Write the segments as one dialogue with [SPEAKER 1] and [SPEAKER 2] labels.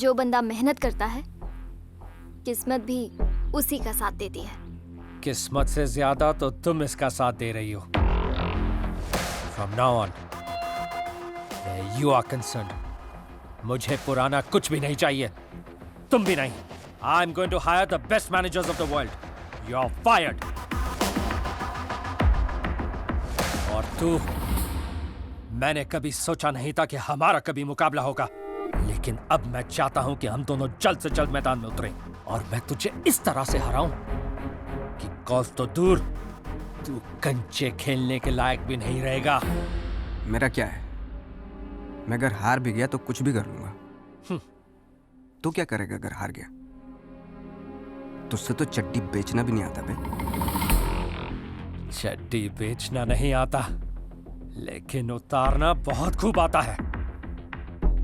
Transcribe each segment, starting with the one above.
[SPEAKER 1] जो बंदा मेहनत करता है, किस्मत भी उसी का साथ देती है।
[SPEAKER 2] किस्मत से ज्यादा तो तुम इसका साथ दे रही हो। From now on, where you are concerned, मुझे पुराना कुछ भी नहीं चाहिए, तुम भी नहीं। I'm going to hire the best managers of the world. You're fired. और तू, मैंने कभी सोचा नहीं था कि हमारा कभी मुकाबला होगा, लेकिन अब मैं चाहता हूं कि हम दोनों जल्द से जल्द मैदान में उतरें और मैं तुझे इस तरह से हराऊं कि गोल्फ तो दूर, तू कंचे खेलने के लायक भी नहीं रहेगा।
[SPEAKER 3] मेरा क्या है, मैं अगर हार भी गया तो कुछ भी कर लूंगा। तू क्या करेगा अगर हार गया? तुझसे तो चड्डी बेचना भी नहीं आता बे।
[SPEAKER 2] चड्डी बेचना नहीं आता, लेकिन उतारना बहुत खूब आता है।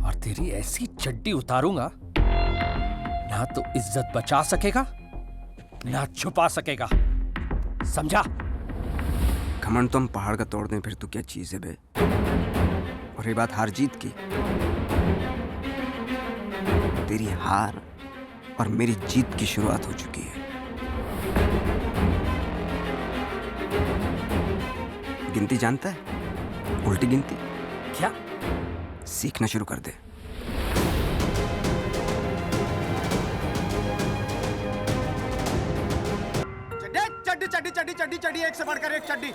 [SPEAKER 2] और तेरी ऐसी चड्डी उतारूंगा, ना तो इज्जत बचा सकेगा, ना छुपा सकेगा, समझा?
[SPEAKER 3] घमंड तो हम पहाड़ का तोड़ दें, फिर तो क्या चीज है बे। और ये बात हार जीत की, तेरी हार और मेरी जीत की शुरुआत हो चुकी है। गिनती जानता है? उल्टी गिनती।
[SPEAKER 2] क्या?
[SPEAKER 3] सीखना शुरू कर दे।
[SPEAKER 4] चड्डी चड्डी चड्डी चड्डी चड्डी, एक से बढ़कर एक चड्डी,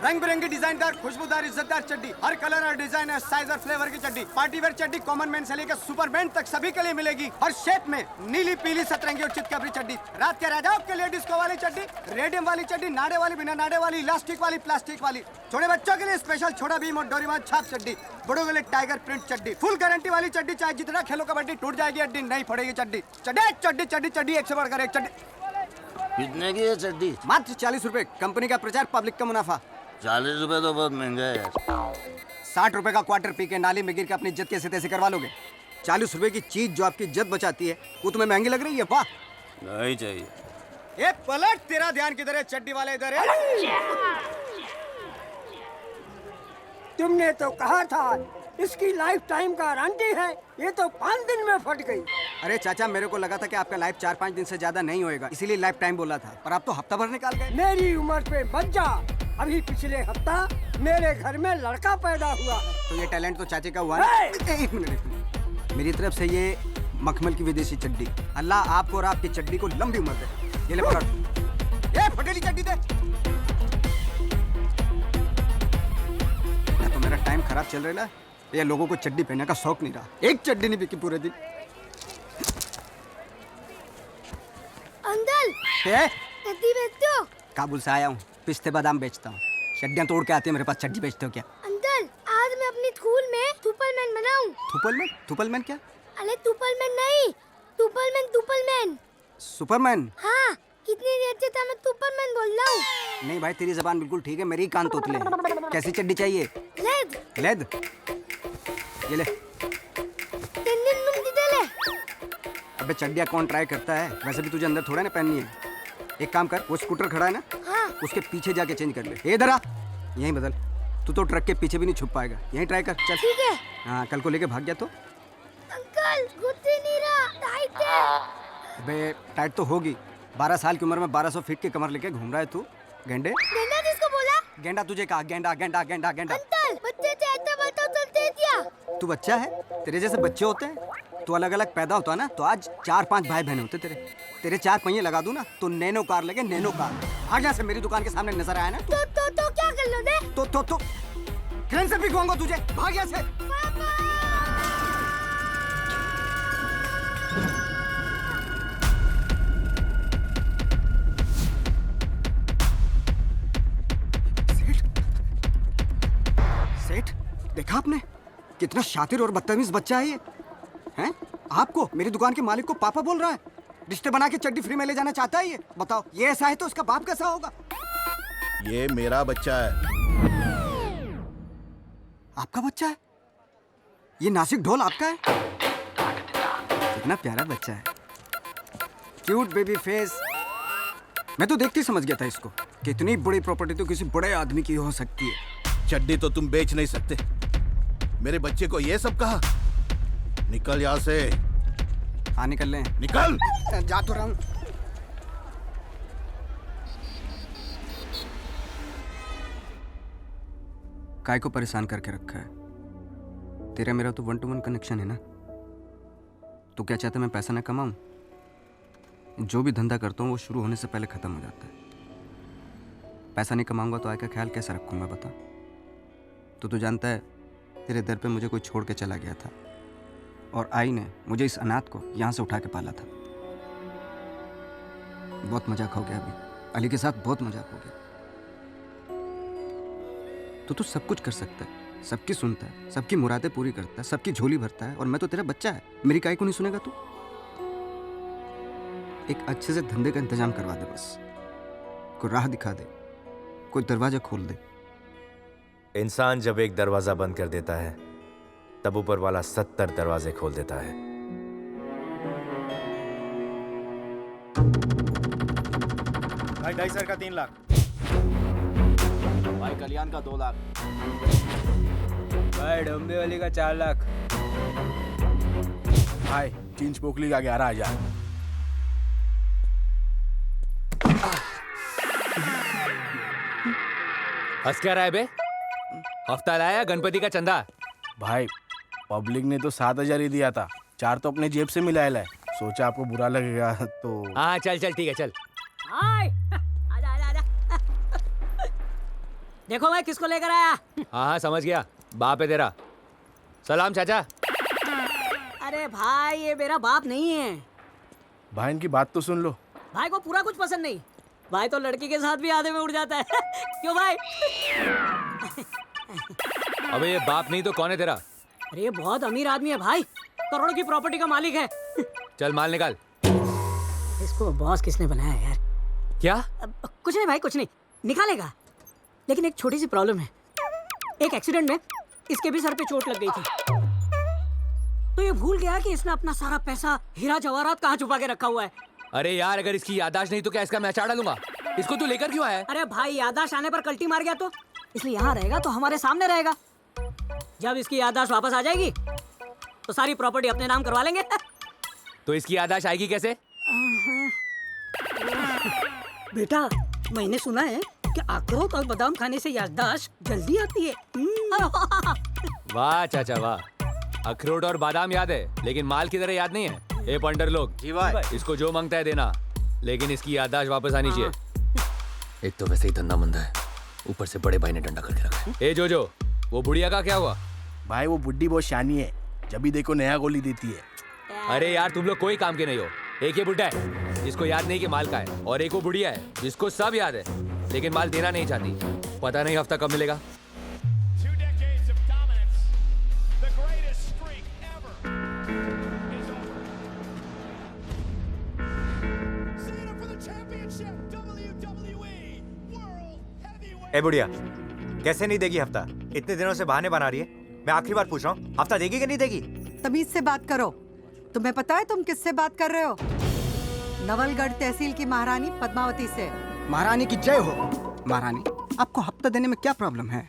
[SPEAKER 4] रंग बिरंगी डिजाइनदार, खुशबूदार, इज्जतदार चड्डी, हर कलर और डिजाइन और साइज और फ्लेवर की चड्डी। पार्टी वेयर चड्डी कॉमन मैन से लेकर सुपरमैन तक सभी के लिए मिलेगी, हर शेप में। नीली, पीली, सतरंगी और चितकबरी चड्डी। रात के राजाओं के लिए डिस्को वाली चड्डी, रेडियम वाली चड्डी, नाड़े वाली, बिना नाड़े वाली, इलास्टिक वाली, प्लास्टिक वाली। छोटे बच्चों के लिए स्पेशल छोटा भीम और डोरेमोन छाप चड्डी। बड़ों के लिए टाइगर प्रिंट चड्डी, फुल गारंटी वाली चड्डी, चाहे जितना खेलो कबड्डी, टूट जाएगी हड्डी, नहीं फोड़ेगी चड्डी। चड्डी चड्डी चड्डी चड्डी, एक से बढ़कर एक चड्डी।
[SPEAKER 5] कितने की है चड्डी?
[SPEAKER 4] मात्र 40 रुपए। कंपनी का प्रचार, पब्लिक का मुनाफा।
[SPEAKER 5] 40 रुपए तो बहुत महंगा है यार।
[SPEAKER 4] 60 रुपए का क्वार्टर पी के नाली में गिर के अपनी इज्जत कैसे तैसे करवा लोगे? 40 रुपए की चीज जो आपकी इज्जत बचाती है, वो तुम्हें महंगी लग रही है? वाह,
[SPEAKER 5] नहीं चाहिए।
[SPEAKER 4] ए पलट, तेरा ध्यान किधर है? चड्डी वाले इधर है।
[SPEAKER 6] तुमने तो कहा था इसकी लाइफ टाइम का गारंटी है, ये तो 5 दिन में फट गई।
[SPEAKER 4] अरे चाचा, मेरे को लगा था कि आपका लाइफ 4-5 दिन से ज्यादा नहीं होएगा, इसीलिए लाइफ टाइम बोला था, पर आप तो हफ्ता भर निकाल गए।
[SPEAKER 6] मेरी उम्र पे मत जा। अभी पिछले हफ्ता मेरे घर में लड़का पैदा हुआ है।
[SPEAKER 4] तो ये टैलेंट तो चाचे का हुआ ना? एक मिनट, मेरी तरफ से ये मखमल की विदेशी चड्डी। अल्लाह आपको और आपकी चड्डी को लंबी उम्र दे। ये ले पकड़। ये फटेली चड्डी दे। तो मेरा टाइम खराब चल रहा है, ये लोगों को चड्डी पहनने का शौक नहीं रहा। एक चड्डी नहीं बिकी पूरे दिन।
[SPEAKER 1] अंकल, चड्डी बेचते हो?
[SPEAKER 4] काबुल से आया हूँ, पिस्ते बादाम बेचता हूँ। चड्डियाँ तोड़ के आती है मेरे पास, चड्डी बेचते हो क्या?
[SPEAKER 1] अंकल, आज मैं अपनी स्कूल में सुपरमैन बनाऊं।
[SPEAKER 4] थुपलमैन? थुपलमैन क्या?
[SPEAKER 1] अरे सुपरमैन नहीं, सुपरमैन।
[SPEAKER 4] सुपरमैन?
[SPEAKER 1] हाँ, कितनी देर से था मैं सुपरमैन बोल रहा हूँ।
[SPEAKER 4] नहीं भाई, तेरी जबान बिल्कुल ठीक है, मेरी कान तोतले हैं। कैसी चड्डी चाहिए?
[SPEAKER 1] लेद।
[SPEAKER 4] लेद? ये ले। अबे चड्डियाँ कौन ट्राई करता है? वैसे भी तुझे अंदर थोड़ा ना पहननी है। एक काम कर, वो स्कूटर खड़ा है ना,
[SPEAKER 1] हाँ।
[SPEAKER 4] उसके पीछे जाके चेंज कर ले। ये इधर आ, यहीं बदल। तू तो ट्रक के पीछे भी नहीं छुप पाएगा, यहीं ट्राई कर। चल
[SPEAKER 1] ठीक है।
[SPEAKER 4] हाँ, कल को लेके भाग गया तो?
[SPEAKER 1] अंकल, घुटने नहीं रहा, टाइट है।
[SPEAKER 4] अबे टाइट तो होगी, 12 साल की उम्र में 1200 फीट की कमर लेके घूम रहा है तू। गेंडे?
[SPEAKER 1] गेंडा किसको बोला?
[SPEAKER 4] गेंडा तुझे कहा, गेंडा गेंडा गेंडा गेंडा।
[SPEAKER 1] अंकल, बच्चे से ऐसा बातों चलते क्या?
[SPEAKER 4] तू बच्चा है? तेरे जैसे बच्चे होते हैं? तू अलग अलग पैदा होता ना तो आज 4-5 भाई बहन होते तेरे 4 पहिए लगा दूं ना तो नैनो कार लगे, नैनो कार। भाग यहाँ से, मेरी दुकान के सामने नजर आया ना तू।
[SPEAKER 1] तो क्या कर लो दे?
[SPEAKER 4] तो क्रेन से भिगवाऊंगा तुझे, भाग यहाँ से। सेठ, देखा आपने कितना शातिर और बदतमीज बच्चा है ये? हैं? आपको, मेरी दुकान के मालिक को पापा बोल रहा है। रिश्ते बना के चड्डी फ्री में ले जाना चाहता है ये? बताओ, ये ऐसा है तो उसका बाप कैसा होगा?
[SPEAKER 5] ये मेरा बच्चा है।
[SPEAKER 4] आपका बच्चा है? ये नासिक ढोल आपका है? कितना प्यारा बच्चा है, क्यूट बेबी फेस। मैं तो देखते ही समझ गया था इसको कि इतनी बड़ी प्रॉपर्टी तो किसी बड़े आदमी की हो सकती है।
[SPEAKER 5] चड्डी तो तुम बेच नहीं सकते, मेरे बच्चे को ये सब कहा? निकल यहाँ से,
[SPEAKER 3] हाँ निकल लें।
[SPEAKER 5] निकल।
[SPEAKER 3] जा तो रहा हूँ। काय को परेशान करके रखा है? तेरा मेरा तो 1-to-1 कनेक्शन है ना। तो क्या चाहता मैं पैसा ना कमाऊं? जो भी धंधा करता हूँ वो शुरू होने से पहले खत्म हो जाता है। पैसा नहीं कमाऊंगा तो आय का ख्याल कैसे रखूंगा बता? तो जानता है तेरे दर पे मुझे कोई छोड़ के चला गया था और आई ने मुझे इस अनाथ को यहाँ से उठा के पाला था। बहुत मजाक हो गया अभी, अली के साथ बहुत मजाक हो गया। तो सब कुछ कर सकता है, सबकी सुनता है, सबकी मुरादें पूरी करता है, सबकी झोली भरता है, और मैं तो तेरा बच्चा है, मेरी काहे को नहीं सुनेगा तू? एक अच्छे से धंधे का इंतजाम करवा दे बस, कोई राह दिखा दे, कोई दरवाजा खोल दे।
[SPEAKER 7] इंसान जब एक दरवाजा बंद कर देता है तब ऊपर वाला 70 दरवाजे खोल देता है।
[SPEAKER 8] भाई 2.5 का 3 लाख।
[SPEAKER 5] भाई कल्याण का 2 लाख।
[SPEAKER 8] भाई डोंबे वाली का 4 लाख।
[SPEAKER 5] भाई चींच पोखली का 11,000।
[SPEAKER 7] हंस क्या रहा है बे? हफ्ता लाया गणपति का चंदा।
[SPEAKER 5] भाई पब्लिक ने तो 7,000 ही दिया था, 4 तो अपने जेब से मिलाया है। सोचा आपको बुरा लगेगा तो।
[SPEAKER 7] हाँ चल चल ठीक है चल।
[SPEAKER 9] हाय आजा आजा आजा। देखो मैं किसको लेकर आया।
[SPEAKER 7] हाँ हाँ समझ गया, बाप है तेरा। सलाम चाचा।
[SPEAKER 9] अरे भाई ये मेरा बाप नहीं है।
[SPEAKER 5] भाई इनकी बात तो सुन लो।
[SPEAKER 9] भाई को पूरा कुछ पसंद नहीं। भाई तो लड़की के साथ भी आधे में उड़ जाता है। क्यों भाई?
[SPEAKER 7] अबे ये बाप नहीं तो कौन है तेरा?
[SPEAKER 9] अरे ये बहुत अमीर आदमी है भाई, करोड़ों की प्रॉपर्टी का मालिक है।
[SPEAKER 7] चल माल निकाल।
[SPEAKER 9] इसको बॉस किसने बनाया यार?
[SPEAKER 7] क्या?
[SPEAKER 9] कुछ नहीं भाई कुछ नहीं, निकालेगा। लेकिन एक छोटी सी प्रॉब्लम है। एक एक्सीडेंट में इसके भी सर पे चोट लग गई थी, तो ये भूल गया कि इसने अपना सारा पैसा हीरा जवाहरात कहाँ छुपा के रखा हुआ है।
[SPEAKER 7] अरे यार अगर इसकी याददाश्त नहीं तो क्या इसका मैं अचार डालूंगा? इसको तू लेकर क्यों आया?
[SPEAKER 9] अरे भाई याददाश्त आने पर कल्टी मार गया तो इसलिए यहाँ रहेगा, तो हमारे सामने रहेगा। जब इसकी याददाश्त वापस आ जाएगी तो सारी प्रॉपर्टी अपने नाम करवा लेंगे।
[SPEAKER 7] तो इसकी याददाश्त आएगी कैसे?
[SPEAKER 9] बेटा मैंने सुना है कि अखरोट और बादाम खाने से याददाश्त जल्दी आती है।
[SPEAKER 7] वाह चाचा वाह, अखरोट और बादाम याद है लेकिन माल की तरह याद नहीं है। ए पंडर लोग
[SPEAKER 8] जी भाई।
[SPEAKER 7] इसको जो मांगता है देना, लेकिन इसकी याददाश्त वापस आनी चाहिए। एक तो वैसे ही धंधा मंदा है, ऊपर से बड़े भाई ने डंडा करके रखा है। ए जो वो बुढ़िया का क्या हुआ?
[SPEAKER 5] भाई वो बुड्ढी बहुत शानी है, जब भी देखो नया गोली देती है।
[SPEAKER 7] अरे यार तुम लोग कोई काम के नहीं हो। एक ये बुढ़ा है जिसको याद नहीं कि माल का है, और एक वो बुढ़िया है जिसको सब याद है लेकिन माल देना नहीं चाहती। पता नहीं हफ्ता कब मिलेगा।
[SPEAKER 8] ए बुढ़िया कैसे नहीं देगी हफ्ता? इतने दिनों से बहाने बना रही है। मैं आखिरी बार पूछ रहा हूँ, हफ्ता देगी कि नहीं देगी?
[SPEAKER 10] तमीज से बात करो। तुम्हें पता है तुम किससे बात कर रहे हो? नवलगढ़ तहसील की महारानी पद्मावती से।
[SPEAKER 3] महारानी की जय हो। महारानी आपको हफ्ता देने में क्या प्रॉब्लम है?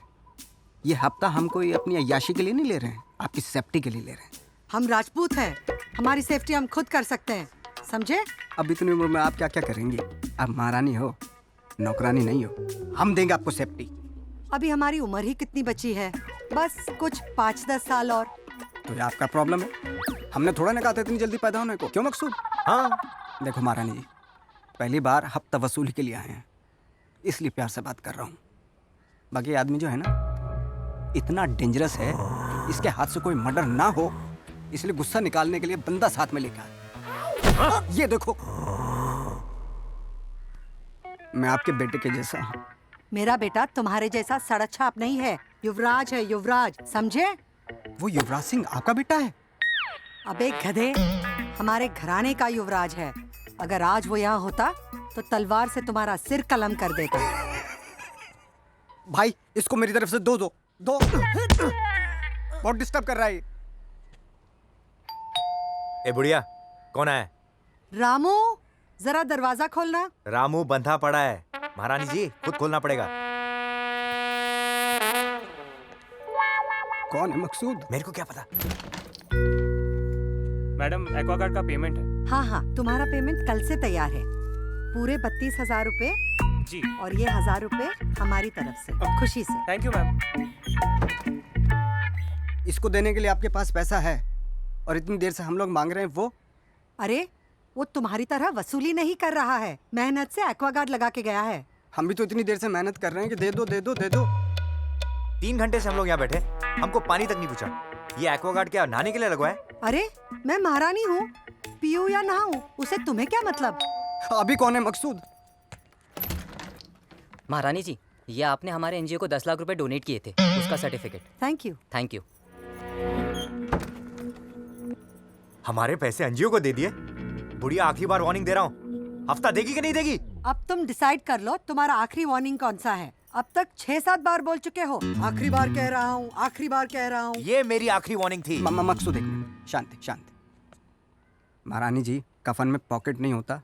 [SPEAKER 3] ये हफ्ता हम कोई अपनी अय्याशी के लिए नहीं ले रहे हैं, आपकी सेफ्टी के लिए ले रहे हैं।
[SPEAKER 10] हम राजपूत हैं, हमारी सेफ्टी हम खुद कर सकते हैं, समझे?
[SPEAKER 3] अब इतनी उम्र में आप क्या क्या करेंगी? आप महारानी हो, नौकरानी नहीं हो। हम देंगे आपको सेफ्टी।
[SPEAKER 10] अभी हमारी उम्र ही कितनी बची है, बस कुछ 5-10 साल और।
[SPEAKER 3] तो ये आपका प्रॉब्लम है, हमने थोड़ा ना कहा था इतनी जल्दी पैदा होने को। क्यों मकसूद?
[SPEAKER 8] हाँ
[SPEAKER 3] देखो महारानी जी, पहली बार हफ्ता वसूली के लिए आए हैं, इसलिए प्यार से बात कर रहा हूँ। बाकी आदमी जो है ना इतना डेंजरस है, इसके हाथ से कोई मर्डर ना हो इसलिए गुस्सा निकालने के लिए बंदा साथ में लेकर आए। ये देखो, मैं आपके बेटे के जैसा हूँ।
[SPEAKER 10] मेरा बेटा तुम्हारे जैसा सड़क छाप नहीं है, युवराज है, युवराज, समझे?
[SPEAKER 3] वो युवराज सिंह आपका बेटा है?
[SPEAKER 10] अबे गधे, हमारे घराने का युवराज है। अगर आज वो यहाँ होता तो तलवार से तुम्हारा सिर कलम कर देता।
[SPEAKER 3] भाई इसको मेरी तरफ से दो। बहुत डिस्टर्ब कर रहा है।
[SPEAKER 8] ए बुढ़िया कौन है?
[SPEAKER 10] रामू जरा दरवाजा खोलना।
[SPEAKER 8] रामू बंधा पड़ा है, महारानी जी खुद खोलना पड़ेगा।
[SPEAKER 3] कौन है मकसूद?
[SPEAKER 8] मेरे को क्या पता।
[SPEAKER 11] मैडम एक्वागार्ड का पेमेंट है।
[SPEAKER 10] हाँ हाँ, तुम्हारा पेमेंट कल से तैयार है। पूरे 32,000 रुपए
[SPEAKER 8] जी
[SPEAKER 10] और ये 1,000 रुपए हमारी तरफ से, खुशी से।
[SPEAKER 8] Thank you ma'am.
[SPEAKER 4] इसको देने के लिए आपके पास पैसा है और इतनी देर से हम लोग मांग रहे हैं वो।
[SPEAKER 10] अरे वो तुम्हारी तरह वसूली नहीं कर रहा है, मेहनत से एक्वागार्ड लगा के गया है।
[SPEAKER 4] हम भी तो इतनी देर से मेहनत कर रहे हैं कि दे दो दे दो दे दो।
[SPEAKER 8] 3 घंटे से हम लोग यहाँ बैठे, हमको पानी तक नहीं पूछा। ये एक्वागार्ड क्या नहाने के लिए लगवाया है?
[SPEAKER 10] अरे मैं महारानी हूँ, पीऊँ या नहाऊं उसे तुम्हें क्या मतलब?
[SPEAKER 4] अभी कौन है मकसूद?
[SPEAKER 11] महारानी जी, ये आपने हमारे एनजीओ को 10 लाख रुपए डोनेट किए थे, उसका certificate.
[SPEAKER 10] Thank you.
[SPEAKER 11] Thank you.
[SPEAKER 8] हमारे पैसे एनजीओ को दे दिए? बुढ़िया आखिरी बार वार्निंग दे रहा हूँ, हफ्ता देगी कि नहीं देगी?
[SPEAKER 10] अब तुम डिसाइड कर लो तुम्हारा आखिरी वार्निंग कौन सा है। अब तक 6-7 बार बोल चुके हो, आखिरी बार कह रहा हूँ, आखिरी बार कह रहा हूँ।
[SPEAKER 8] ये मेरी आखिरी वार्निंग थी।
[SPEAKER 4] मकसूद एक मिनट, शांति शांति। महारानी जी, कफन में पॉकेट नहीं होता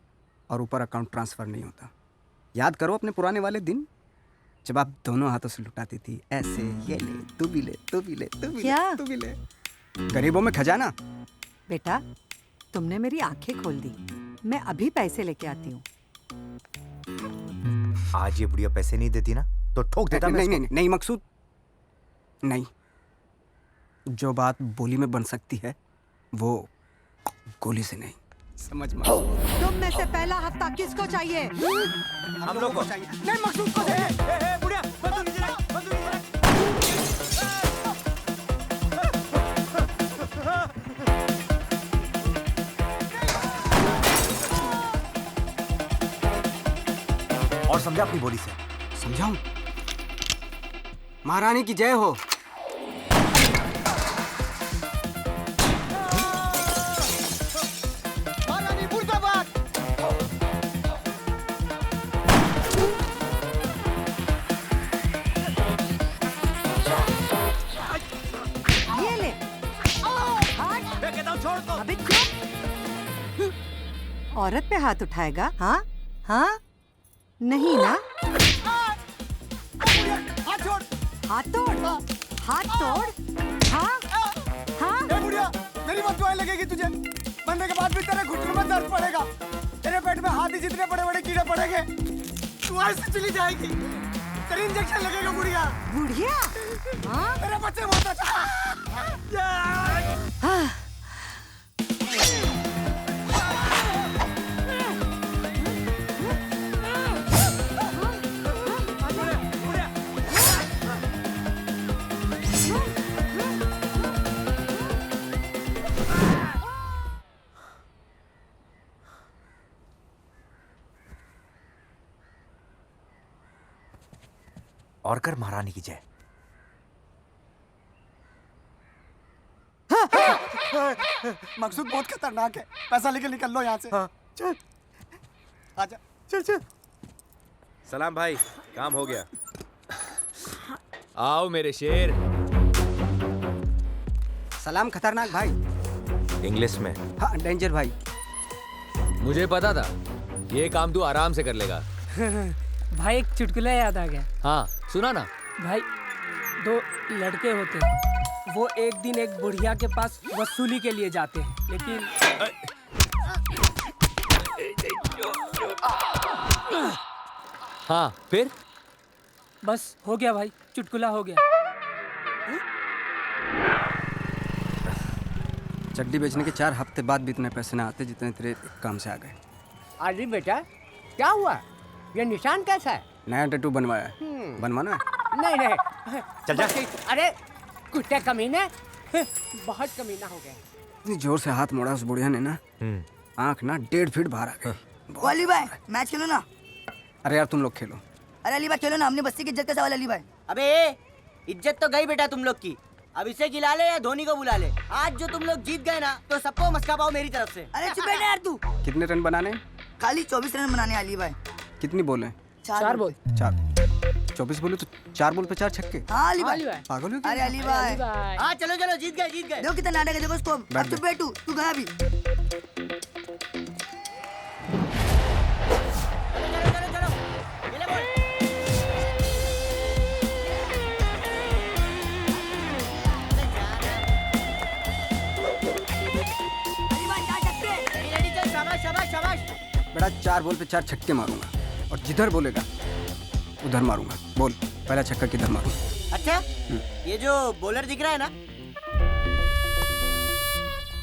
[SPEAKER 4] और ऊपर अकाउंट ट्रांसफर नहीं होता। याद करो अपने पुराने वाले दिन, जब आप दोनों हाथों से लुटाती थी, ऐसे ये ले तू भी ले तू भी ले तू भी
[SPEAKER 10] क्या?
[SPEAKER 4] ले तू भी ले। गरीबों में खजाना।
[SPEAKER 10] बेटा तुमने मेरी आंखें खोल दी, मैं अभी पैसे लेके आती हूँ।
[SPEAKER 8] आज ये बुढ़िया पैसे नहीं देती ना तो ठोक देता।
[SPEAKER 4] नहीं नहीं नहीं मकसूद नहीं, जो बात बोली में बन सकती है वो गोली से नहीं, समझ में?
[SPEAKER 10] तुम में से पहला हफ्ता किसको चाहिए?
[SPEAKER 8] हम लोग को
[SPEAKER 4] चाहिए। नहीं मकसूद को दे।
[SPEAKER 8] बुढ़िया बंदूक नीचे रख, बंदूक नीचे रख। और समझा अपनी बोली से।
[SPEAKER 4] समझाऊं? महारानी की जय हो। महारानी मुर्दाबाद।
[SPEAKER 10] ये ले।
[SPEAKER 8] मैं कहता हूँ छोड़ दो।
[SPEAKER 10] अबे चुप। औरत पे हाथ उठाएगा? हाँ हाँ, नहीं ना?
[SPEAKER 4] हाथ छोड़।
[SPEAKER 10] हाथ तोड़, हाथ तोड़। हाँ हाँ।
[SPEAKER 4] ए बुढ़िया, मेरी बात दुआएं लगेगी तुझे। मरने के बाद भी तेरे घुटनों में दर्द पड़ेगा, तेरे पेट में हाथी जितने बड़े बड़े कीड़े पड़ेंगे, तू ऐसे चली जाएगी। तेरे इंजेक्शन लगेगा बुढ़िया।
[SPEAKER 10] बुढ़िया? हाँ?
[SPEAKER 4] तेरे बच्चे बहुत अच्छा।
[SPEAKER 10] हाँ।
[SPEAKER 8] और कर महारानी की जय।
[SPEAKER 4] मकसूद बहुत खतरनाक है, पैसा लेके निकल लो यहाँ से। चल आजा, चल चल।
[SPEAKER 7] सलाम भाई, काम हो गया। आओ मेरे शेर।
[SPEAKER 4] सलाम खतरनाक भाई।
[SPEAKER 8] इंग्लिश में।
[SPEAKER 4] हाँ डेंजर भाई।
[SPEAKER 7] मुझे पता था ये काम तू आराम से कर लेगा।
[SPEAKER 6] भाई एक चुटकुला याद आ गया।
[SPEAKER 7] हाँ सुना ना।
[SPEAKER 6] भाई 2 लड़के होते हैं, वो एक दिन एक बुढ़िया के पास वसूली के लिए जाते हैं, लेकिन
[SPEAKER 7] हाँ फिर?
[SPEAKER 6] बस हो गया भाई, चुटकुला हो गया।
[SPEAKER 4] चड्डी बेचने के 4 हफ्ते बाद भी इतने पैसे ना आते जितने तेरे काम से आ गए।
[SPEAKER 6] अरे बेटा क्या हुआ, ये निशान कैसा है?
[SPEAKER 4] नया टैटू बनवाया है, बनवाना है?
[SPEAKER 6] नहीं नहीं,
[SPEAKER 8] चल जा।
[SPEAKER 6] अरे कुत्ते कमीने, बहुत कमीना हो गया।
[SPEAKER 4] इतनी जोर से हाथ मोड़ा उस बुढ़िया ने ना, आंख ना 1.5 फीट बाहर आ गई।
[SPEAKER 12] अली भाई मैच खेलो ना।
[SPEAKER 4] अरे यार तुम लोग खेलो।
[SPEAKER 12] अरे अली भाई चलो ना, हमने बस्ती की इज्जत का सवाल। अली भाई
[SPEAKER 13] अबे इज्जत तो गई बेटा तुम लोग की, अब इसे खिला ले या धोनी को बुला ले। आज जो तुम लोग जीत गए ना तो सबको मस्का पाओ मेरी तरफ से।
[SPEAKER 12] अरे चुप बैठ यार तू।
[SPEAKER 4] कितने रन बनाने?
[SPEAKER 12] खाली 24 रन बनाने अली भाई।
[SPEAKER 4] कितनी बोले?
[SPEAKER 12] 4 बॉल।
[SPEAKER 4] 4। 24 बोले तो 4 बॉल पे 4 छक्के।
[SPEAKER 12] हाँ अली भाई।
[SPEAKER 4] पागल हो क्या?
[SPEAKER 12] अरे अली भाई
[SPEAKER 13] हाँ चलो चलो जीत गए जीत गए।
[SPEAKER 12] देखो कितना नाटक है, देखो इसको। अब चुप बैठ तू गया भी।
[SPEAKER 3] बेटा 4 बॉल पे 4 छक्के मारूंगा और जिधर बोलेगा उधर मारूंगा। बोल पहला छक्का किधर मारूं?
[SPEAKER 13] अच्छा, ये जो बॉलर दिख रहा है ना,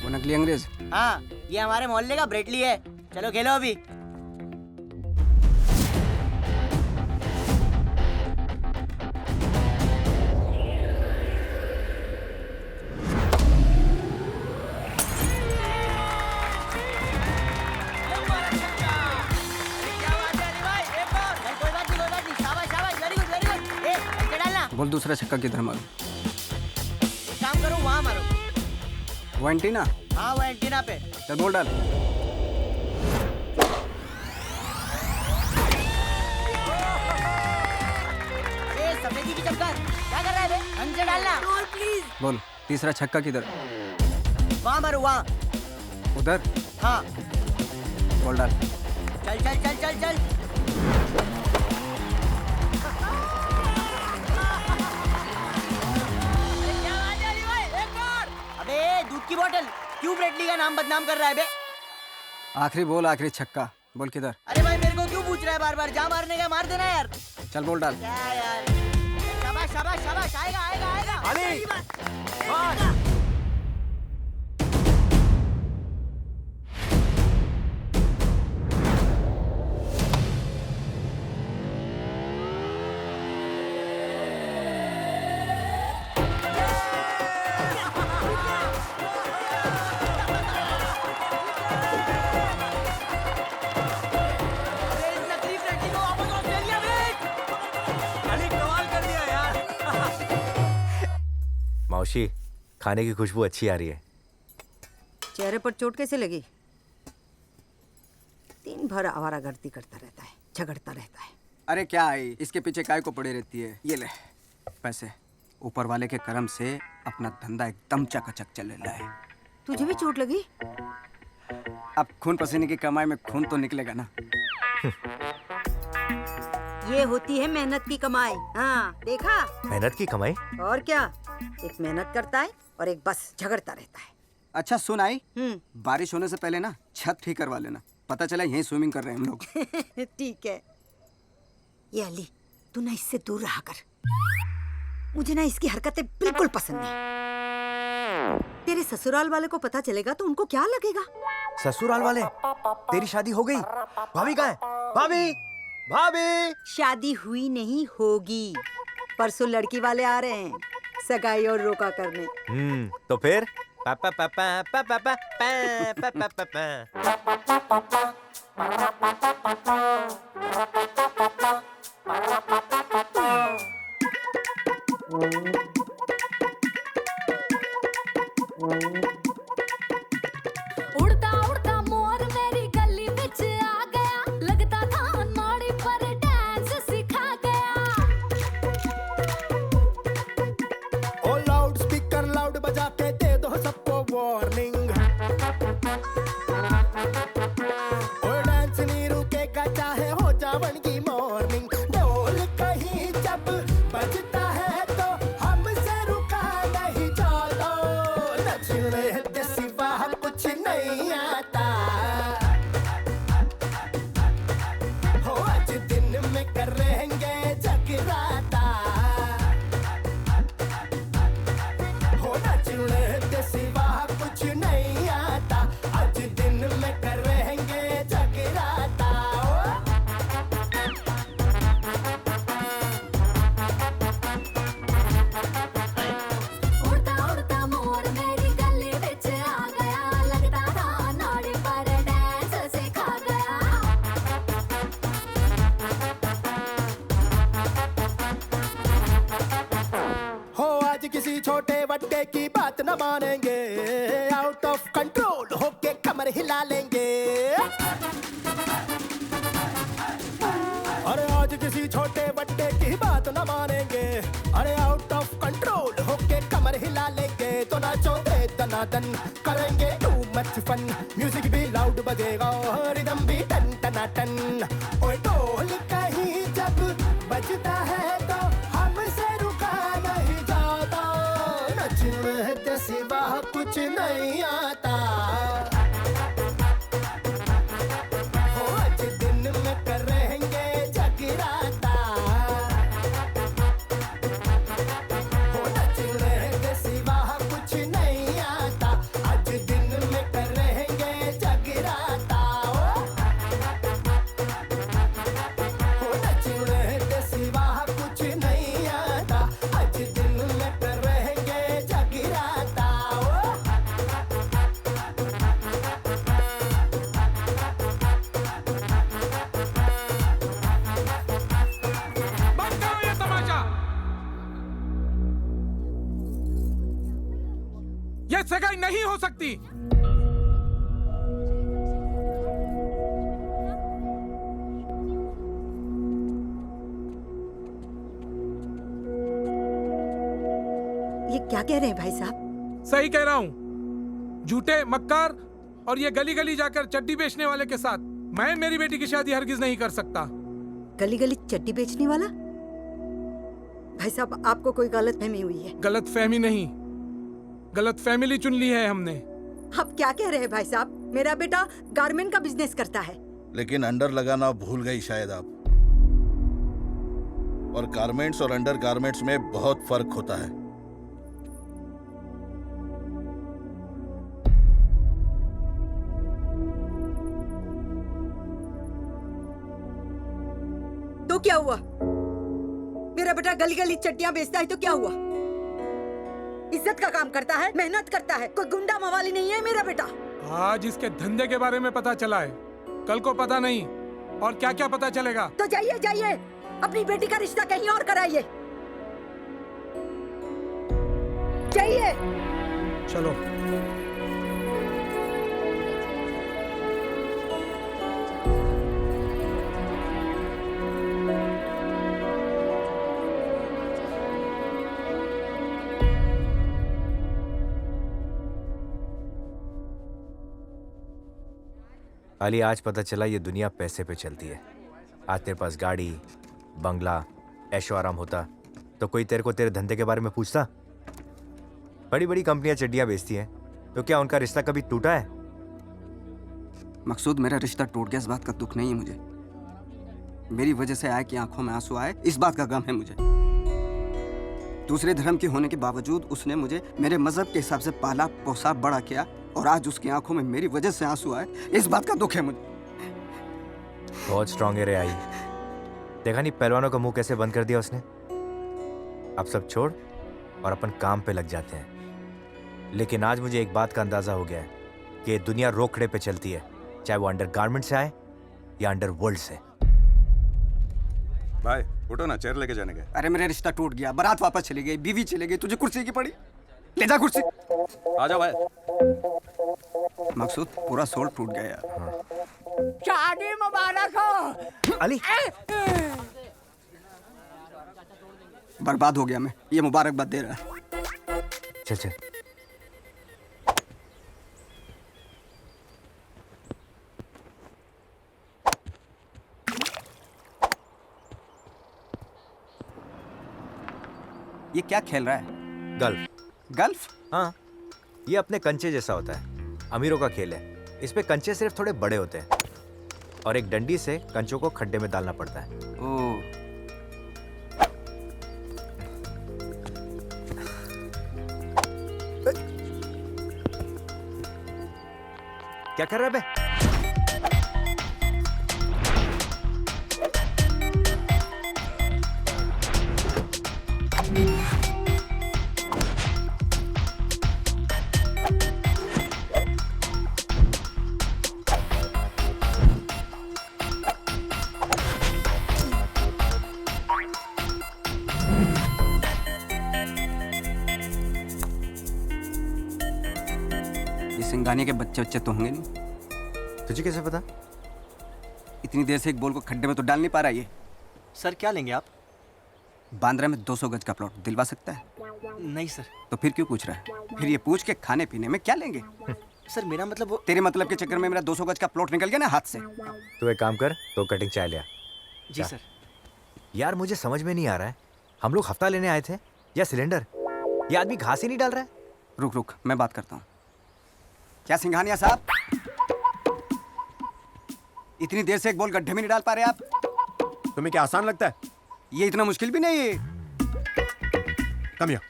[SPEAKER 3] वो नकली अंग्रेज?
[SPEAKER 13] हाँ, ये हमारे मोहल्ले का ब्रेटली है। चलो खेलो अभी।
[SPEAKER 3] बोल दूसरा छक्का किधर मारूं?
[SPEAKER 13] एक काम करो, वहाँ मारो।
[SPEAKER 3] वो एंटीना?
[SPEAKER 13] हाँ, वो एंटीना पे।
[SPEAKER 3] चल बोल डाल।
[SPEAKER 13] सफेदी की चमकार क्या कर रहा है बे? ढंग से डालना। प्लीज।
[SPEAKER 3] बोल तीसरा छक्का किधर?
[SPEAKER 13] वहाँ मारो, वहाँ।
[SPEAKER 3] उधर?
[SPEAKER 13] हाँ।
[SPEAKER 3] बोल डाल।
[SPEAKER 13] चल चल चल चल चल। अबे दूध की बोतल, क्यों ब्रेटली का नाम बदनाम कर रहा है बे?
[SPEAKER 3] आखिरी बोल, आखिरी छक्का बोल किधर?
[SPEAKER 13] अरे भाई मेरे को क्यों पूछ रहा है बार बार? जा मारने का मार देना यार।
[SPEAKER 3] चल बोल डाल।
[SPEAKER 13] क्या यार? शाबाश शाबाश शाबाश, आएगा आएगा आएगा।
[SPEAKER 8] मौसी, खाने की खुशबू अच्छी आ रही है।
[SPEAKER 10] चेहरे पर चोट कैसे लगी? दिन भर आवारागर्दी करता रहता है, झगड़ता रहता है।
[SPEAKER 3] अरे क्या आई, इसके पीछे काय को पड़ी रहती है? ये ले पैसे, ऊपर वाले के करम से अपना धंधा एकदम चकाचक चल रहा है।
[SPEAKER 10] तुझे भी चोट लगी?
[SPEAKER 3] अब खून पसीने की कमाई में खून तो निकलेगा ना।
[SPEAKER 10] ये होती है मेहनत की कमाई। हाँ देखा?
[SPEAKER 8] मेहनत की कमाई?
[SPEAKER 10] और क्या, एक मेहनत करता है और एक बस झगड़ता रहता है।
[SPEAKER 3] अच्छा सुन आई, बारिश होने से पहले ना छत ठीक करवा लेना। पता चला यहीं स्विमिंग कर रहे हैं हम लोग।
[SPEAKER 10] ठीक है। ये अली, तू ना इससे दूर रहा कर। मुझे ना इसकी हरकतें बिल्कुल पसंद नहीं। तेरे ससुराल वाले को पता चलेगा तो उनको क्या लगेगा?
[SPEAKER 8] ससुराल वाले? तेरी शादी हो गई? भाभी कहाँ है? भाभी, भाभी।
[SPEAKER 10] शादी हुई नहीं, होगी। परसों लड़की वाले आ रहे हैं सगाई और रोका करने।
[SPEAKER 8] तो फिर पापा पापा पापा पापा पापा पापा।
[SPEAKER 14] उड़ता उड़ता मोर मेरी गली बिच आ गया, लगता था नाड़ी पर डांस सिखा गया।
[SPEAKER 15] ओ लाउड स्पीकर लाउड बजा के दे दो सबको वार्निंग। ओ डांस नहीं रुकेगा चाहे हो जावन की मॉर्निंग। ढोल कहीं जब बजता है तो हमसे रुका नहीं जाता। नचने के सिवा कुछ नहीं आता। हो आज दिन में करेंगे जगराता। हो नचने के सिवा कुछ नहीं आता। आज दिन में करेंगे जगराता।
[SPEAKER 14] उड़ता उड़ता मोर मेरी गली बिच आ गया, लगता था नाड़ी पर डांस सिखा गया।
[SPEAKER 15] हो आज किसी छोटे बट्टे की बात न मानेंगे। आउट ऑफ कंट्रोल होके कमर हिला लेंगे। अरे आज किसी छोटे बट्टे की बात न मानेंगे। अरे आउट ऑफ कंट्रोल होके कमर हिला लेंगे। तो नाचो दे दनादन करेंगे टू मच फन। म्यूजिक भी लाउड बजेगा रिदम भी टन टना टन। ओए ढोल कहीं जब बजता है तो हमसे रुका नहीं जाता। नचने के सिवा कुछ नहीं आता। हो आज
[SPEAKER 16] सगाई नहीं हो सकती।
[SPEAKER 10] ये क्या कह रहे हैं भाई साहब?
[SPEAKER 16] सही कह रहा हूँ। झूठे मक्कार और ये गली गली जाकर चड्डी बेचने वाले के साथ मैं मेरी बेटी की शादी हरगिज नहीं कर सकता।
[SPEAKER 10] गली गली चड्डी बेचने वाला? भाई साहब आपको कोई गलत फहमी हुई है।
[SPEAKER 16] गलत फहमी नहीं, गलत फैमिली चुन ली है हमने।
[SPEAKER 10] आप क्या कह रहे हैं भाई साहब? मेरा बेटा गारमेंट का बिजनेस करता है।
[SPEAKER 17] लेकिन अंडर लगाना भूल गई शायद आप। और गारमेंट्स और अंडर गारमेंट्स में बहुत फर्क होता है।
[SPEAKER 10] तो क्या हुआ? मेरा बेटा गली गली चड्डियां बेचता है तो क्या हुआ? इज्जत का काम करता है, मेहनत करता है, कोई गुंडा मवाली नहीं है मेरा बेटा।
[SPEAKER 16] आज इसके धंधे के बारे में पता चला है, कल को पता नहीं और क्या क्या पता चलेगा।
[SPEAKER 10] तो जाइए जाइए, अपनी बेटी का रिश्ता कहीं और कराइए। जाइए।
[SPEAKER 16] चलो।
[SPEAKER 8] अली, आज पता चला ये दुनिया पैसे पे चलती है। आज तेरे पास गाड़ी, बंगला, ऐशो आराम होता तो कोई तेरे को तेरे धंधे के बारे में पूछता? बड़ी बड़ी कंपनियां चड्डियां बेचती हैं, तो क्या उनका रिश्ता कभी टूटा है?
[SPEAKER 3] मकसूद, मेरा रिश्ता टूट गया इस बात का दुख नहीं है मुझे। मेरी वजह से आए कि आंखों में आंसू आए इस बात का गम है मुझे। दूसरे धर्म के होने के बावजूद उसने मुझे मेरे मजहब के हिसाब से पाला पोसा बड़ा किया, और आज उसकी आंखों में मेरी वजह से आंसू आए इस बात का दुख है मुझे।
[SPEAKER 8] बहुत स्ट्रांग है रे आई। देखा नहीं पहलवानों का मुंह कैसे बंद कर दिया उसने। अब सब छोड़ और अपन काम पे लग जाते हैं। लेकिन आज मुझे एक बात का अंदाजा हो गया है कि ये दुनिया रोकड़े पे चलती है, चाहे वो अंडर गारमेंट से आए या अंडर वर्ल्ड से।
[SPEAKER 18] भाई उठो ना, चेयर लेके जाने गए।
[SPEAKER 3] अरे मेरा रिश्ता टूट गया, बारात वापस चली गई, बीवी चली गई, तुझे कुर्सी की पड़ी। ले जा कुर्सी।
[SPEAKER 18] आ जाओ भाई।
[SPEAKER 3] मकसूद, पूरा सोल टूट गया यार।
[SPEAKER 6] शादी मुबारक हो।
[SPEAKER 8] अली,
[SPEAKER 3] बर्बाद हो गया मैं, ये मुबारकबाद दे रहा है।
[SPEAKER 8] चल चल।
[SPEAKER 3] ये क्या खेल रहा है?
[SPEAKER 8] गल्फ।
[SPEAKER 3] गल्फ?
[SPEAKER 8] हाँ, ये अपने कंचे जैसा होता है, अमीरों का खेल है। इस पे कंचे सिर्फ थोड़े बड़े होते हैं और एक डंडी से कंचों को खड्डे में डालना पड़ता है।
[SPEAKER 3] ओह।
[SPEAKER 8] क्या कर रहा है बे?
[SPEAKER 3] सिंघानिया के बच्चे तो होंगे नहीं।
[SPEAKER 8] तुझे कैसे पता?
[SPEAKER 3] इतनी देर से एक बॉल को खड्डे में तो डाल नहीं पा रहा ये।
[SPEAKER 13] सर क्या लेंगे आप?
[SPEAKER 3] बांद्रा में 200 गज का प्लॉट दिलवा सकता है?
[SPEAKER 13] नहीं सर।
[SPEAKER 3] तो फिर क्यों पूछ रहा है? फिर ये पूछ के खाने पीने में क्या लेंगे?
[SPEAKER 13] सर मेरा मतलब वो...
[SPEAKER 3] तेरे मतलब के चक्कर में मेरा 200 गज का प्लॉट निकल गया ना हाथ से।
[SPEAKER 8] तू एक काम कर, तो कटिंग चाय लिया।
[SPEAKER 13] जी सर।
[SPEAKER 8] यार मुझे समझ में नहीं आ रहा है, हम लोग हफ्ता लेने आए थे या सिलेंडर? ये आदमी घास ही नहीं डाल रहा है।
[SPEAKER 3] रुक रुक, मैं बात करता हूँ। क्या सिंघानिया साहब, इतनी देर से एक बॉल गड्ढे में नहीं डाल पा रहे आप?
[SPEAKER 18] तुम्हें क्या आसान लगता है?
[SPEAKER 3] ये इतना मुश्किल भी नहीं है।
[SPEAKER 18] कम यहाँ।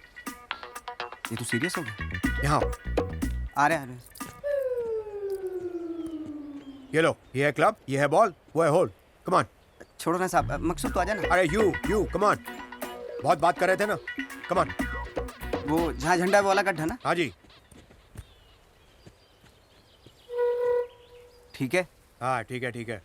[SPEAKER 3] ये तो सीरियस हो गया।
[SPEAKER 18] यहाँ
[SPEAKER 3] आ रहे।
[SPEAKER 18] ये लो, ये है क्लब, ये है बॉल, वो है होल। Come on.
[SPEAKER 3] छोड़ो ना साहब, मकसूद तो आ जाना।
[SPEAKER 18] अरे यू कम ऑन। बहुत बात कर रहे थे ना, कम ऑन।
[SPEAKER 3] वो जहाँ झंडा है वो वाला गड्ढा ना?
[SPEAKER 18] हाँ जी।
[SPEAKER 3] ठीक है।
[SPEAKER 18] हाँ ठीक है ठीक है।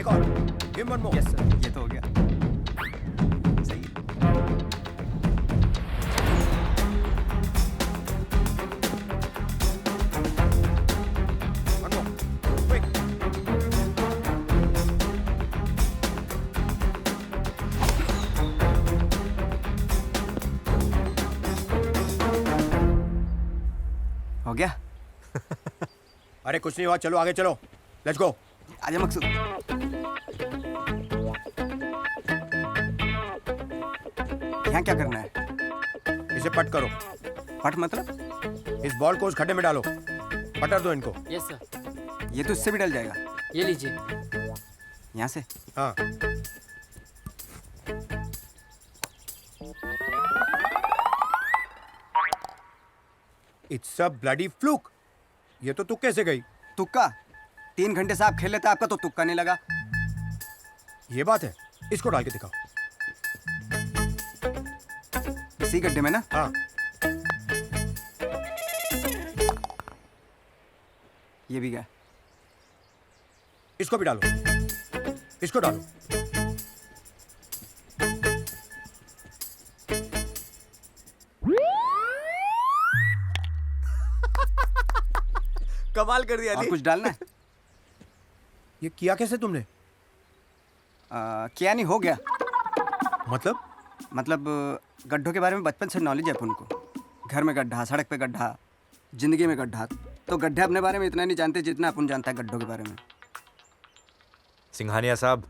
[SPEAKER 18] एक और give one more.
[SPEAKER 3] Yes sir, ये तो हो गया। सही है।
[SPEAKER 18] One more. Quick.
[SPEAKER 3] हो गया।
[SPEAKER 18] अरे कुछ नहीं हुआ, चलो आगे चलो। Let's go.
[SPEAKER 3] आजा मकसूद। यहाँ क्या करना है?
[SPEAKER 18] इसे पट करो।
[SPEAKER 3] पट मतलब?
[SPEAKER 18] इस बॉल को उस खड्डे में डालो। पटर दो इनको।
[SPEAKER 11] Yes sir.
[SPEAKER 3] ये तो इससे भी डल जाएगा।
[SPEAKER 11] ये लीजिए।
[SPEAKER 3] यहाँ से?
[SPEAKER 18] हाँ। It's a bloody fluke. ये तो तुक्के से गई।
[SPEAKER 3] तुक्का? 3 घंटे से आप खेल लेते, आपका तो तुक्का नहीं लगा।
[SPEAKER 18] ये बात है, इसको डाल के दिखाओ।
[SPEAKER 3] इसी गड्ढे में ना?
[SPEAKER 18] हाँ।
[SPEAKER 3] ये भी गया।
[SPEAKER 18] इसको भी डालो। इसको डालो।
[SPEAKER 8] कमाल कर दिया।
[SPEAKER 3] और कुछ डालना है?
[SPEAKER 18] ये किया कैसे तुमने?
[SPEAKER 3] किया नहीं, हो गया।
[SPEAKER 18] मतलब
[SPEAKER 3] गड्ढों के बारे में बचपन से नॉलेज है अपन को। घर में गड्ढा, सड़क पे गड्ढा, जिंदगी में गड्ढा। तो गड्ढे अपने बारे में इतना नहीं जानते जितना अपन जानता है गड्ढों के बारे में।
[SPEAKER 8] सिंघानिया साहब,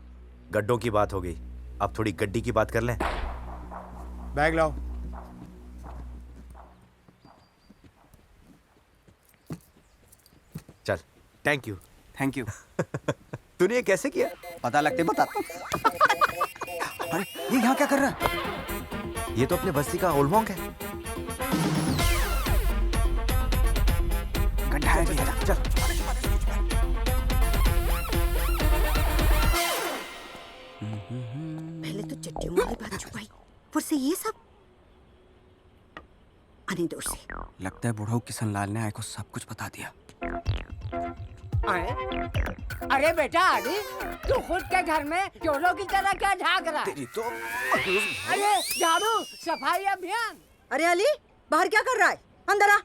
[SPEAKER 8] गड्ढों की बात हो गई, अब थोड़ी गड्डी की बात कर लें।
[SPEAKER 18] बैग लाओ।
[SPEAKER 8] चल, थैंक यू।
[SPEAKER 3] Thank you.
[SPEAKER 8] तूने ये कैसे किया?
[SPEAKER 3] पता लगते बताता हूँ। अरे ये यहाँ क्या कर रहा है?
[SPEAKER 8] ये तो अपने बस्ती का ओल्ड है।
[SPEAKER 3] गड्ढा है। चल।
[SPEAKER 10] पहले तो चट्टियों वाली बात छुपाई, फिर से ये सब। आने दो उसे।
[SPEAKER 3] लगता है बुढ़ऊ किशन लाल ने आए को सब कुछ बता दिया।
[SPEAKER 6] अरे बेटा आदि, तू खुद के घर में चोरों की तरह क्या झांक रहा है?
[SPEAKER 3] तेरी तो।
[SPEAKER 6] अरे झाड़ू सफाई अभियान।
[SPEAKER 10] अरे अली, बाहर क्या कर रहा है? अंदर आ।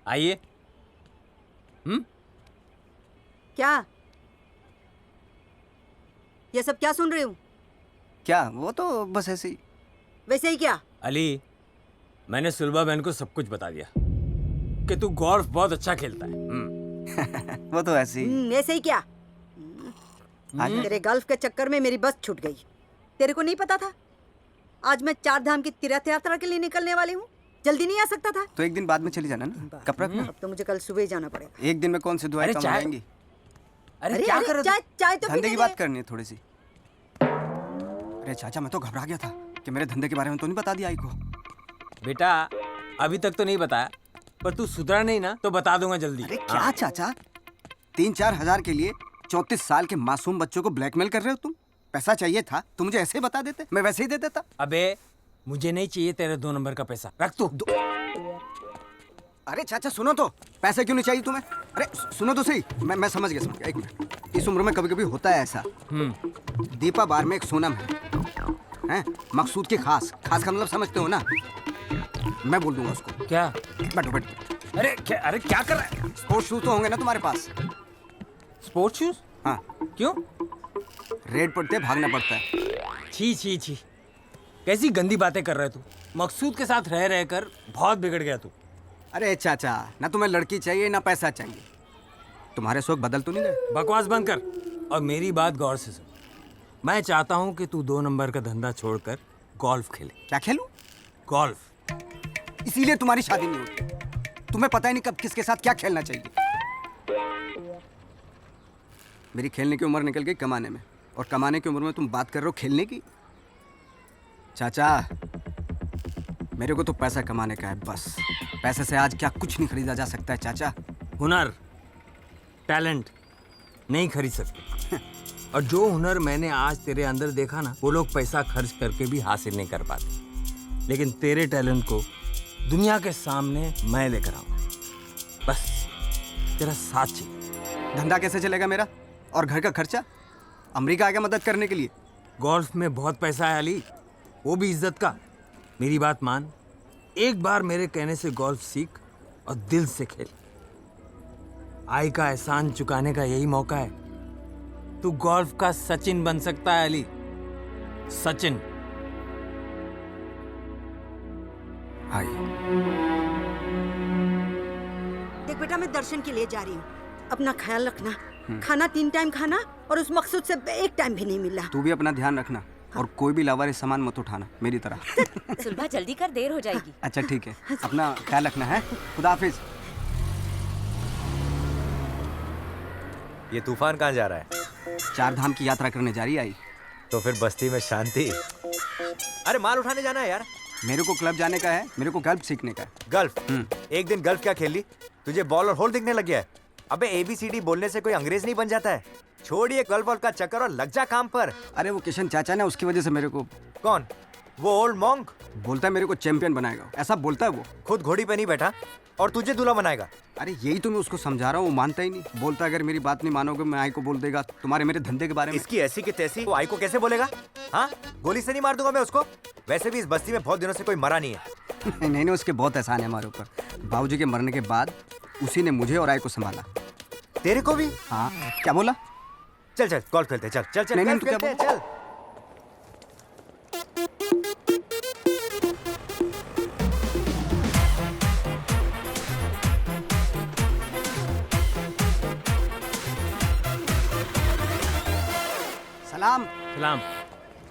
[SPEAKER 11] आइए।
[SPEAKER 10] क्या ये सब क्या सुन रही हूँ?
[SPEAKER 3] क्या? वो तो बस ऐसे ही।
[SPEAKER 10] वैसे ही क्या?
[SPEAKER 11] अली, मैंने सुलभा बहन को सब कुछ बता दिया कि तू गोल्फ बहुत अच्छा खेलता है।
[SPEAKER 3] वो तो ऐसे ही।
[SPEAKER 10] ऐसे ही क्या? तेरे गोल्फ के चक्कर में मेरी बस छूट गई। तेरे को नहीं पता था? आज मैं 4 धाम की तीर्थ यात्रा के लिए निकलने वाली हूँ। जल्दी नहीं आ सकता था?
[SPEAKER 3] तो एक दिन बाद में चली जाना ना। कब रखना?
[SPEAKER 10] अब तो मुझे कल सुबह ही जाना पड़ेगा।
[SPEAKER 3] एक दिन में कौन सी दुआएं कम आएंगी?
[SPEAKER 10] अरे क्या कर रहे हो? चाय तो
[SPEAKER 3] धंधे की बात करनी है थोड़ी सी। अरे चाचा, मैं तो घबरा गया था कि मेरे धंधे के बारे में तो नहीं बता दिया आई को।
[SPEAKER 11] बेटा, अभी तक तो नहीं बताया, पर तू सुधरा नहीं ना तो बता दूंगा जल्दी।
[SPEAKER 3] अरे क्या चाचा, 3-4 हजार के लिए 34 साल के मासूम बच्चों को ब्लैकमेल कर रहे हो तुम? पैसा चाहिए था तो मुझे ऐसे ही बता देते, मैं वैसे ही दे देता।
[SPEAKER 11] अबे मुझे नहीं चाहिए तेरे 2 नंबर का पैसा, रख तू।
[SPEAKER 3] अरे चाचा सुनो तो, पैसे क्यों नहीं चाहिए तुम्हें? अरे सुनो तो सही, मैं समझ गया। एक मिनट, इस उम्र में कभी कभी होता है ऐसा। दीपा बार में एक सोनम है, मकसूद की खास का मतलब समझते हो ना? मैं बोल दूंगा उसको।
[SPEAKER 11] क्या?
[SPEAKER 3] बैठो।
[SPEAKER 11] अरे क्या कर रहा है?
[SPEAKER 3] स्पोर्ट्स शूज तो होंगे ना तुम्हारे पास?
[SPEAKER 11] Sports shoes?
[SPEAKER 3] हाँ।
[SPEAKER 11] क्यों?
[SPEAKER 3] रेड पड़ते भागना पड़ता है।
[SPEAKER 11] छी, कैसी गंदी बातें कर रहे तू। मकसूद के साथ रह कर बहुत बिगड़ गया तू।
[SPEAKER 3] अरे चाचा, ना तुम्हें लड़की चाहिए ना पैसा चाहिए, तुम्हारे शौक बदल तो नहीं गए?
[SPEAKER 11] बकवास बंद कर और मेरी बात गौर से सुन। मैं चाहता हूँ कि तू 2 नंबर का धंधा छोड़कर गोल्फ खेले।
[SPEAKER 3] क्या खेलूं?
[SPEAKER 11] गोल्फ।
[SPEAKER 3] इसीलिए तुम्हारी शादी नहीं होती। तुम्हें पता ही नहीं कब किसके साथ क्या खेलना चाहिए। मेरी खेलने की उम्र निकल गई कमाने में, और कमाने की उम्र में तुम बात कर रहे हो खेलने की। चाचा, मेरे को तो पैसा कमाने का है बस। पैसे से आज क्या कुछ नहीं खरीदा जा सकता है चाचा।
[SPEAKER 11] हुनर, टैलेंट नहीं खरीद सकते। और जो हुनर मैंने आज तेरे अंदर देखा ना, वो लोग पैसा खर्च करके भी हासिल नहीं कर पाते। लेकिन तेरे टैलेंट को दुनिया के सामने मैं लेकर आऊंगा। बस तेरा साथ चाहिए।
[SPEAKER 3] धंधा कैसे चलेगा मेरा और घर का खर्चा? अमेरिका आ गया मदद करने के लिए।
[SPEAKER 11] गोल्फ में बहुत पैसा है अली, वो भी इज्जत का। मेरी बात मान, एक बार मेरे कहने से गोल्फ सीख और दिल से खेल। आई का एहसान चुकाने का यही मौका है। तू गोल्फ का सचिन बन सकता है अली, सचिन।
[SPEAKER 3] आई।
[SPEAKER 10] देख बेटा, मैं दर्शन के लिए जा रही हूँ, अपना ख्याल रखना। खाना 3 टाइम खाना और उस मकसूद से 1 टाइम भी नहीं मिला।
[SPEAKER 3] तू भी अपना ध्यान रखना और कोई भी लावारिस सामान मत उठाना मेरी तरह।
[SPEAKER 19] सुलभा जल्दी कर, देर हो जाएगी।
[SPEAKER 3] अच्छा ठीक है, अपना ख्याल रखना है। खुदा हाफिज।
[SPEAKER 8] ये तूफान कहाँ जा रहा है?
[SPEAKER 3] 4 धाम की यात्रा करने जा रही आई।
[SPEAKER 8] तो फिर बस्ती में शांति। अरे माल उठाने जाना है यार।
[SPEAKER 3] मेरे को क्लब जाने का है, मेरे को गल्फ सीखने का है।
[SPEAKER 8] गल्फ? एक दिन गल्फ क्या खेल ली? तुझे बॉल और होल दिखने लग गया है? अबे ABCD बोलने से कोई अंग्रेज नहीं बन जाता है। छोड़िए गल्फ वॉल्फ का चक्कर और लग जा काम पर।
[SPEAKER 3] अरे वो किशन चाचा ना, उसकी वजह से मेरे को।
[SPEAKER 8] कौन? वो ओल्ड मॉन्क?
[SPEAKER 3] बोलता है मेरे को चैंपियन बनाएगा, ऐसा बोलता है वो।
[SPEAKER 8] खुद घोड़ी पे नहीं बैठा और तुझे दूल्हा बनाएगा।
[SPEAKER 3] अरे यही तो मैं उसको समझा रहा हूँ, वो मानता ही नहीं। बोलता अगर मेरी बात नहीं मानोगे मैं आई को बोल देगा तुम्हारे मेरे धंधे के बारे में।
[SPEAKER 8] इसकी ऐसी की तैसी, वो आई को कैसे बोलेगा? हाँ, गोली से नहीं मार दूंगा मैं उसको। वैसे भी इस बस्ती में बहुत दिनों से कोई मरा नहीं है।
[SPEAKER 3] नहीं, उसके बहुत एहसान है हमारे ऊपर। बाबूजी के मरने के बाद उसी ने मुझे और आई को संभाला।
[SPEAKER 8] तेरे को भी?
[SPEAKER 3] हाँ। क्या बोला?
[SPEAKER 8] चल चल गोल्फ खेलते, चल चल चल।
[SPEAKER 3] नहीं,
[SPEAKER 8] खेलते हैं, चल।
[SPEAKER 3] सलाम।
[SPEAKER 11] सलाम।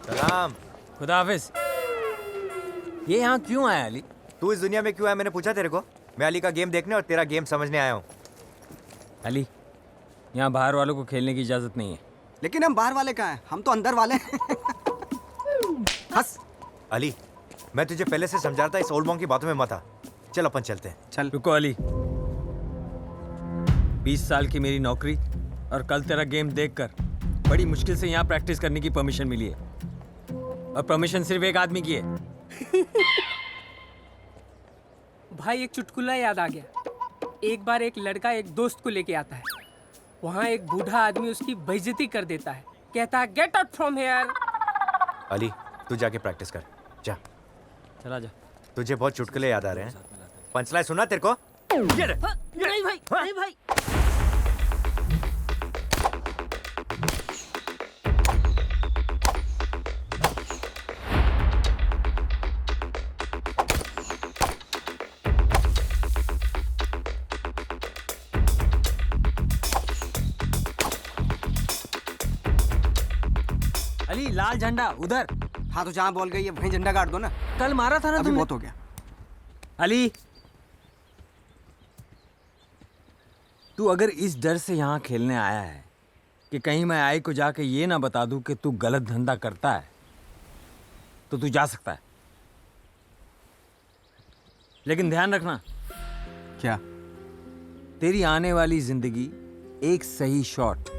[SPEAKER 8] सलाम।
[SPEAKER 11] खुदा हाफिज। ये यहाँ क्यों आया अली?
[SPEAKER 8] तू इस दुनिया में क्यों आया मैंने पूछा तेरे को? मैं अली का गेम देखने और तेरा गेम समझने आया हूँ।
[SPEAKER 11] अली, यहाँ बाहर वालों को खेलने की इजाजत नहीं है।
[SPEAKER 3] लेकिन हम बाहर वाले कहाँ हैं? हम तो अंदर वाले हैं। हंस।
[SPEAKER 8] अली, मैं तुझे पहले से समझा रहा था, इस ओल्ड मॉन्क की बातों में मत आ। चल अपन चलते हैं।
[SPEAKER 3] चल।
[SPEAKER 11] रुको अली, 20 साल की मेरी नौकरी और कल तेरा गेम देखकर बड़ी मुश्किल से यहाँ प्रैक्टिस करने की परमिशन मिली है। और परमिशन सिर्फ एक आदमी की है।
[SPEAKER 6] भाई एक चुटकुला याद आ गया। एक बार एक लड़का एक दोस्त को लेके आता है। वहाँ एक बूढ़ा आदमी उसकी बेइज्जती कर देता है। कहता है get out from here.
[SPEAKER 8] Ali, तू जाके प्रैक्टिस कर, जा।
[SPEAKER 11] चला जा।
[SPEAKER 8] तुझे बहुत चुटकुले याद आ रहे हैं। पंचलाइन सुना तेरे को?
[SPEAKER 10] नहीं भाई, नहीं भाई।
[SPEAKER 11] अली, लाल झंडा उधर।
[SPEAKER 3] हाँ तो जहाँ बॉल गई है वहीं झंडा गाड़ दो ना।
[SPEAKER 11] कल मारा था ना
[SPEAKER 3] अभी
[SPEAKER 11] तुमने।
[SPEAKER 3] बहुत हो गया।
[SPEAKER 11] अली, तू अगर इस डर से यहाँ खेलने आया है कि कहीं मैं आई को जाके ये ना बता दूं कि तू गलत धंधा करता है, तो तू जा सकता है। लेकिन ध्यान रखना।
[SPEAKER 3] क्या?
[SPEAKER 11] तेरी आने वाली जिंदगी एक सही शॉट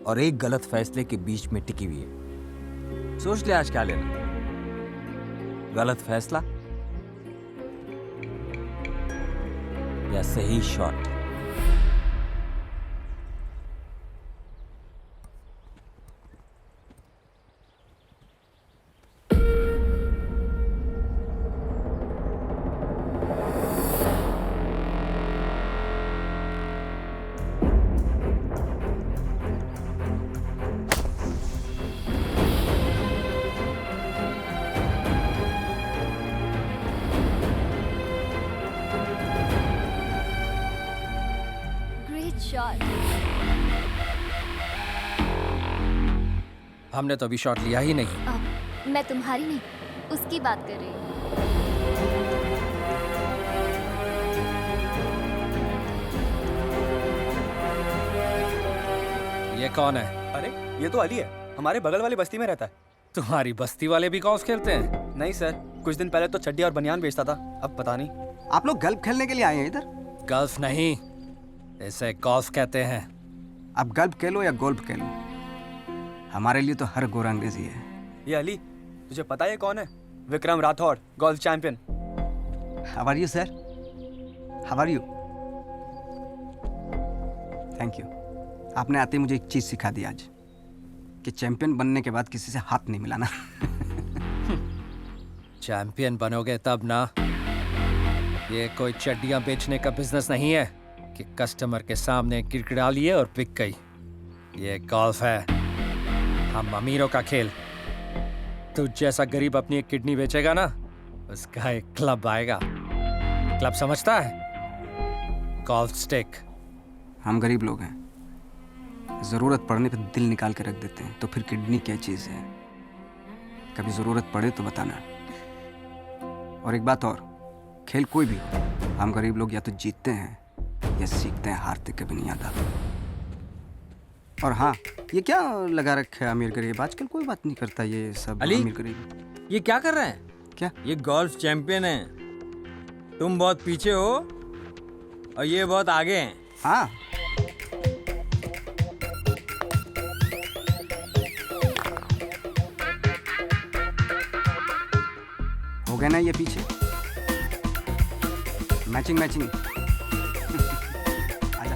[SPEAKER 11] और एक गलत फैसले के बीच में टिकी हुई है। सोच ले आज क्या लेना, गलत फैसला या सही शॉट।
[SPEAKER 2] हमने तो अभी शॉट लिया ही नहीं।
[SPEAKER 1] मैं तुम्हारी नहीं, उसकी बात कर रही हूँ।
[SPEAKER 2] ये कौन है?
[SPEAKER 20] अरे ये तो अली है, हमारे बगल वाली बस्ती में रहता है।
[SPEAKER 2] तुम्हारी बस्ती वाले भी गॉल्फ खेलते हैं?
[SPEAKER 20] नहीं सर, कुछ दिन पहले तो चड्डी और बनियान बेचता था, अब पता नहीं।
[SPEAKER 3] आप लोग गल्फ खेलने के लिए आए हैं इधर?
[SPEAKER 2] गल्फ नहीं, इसे गॉल्फ कहते हैं।
[SPEAKER 3] आप गल्फ खेलो या गोल्फ खेलो, हमारे लिए तो हर गोरा अंग्रेजी है।
[SPEAKER 20] ये अली, तुझे पता है कौन है? Vikram Rathore, golf champion.
[SPEAKER 3] How are you sir? How are you? Thank you. आपने आते ही मुझे एक चीज़ सिखा दी आज कि चैंपियन बनने के बाद किसी से हाथ नहीं मिलाना।
[SPEAKER 2] चैंपियन बनोगे तब ना। ये कोई चड्डियां बेचने का बिजनेस नहीं है कि कस्टमर के सामने गिड़गिड़ा लिए और बिक गई। ये गोल्फ है, हम अमीरों का खेल। तू जैसा गरीब अपनी एक किडनी बेचेगा ना, उसका एक क्लब आएगा। क्लब समझता है? Golf stick.
[SPEAKER 3] हम गरीब लोग हैं, ज़रूरत पड़ने पर दिल निकाल के रख देते हैं, तो फिर किडनी क्या चीज़ है? कभी ज़रूरत पड़े तो बताना। और एक बात और, खेल कोई भी हो, हम गरीब लोग या तो जीतते हैं या सीखते हैं, हारते कभी नहीं आता। और हाँ, ये क्या लगा रखा है अमीर गरीब? आजकल कोई बात नहीं करता ये सब
[SPEAKER 11] अली,
[SPEAKER 3] अमीर गरीब।
[SPEAKER 11] ये क्या कर रहे हैं?
[SPEAKER 3] क्या?
[SPEAKER 11] ये गोल्फ चैंपियन है, तुम बहुत पीछे हो और ये बहुत आगे हैं।
[SPEAKER 3] हाँ, हो गया ना ये पीछे। Matching matching. आजा।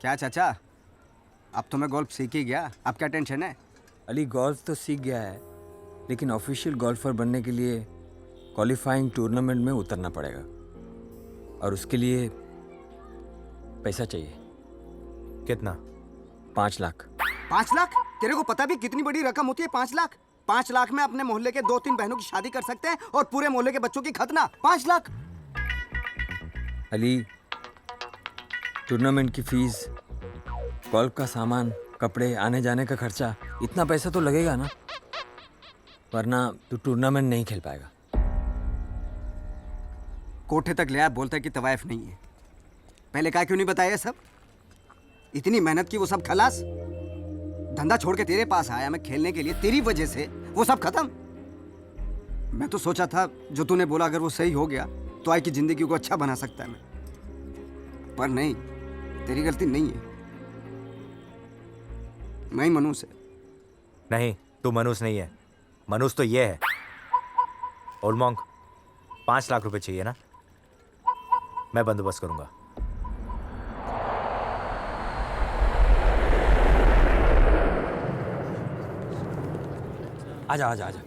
[SPEAKER 3] क्या चाचा, अब तो मैं गोल्फ सीख ही गया, अब क्या टेंशन है?
[SPEAKER 11] अली गोल्फ तो सीख गया है, लेकिन ऑफिशियल गोल्फर बनने के लिए क्वालिफाइंग टूर्नामेंट में उतरना पड़ेगा और उसके लिए पैसा चाहिए।
[SPEAKER 8] कितना?
[SPEAKER 11] 5 लाख।
[SPEAKER 3] 5 लाख? तेरे को पता भी कितनी बड़ी रकम होती है 5 लाख? 5 लाख में अपने मोहल्ले के 2-3 बहनों की शादी कर सकते हैं और पूरे मोहल्ले के बच्चों की खतना। 5 लाख?
[SPEAKER 11] अली, टूर्नामेंट की फीस, गोल्फ का सामान, कपड़े, आने जाने का खर्चा, इतना पैसा तो लगेगा ना, वरना तू टूर्नामेंट नहीं खेल पाएगा।
[SPEAKER 3] कोठे तक ले आया, बोलता है कि तवायफ नहीं है। पहले क्या क्यों नहीं बताया सब? इतनी मेहनत की वो सब खलास। धंधा छोड़ के तेरे पास आया मैं खेलने के लिए, तेरी वजह से वो सब खत्म। मैं तो सोचा था जो तूने बोला अगर वो सही हो गया तो आई की जिंदगी को अच्छा बना सकता है मैं, पर नहीं, तेरी गलती नहीं है। मैं ही मनुष्य है।
[SPEAKER 8] नहीं, तू मनुष्य नहीं है, मनुष्य तो ये है। ओल्ड मॉन्क, 5 लाख रुपए चाहिए ना? मैं बंदोबस्त करूंगा।
[SPEAKER 11] आजा आजा आजा।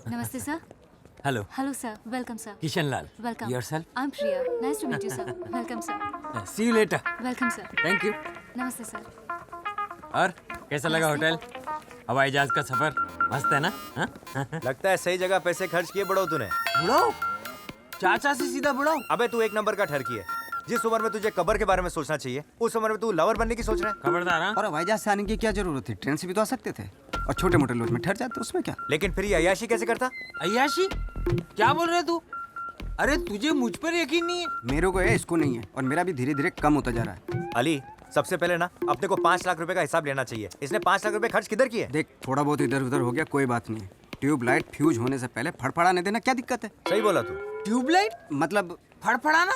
[SPEAKER 14] नमस्ते sir.
[SPEAKER 11] Hello.
[SPEAKER 14] Hello sir, welcome sir.
[SPEAKER 11] Kishan Lal.
[SPEAKER 14] Welcome.
[SPEAKER 11] Yourself?
[SPEAKER 14] I'm Priya. Nice to meet you, sir. Welcome, sir.
[SPEAKER 11] See you later.
[SPEAKER 14] Welcome, sir.
[SPEAKER 11] Thank you.
[SPEAKER 14] नमस्ते सर।
[SPEAKER 11] और कैसा लगा होटल? हवाई जहाज का सफर मस्त है ना? हाँ?
[SPEAKER 8] लगता है सही जगह पैसे खर्च किए बड़ो तूने।
[SPEAKER 11] बुढ़ाओ? चाचा से सीधा बुढ़ाओ?
[SPEAKER 8] अबे तू एक नंबर का ठरकी है। जिस उम्र में तुझे कब्र के बारे में सोचना चाहिए, उस उम्र में तू लवर बनने की सोच रहा है।
[SPEAKER 11] खबरदार।
[SPEAKER 3] और हवाई जहाज से आने की क्या जरूरत थी? ट्रेन से भी तो आ सकते थे और छोटे मोटे लॉज में ठहर जाते, उसमें क्या?
[SPEAKER 8] लेकिन फिर ये अय्याशी कैसे करता?
[SPEAKER 11] अय्याशी? क्या बोल रहे तू? अरे तुझे मुझ पर यकीन नहीं है?
[SPEAKER 3] मेरे को है, इसको नहीं है, और मेरा भी धीरे धीरे कम होता जा रहा है।
[SPEAKER 8] अली, सबसे पहले ना अपने को 5 लाख रुपए का हिसाब लेना चाहिए। इसने 5 लाख रुपए खर्च किधर किए?
[SPEAKER 3] देख, थोड़ा बहुत इधर उधर हो गया, कोई बात नहीं है। ट्यूबलाइट फ्यूज होने से पहले फड़फड़ाने देना क्या दिक्कत है?
[SPEAKER 8] सही बोला तू।
[SPEAKER 11] ट्यूबलाइट
[SPEAKER 3] मतलब
[SPEAKER 11] फड़फड़ाना?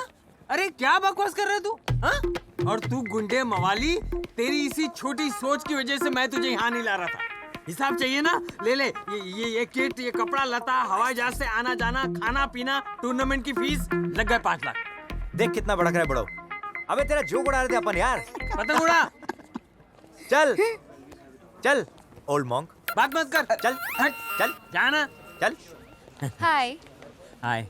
[SPEAKER 11] अरे क्या बकवास कर रहे तू? हाँ? और तू गुंडे मवाली, तेरी इसी छोटी सोच की वजह से मैं तुझे यहाँ नहीं ला रहा था। हिसाब चाहिए ना? ले ले ये किट, ये कपड़ा लता, हवाई जहाज से आना जाना, खाना पीना, टूर्नामेंट की फीस, लग गए 5 लाख।
[SPEAKER 8] देख कितना भड़क रहा है बड़ो। अबे तेरा जोक उड़ा रहे थे अपन यार।
[SPEAKER 11] पतंग उड़ा।
[SPEAKER 8] चल चल ओल्ड मॉन्क,
[SPEAKER 11] बात मत कर।
[SPEAKER 8] चल
[SPEAKER 11] हट,
[SPEAKER 8] चल
[SPEAKER 11] जाना।
[SPEAKER 8] चल।
[SPEAKER 1] हाय।
[SPEAKER 11] हाय।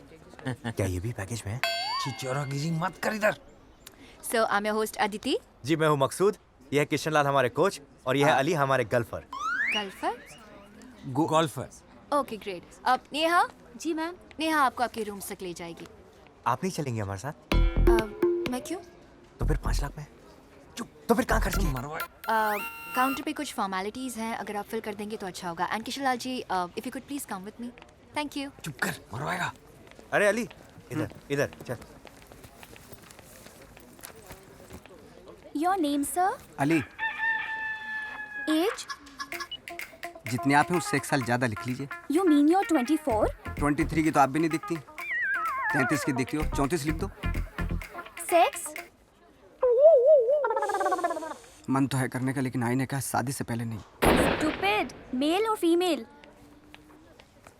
[SPEAKER 8] क्या ये भी पैकेज में है?
[SPEAKER 11] चिचोरागिरी मत कर इधर।
[SPEAKER 1] So I am your host Aditi.
[SPEAKER 8] जी मैं हूँ मकसूद, यह है किशन लाल हमारे कोच, और यह है अली हमारे गर्लफ्रेंड।
[SPEAKER 1] गल्फर?
[SPEAKER 11] गोल्फर।
[SPEAKER 1] Okay great. अब नेहा। जी मैम। नेहा आपको आपके रूम तक ले जाएगी।
[SPEAKER 8] आप नहीं चलेंगे हमारे साथ?
[SPEAKER 1] मैं क्यों?
[SPEAKER 8] तो फिर 5 लाख में चुप, तो फिर कहाँ खर्च किए?
[SPEAKER 1] काउंटर पे कुछ फॉर्मेलिटीज हैं, अगर आप फिल कर देंगे तो अच्छा होगा। And Kishan Lal ji, if you could please come with me. Thank you.
[SPEAKER 11] चुप कर, मरवाएगा।
[SPEAKER 8] अरे अली, इधर इधर चल।
[SPEAKER 14] Your name, sir?
[SPEAKER 3] Ali,
[SPEAKER 14] Age?
[SPEAKER 3] जितने आप हैं उससे 1 साल ज्यादा लिख लीजिए।
[SPEAKER 14] You mean you're 24?
[SPEAKER 3] 23 की तो आप भी नहीं दिखती, 33 की दिखती हो, 34 लिख दो।
[SPEAKER 14] Sex?
[SPEAKER 3] मन तो है करने का, लेकिन आई ने कहा शादी से पहले नहीं।
[SPEAKER 14] Stupid. Male or female?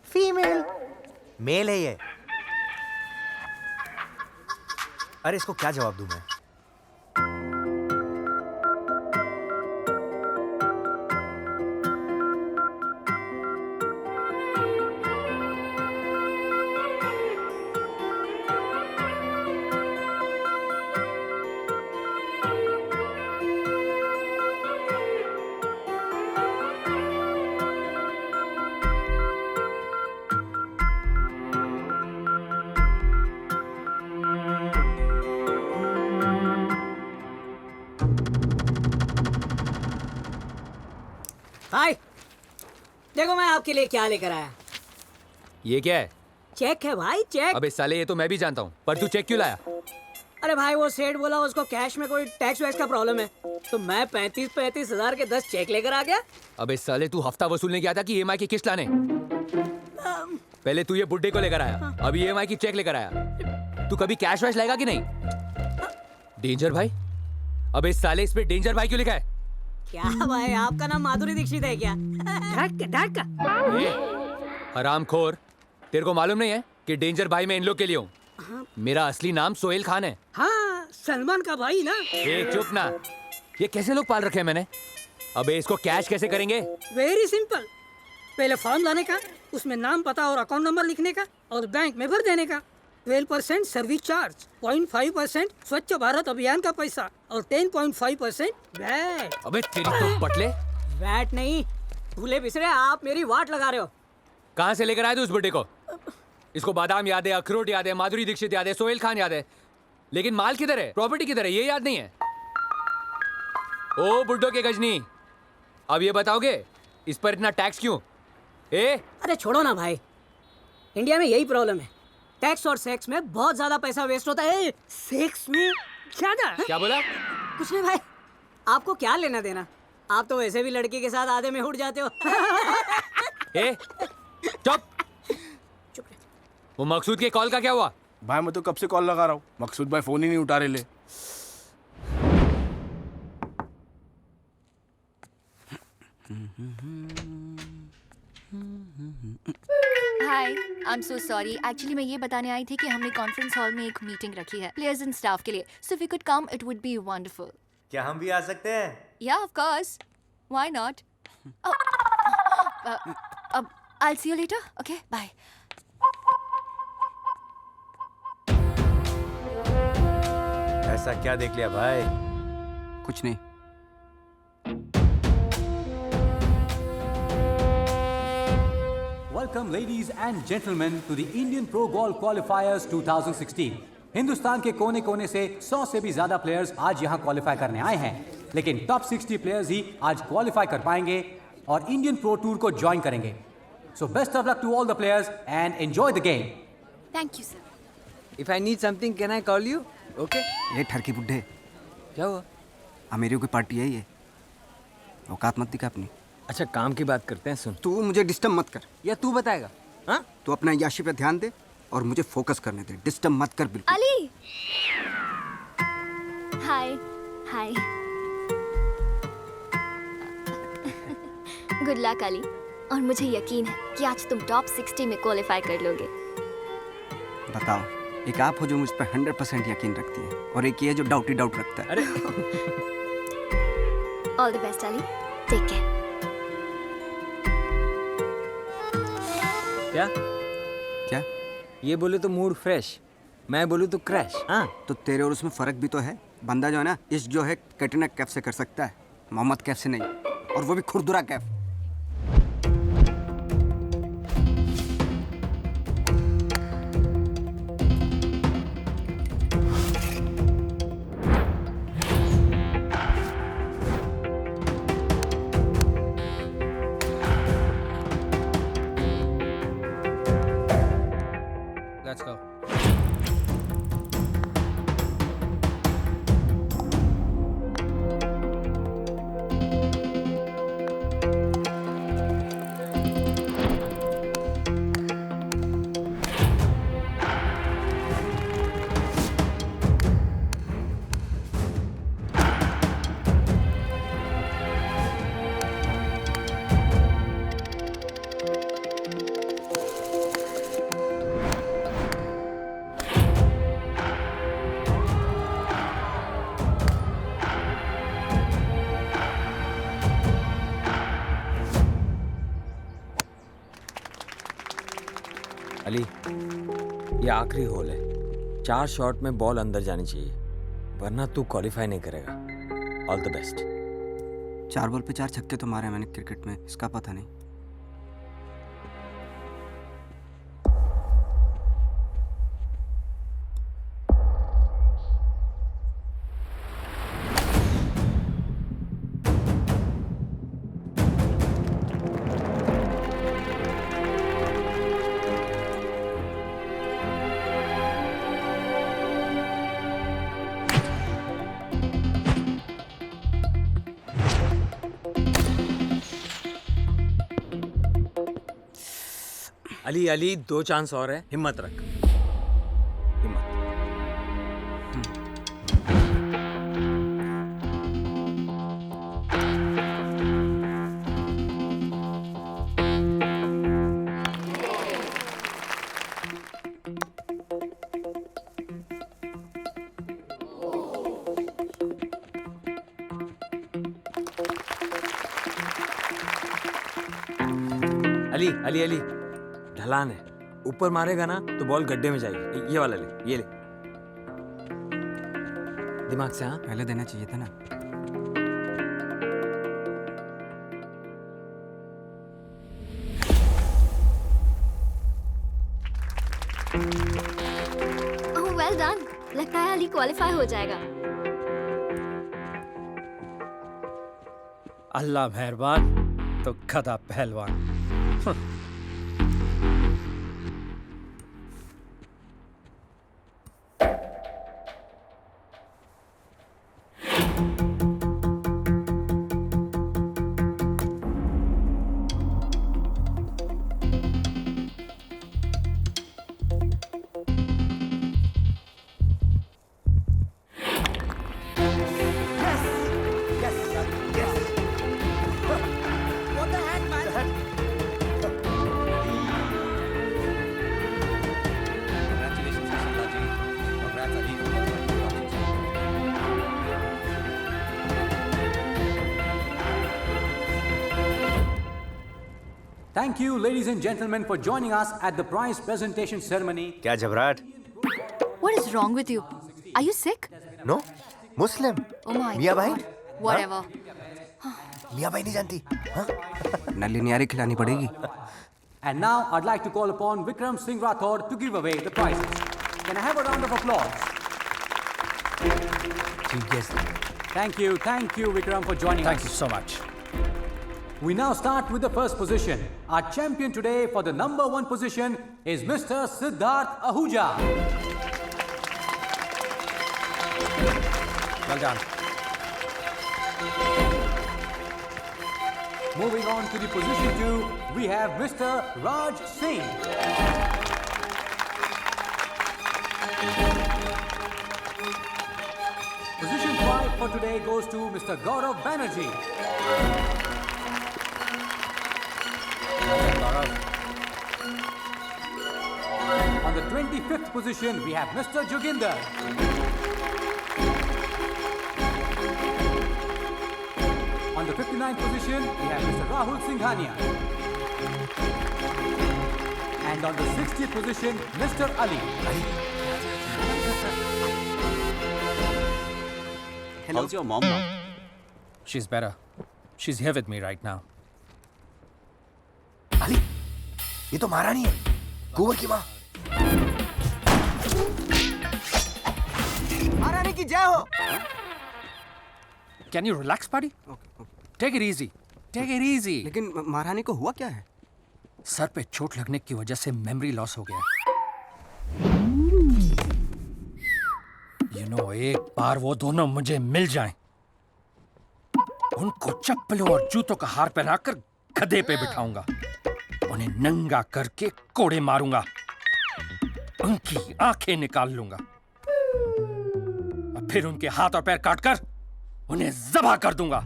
[SPEAKER 8] Female. Male है ये। अरे इसको क्या जवाब दूं मैं?
[SPEAKER 9] हाय, देखो मैं आपके लिए क्या लेकर आया।
[SPEAKER 7] ये क्या है?
[SPEAKER 9] चेक है भाई, चेक।
[SPEAKER 7] अबे साले, ये तो मैं भी जानता हूँ, पर तू चेक क्यों लाया?
[SPEAKER 9] अरे भाई, वो सेठ बोला उसको कैश में कोई टैक्स वैक्स का प्रॉब्लम है, तो मैं 35 हजार के 10 चेक लेकर आ गया।
[SPEAKER 7] अबे साले, तू हफ्ता वसूलने गया था कि EMI की किस्त लाने? पहले तू ये बुड्ढे को लेकर आया, अभी EMI की चेक लेकर आया। तू कभी कैश वैश लाएगा कि नहीं? डेंजर भाई? अबे साले, इस पे डेंजर भाई क्यों लिखा है?
[SPEAKER 9] क्या भाई, आपका नाम माधुरी दीक्षित है क्या? ढक।
[SPEAKER 7] हरामखोर, तेरे को मालूम नहीं है कि डेंजर भाई मैं इन लोग के लिए हूँ? मेरा असली नाम सोहेल खान है।
[SPEAKER 9] हाँ, सलमान का भाई ना।
[SPEAKER 7] ए चुप ना, ये कैसे लोग पाल रखे हैं मैंने? अबे इसको कैश कैसे करेंगे?
[SPEAKER 9] वेरी सिंपल, पहले फॉर्म लाने का, उसमें नाम पता और अकाउंट नंबर लिखने का, और बैंक में भर देने का। 12% सर्विस चार्ज, 0.5% स्वच्छ भारत अभियान का पैसा, और 10.5% वैट।
[SPEAKER 7] अबे तेरी तो पटले।
[SPEAKER 9] वैट नहीं, भूले बिसरे आप मेरी वाट लगा रहे हो।
[SPEAKER 7] कहाँ से लेकर आए थे उस बुड्ढे को? इसको बादाम याद है, अखरोट याद है, माधुरी दीक्षित याद है, सोहेल खान याद है, लेकिन माल किधर है, प्रॉपर्टी किधर है, ये याद नहीं है। ओ बुड्ढो के गजनी, अब ये बताओगे इस पर इतना टैक्स क्यों?
[SPEAKER 9] अरे छोड़ो ना भाई, इंडिया में यही प्रॉब्लम है, टैक्स और सेक्स में बहुत ज्यादा पैसा वेस्ट होता है। सेक्स में ज्यादा?
[SPEAKER 7] क्या बोला?
[SPEAKER 9] कुछ नहीं भाई, आपको क्या लेना देना, आप तो वैसे भी लड़की के साथ आधे में उड़ जाते हो।
[SPEAKER 7] चुप। वो मकसूद के कॉल का क्या हुआ?
[SPEAKER 5] भाई मैं तो कब से कॉल लगा रहा हूँ, मकसूद भाई फोन ही नहीं उठा रहे ले।
[SPEAKER 1] Hi, I am so sorry. Actually मैं ये बताने आई थी कि हमने कॉन्फ्रेंस हॉल में एक मीटिंग रखी है प्लेयर्स एंड स्टाफ के लिए। So if you could come it would be wonderful.
[SPEAKER 8] क्या हम भी आ सकते हैं?
[SPEAKER 1] या ऑफ कोर्स, व्हाई नॉट। अब I will see you later. Okay, bye.
[SPEAKER 8] ऐसा क्या देख लिया भाई?
[SPEAKER 3] कुछ नहीं।
[SPEAKER 19] Welcome ladies and gentlemen to the Indian Pro Golf Qualifiers 2016. Hindustan के कोने कोने से 100 से भी ज्यादा प्लेयर्स आज यहाँ क्वालिफाई करने आए हैं, लेकिन टॉप 60 प्लेयर्स ही आज क्वालिफाई कर पाएंगे और इंडियन प्रो टूर को ज्वाइन करेंगे। So best of luck to all the players and enjoy the game.
[SPEAKER 1] Thank you sir.
[SPEAKER 11] If I need something, can I call you? Okay?
[SPEAKER 3] ये ठरकी बुड्ढे,
[SPEAKER 11] क्या हुआ?
[SPEAKER 3] अमीरियों की पार्टी है ये, औकात मत दिखा अपनी।
[SPEAKER 11] अच्छा, काम की बात करते हैं। सुन,
[SPEAKER 3] तू मुझे डिस्टर्ब मत कर।
[SPEAKER 11] या तू बताएगा? हाँ,
[SPEAKER 3] तू अपना याशी पे ध्यान दे और मुझे फोकस करने दे। डिस्टर्ब मत कर बिल्कुल।
[SPEAKER 14] अली, हाय हाय। गुड लक अली, और मुझे यकीन है कि आज तुम टॉप 60 में क्वालिफाई कर लोगे।
[SPEAKER 3] बताओ, एक आप हो जो मुझ पर 100% यकीन रखती है और एक ये जो डाउट ही डाउट रखता है।
[SPEAKER 11] अरे
[SPEAKER 14] all the best Ali, take care.
[SPEAKER 11] क्या
[SPEAKER 3] क्या?
[SPEAKER 11] ये बोले तो मूड फ्रेश, मैं बोलूँ तो क्रैश। हाँ,
[SPEAKER 3] तो तेरे और उसमें फर्क भी तो है। बंदा जो है ना, इश्क जो है कैटरीना कैफ से कर सकता है, मोहम्मद कैफ से नहीं, और वो भी खुरदुरा कैफ।
[SPEAKER 2] Let's go.
[SPEAKER 11] अली, ये आखिरी होल है। 4 शॉट में बॉल अंदर जानी चाहिए, वरना तू क्वालिफाई नहीं करेगा। All the best.
[SPEAKER 3] 4 बॉल पे 4 छक्के तो मारे मैंने क्रिकेट में, इसका पता नहीं।
[SPEAKER 11] अली अली, 2 चांस और है, हिम्मत रख। हिम्मत। अली अली अली, ढलान है, ऊपर मारेगा ना तो बॉल गड्ढे में जाएगी। ये वाला ले, ये ले। दिमाग से। हाँ,
[SPEAKER 3] पहले देना चाहिए था ना।
[SPEAKER 14] ओह वेल डन, लगता है अली क्वालिफाई हो जाएगा।
[SPEAKER 2] अल्लाह मेहरबान तो गधा पहलवान।
[SPEAKER 19] Thank you, ladies and gentlemen, for joining us at the prize presentation ceremony.
[SPEAKER 8] क्या घबराहट?
[SPEAKER 1] What is wrong with you? Are you sick?
[SPEAKER 8] No Muslim
[SPEAKER 1] Oh my
[SPEAKER 8] मियाँ भाई?
[SPEAKER 1] God. Whatever.
[SPEAKER 8] मियाँ भाई नहीं जानती? हाँ?
[SPEAKER 3] नली न्यारी खिलानी पड़ेगी।
[SPEAKER 19] And now I'd like to call upon Vikram Singh Rathod to give away the prizes. Can I have a round of applause? Thank you, Vikram, for joining us.
[SPEAKER 2] Thank you so much.
[SPEAKER 19] We now start with the first position. Our champion today for the number 1 position is Mr. Siddharth Ahuja.
[SPEAKER 2] Well done.
[SPEAKER 19] Moving on to the position 2, we have Mr. Raj Singh. Position 5 for today goes to Mr. Gaurav Banerjee. On the 25th position, we have Mr. Joginder. On the 59th position, we have Mr. Rahul Singhania. And on the 60th position, Mr. Ali.
[SPEAKER 2] How's your mom now? She's better. She's here with me right now.
[SPEAKER 8] Ali, ये तो महारानी है, कुंवर की माँ।
[SPEAKER 4] महारानी की जय हो।
[SPEAKER 2] Can you relax, buddy? Take it easy. Take it easy.
[SPEAKER 3] लेकिन महारानी को हुआ क्या है?
[SPEAKER 2] सर पे चोट लगने की वजह से मेमोरी लॉस हो गया। You know, एक बार वो दोनों मुझे मिल जाएं, उनको चप्पलों और जूतों का हार पहनाकर गधे पे बिठाऊंगा, उन्हें नंगा करके कोड़े मारूंगा, उनकी आंखें निकाल लूंगा और फिर उनके हाथ और पैर काटकर उन्हें ज़बह कर दूंगा।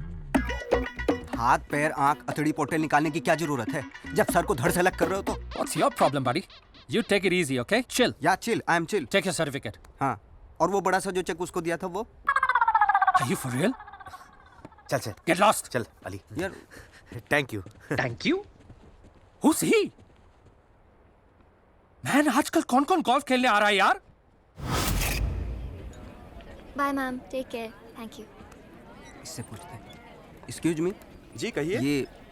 [SPEAKER 3] हाथ पैर आंख अतड़ी पोटे निकालने की क्या जरूरत है जब सर को धड़ से अलग कर रहे हो तो?
[SPEAKER 2] What's your problem, buddy? You take it easy, okay? Chill.
[SPEAKER 3] Yeah, chill. I am chill.
[SPEAKER 2] Take your certificate.
[SPEAKER 3] हाँ, और वो बड़ा सा जो चेक उसको दिया था वो?
[SPEAKER 2] Are you for real?
[SPEAKER 8] चल चल
[SPEAKER 2] Get lost.
[SPEAKER 8] चल अली
[SPEAKER 3] यार
[SPEAKER 8] thank you
[SPEAKER 2] Thank you? Who's he? Man आजकल कौन कौन गोल्फ खेलने आ रहा है यार?
[SPEAKER 21] Bye ma'am, take care, thank you.
[SPEAKER 3] इससे पूछते हैं। Excuse me.
[SPEAKER 20] जी कहिए।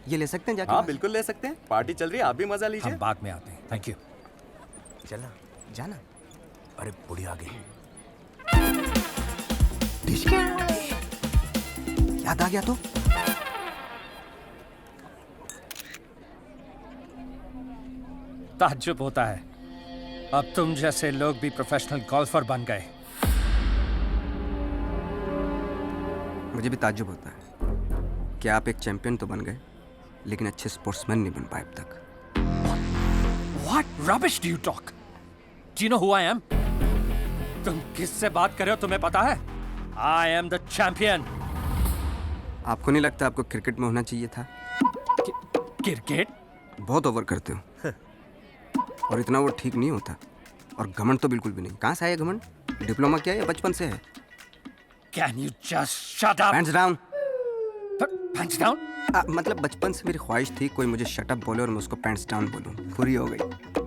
[SPEAKER 3] ये ले सकते हैं जाके?
[SPEAKER 20] हाँ बिल्कुल ले सकते हैं, पार्टी चल रही है, आप भी मजा लीजिए।
[SPEAKER 2] हम बाद में आते हैं। Thank you.
[SPEAKER 8] चलना
[SPEAKER 3] जाना।
[SPEAKER 8] अरे बुढ़ी आ गई।
[SPEAKER 3] याद आ गया तो?
[SPEAKER 2] ताज्जुब होता है, अब तुम जैसे लोग भी प्रोफेशनल गोल्फर बन गए।
[SPEAKER 3] मुझे भी ताज्जुब होता है कि आप एक चैंपियन तो बन गए, लेकिन अच्छे स्पोर्ट्समैन नहीं बन पाए अब तक।
[SPEAKER 2] What rubbish do you talk? Do you know who I am? तुम किससे बात कर रहे हो तुम्हें पता है? I am the champion.
[SPEAKER 3] आपको नहीं लगता आपको क्रिकेट में होना चाहिए था?
[SPEAKER 2] क्रिकेट?
[SPEAKER 3] बहुत ओवर करते हो और इतना वो ठीक नहीं होता, और घमंड तो बिल्कुल भी नहीं। कहाँ से आया घमंड? डिप्लोमा किया या बचपन से है?
[SPEAKER 2] Can you just shut up?
[SPEAKER 3] Hands down.
[SPEAKER 2] Hands down?
[SPEAKER 3] मतलब बचपन से मेरी ख्वाहिश थी कोई मुझे शट अप बोले और मैं उसको पैंट्स डाउन बोलूं। पूरी हो गई।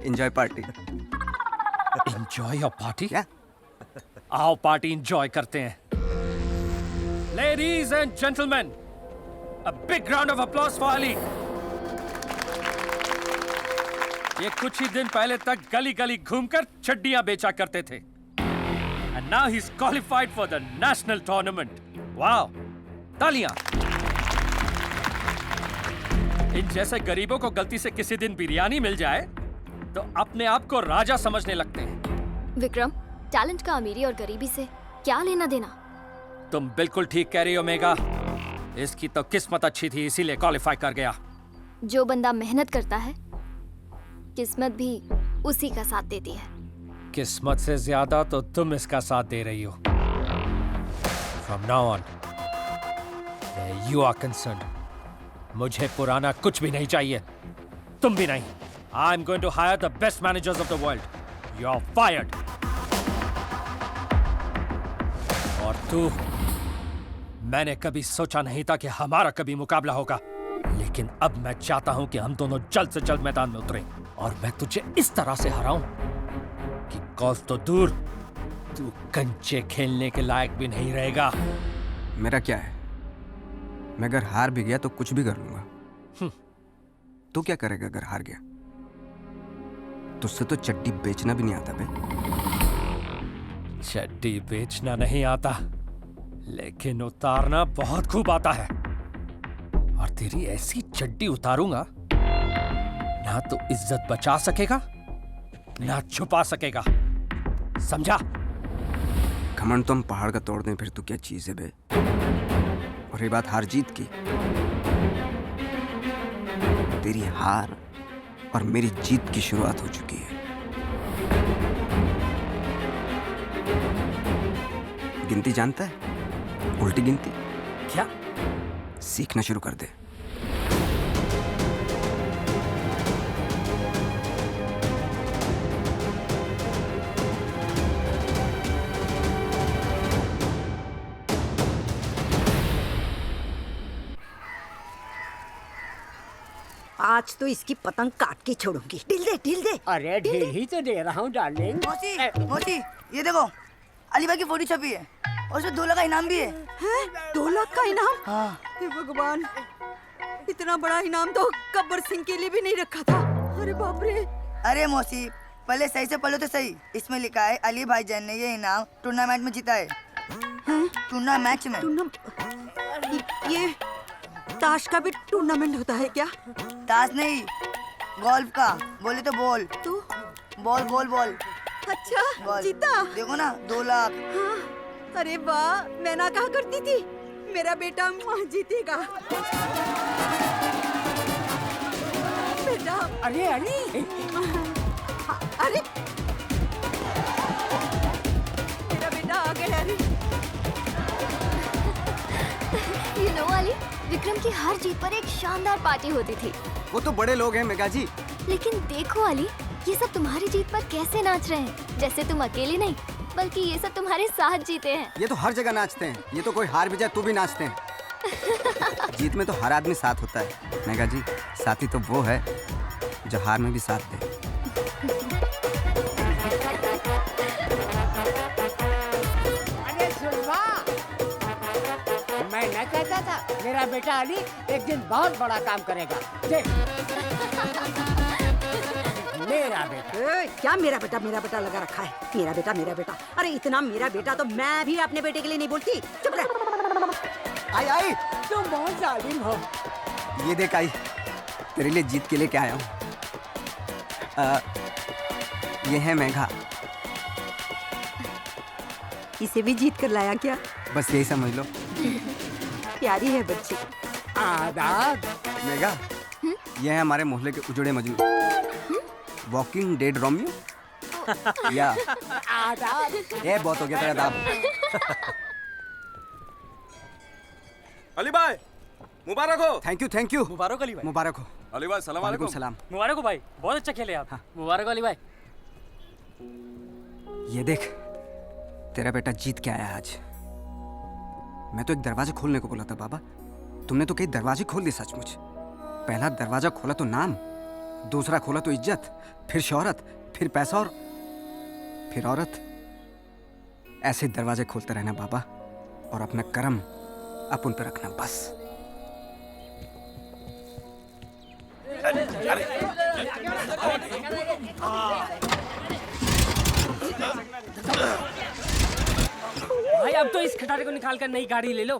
[SPEAKER 3] Enjoy party.
[SPEAKER 2] Enjoy your party? आओ पार्टी एंजॉय करते हैं। Ladies and gentlemen, a big round of applause for Ali. ये कुछ ही दिन पहले तक गली गली घूमकर चड्डियां बेचा करते थे, and now he's qualified for the national tournament. Wow! तालियां। इन जैसे गरीबों को गलती से किसी दिन बिरयानी मिल जाए तो अपने आप को राजा समझने लगते हैं।
[SPEAKER 21] विक्रम, टैलेंट का अमीरी और गरीबी से क्या लेना देना?
[SPEAKER 2] तुम बिल्कुल ठीक कह रही हो मेगा। इसकी तो किस्मत अच्छी थी इसीलिए क्वालिफाई कर गया।
[SPEAKER 21] जो बंदा मेहनत करता है, किस्मत भी उसी का साथ देती है।
[SPEAKER 2] किस्मत से ज्यादा तो तुम इसका साथ दे रही हो। From now on, where you are concerned, मुझे पुराना कुछ भी नहीं चाहिए, तुम भी नहीं। I'm going to hire the best managers of the world. You're fired. और तू, मैंने कभी सोचा नहीं था कि हमारा कभी मुकाबला होगा, लेकिन अब मैं चाहता हूं कि हम दोनों जल्द से जल्द मैदान में उतरें और मैं तुझे इस तरह से हराऊं कि गोल्फ तो दूर, तू कंचे खेलने के लायक भी नहीं रहेगा।
[SPEAKER 3] मेरा क्या है, मैं अगर हार भी गया तो कुछ भी कर लूंगा। तू क्या करेगा अगर हार गया? तुझसे तो चड्डी बेचना भी नहीं आता बे।
[SPEAKER 2] चड्डी बेचना नहीं आता, लेकिन उतारना बहुत खूब आता है। और तेरी ऐसी चड्डी उतारूंगा, ना तो इज्जत बचा सकेगा ना छुपा सकेगा, समझा?
[SPEAKER 3] घमंड तो हम पहाड़ का तोड़ दें, फिर तो क्या चीज है बे। और ये बात हार जीत की, तेरी हार और मेरी जीत की शुरुआत हो चुकी है। गिनती जानता है? उल्टी गिनती।
[SPEAKER 2] क्या?
[SPEAKER 3] सीखना शुरू कर दे।
[SPEAKER 10] आज तो इसकी पतंग काट के छोड़ूंगी। ढील दे, ढील दे।
[SPEAKER 13] अरे ढील ही तो दे रहा हूँ डार्लिंग।
[SPEAKER 12] मौसी, मौसी, ये देखो अली भाई की फोटो छपी है और उसमें 2 लाख का इनाम भी है।
[SPEAKER 10] हैं? 2 लाख का इनाम?
[SPEAKER 12] हाँ।
[SPEAKER 10] हे भगवान, इतना बड़ा इनाम तो गब्बर सिंह के लिए भी नहीं रखा था। अरे बाप रे।
[SPEAKER 12] अरे मौसी, पहले सही से पढ़ो तो सही। इसमें लिखा है अली भाईजान ने ये इनाम टूर्नामेंट में जीता है। टूर्नामेंट में।
[SPEAKER 10] ये ताश का भी टूर्नामेंट होता है क्या?
[SPEAKER 12] ताश नहीं, गोल्फ का। बोले तो बॉल।
[SPEAKER 10] तू?
[SPEAKER 12] Ball ball ball.
[SPEAKER 10] अच्छा, जीता?
[SPEAKER 12] देखो ना, 2 लाख।
[SPEAKER 10] हाँ। अरे वाह, मैं ना कहा करती थी मेरा बेटा जीतेगा। बेटा।
[SPEAKER 13] अरे अली,
[SPEAKER 10] अरे मेरा बेटा आ गया। अरे
[SPEAKER 21] You know, अली, विक्रम की हर जीत पर एक शानदार पार्टी होती थी।
[SPEAKER 3] वो तो बड़े लोग हैं मेगा जी।
[SPEAKER 21] लेकिन देखो अली, ये सब तुम्हारी जीत पर कैसे नाच रहे हैं, जैसे तुम अकेले नहीं बल्कि ये सब तुम्हारे साथ जीते हैं।
[SPEAKER 3] ये तो हर जगह नाचते हैं। ये तो कोई हार भी जाए तो भी नाचते हैं। जीत में तो हर आदमी साथ होता है मेगा जी। साथी तो वो है जो हार में भी साथ दे।
[SPEAKER 13] अरे सुनवा, मैं न कहता था मेरा बेटा अली एक दिन बहुत बड़ा काम करेगा। देख मेरा बेटा।
[SPEAKER 10] क्या मेरा बेटा लगा रखा है? मेरा बेटा। अरे इतना मेरा बेटा तो मैं भी अपने बेटे के लिए नहीं बोलती। चुप रह।
[SPEAKER 3] आई आई,
[SPEAKER 13] तुम बहुत जालिम हो।
[SPEAKER 3] ये देख आई, तेरे लिए जीत के लिए क्या आया हूँ। ये है मेघा।
[SPEAKER 10] इसे भी जीत कर लाया क्या?
[SPEAKER 3] बस यही समझ लो।
[SPEAKER 10] प्यारी है बच्ची।
[SPEAKER 13] आदाब।
[SPEAKER 3] मेघा, ये है हमारे मोहल्ले के उजड़े मजनू, वॉकिंग डेड रोमियो। या
[SPEAKER 13] आदाब।
[SPEAKER 3] ये बहुत हो गया तेरा दाब।
[SPEAKER 20] अली भाई मुबारक हो।
[SPEAKER 3] Thank you.
[SPEAKER 20] मुबारक अली भाई।
[SPEAKER 3] मुबारक हो
[SPEAKER 20] अली भाई, सलाम
[SPEAKER 3] वालेकुम
[SPEAKER 20] अलैकुम।
[SPEAKER 3] सलाम।
[SPEAKER 6] मुबारक हो भाई, बहुत अच्छा खेले आप। मुबारक हो अली भाई।
[SPEAKER 3] ये देख, तेरा बेटा जीत के आया आज। मैं तो एक दरवाजा खोलने को बोला था बाबा, तुमने तो कई दरवाजे खोल दिए सचमुच। पहला दरवाजा खोला तो नाम, दूसरा खोला तो इज्जत, फिर शोहरत, फिर पैसा और फिर औरत। ऐसे दरवाजे खोलते रहना बाबा, और अपना कर्म अपन पे रखना बस।
[SPEAKER 6] भाई अब तो इस खटारे को निकाल कर नई गाड़ी ले लो,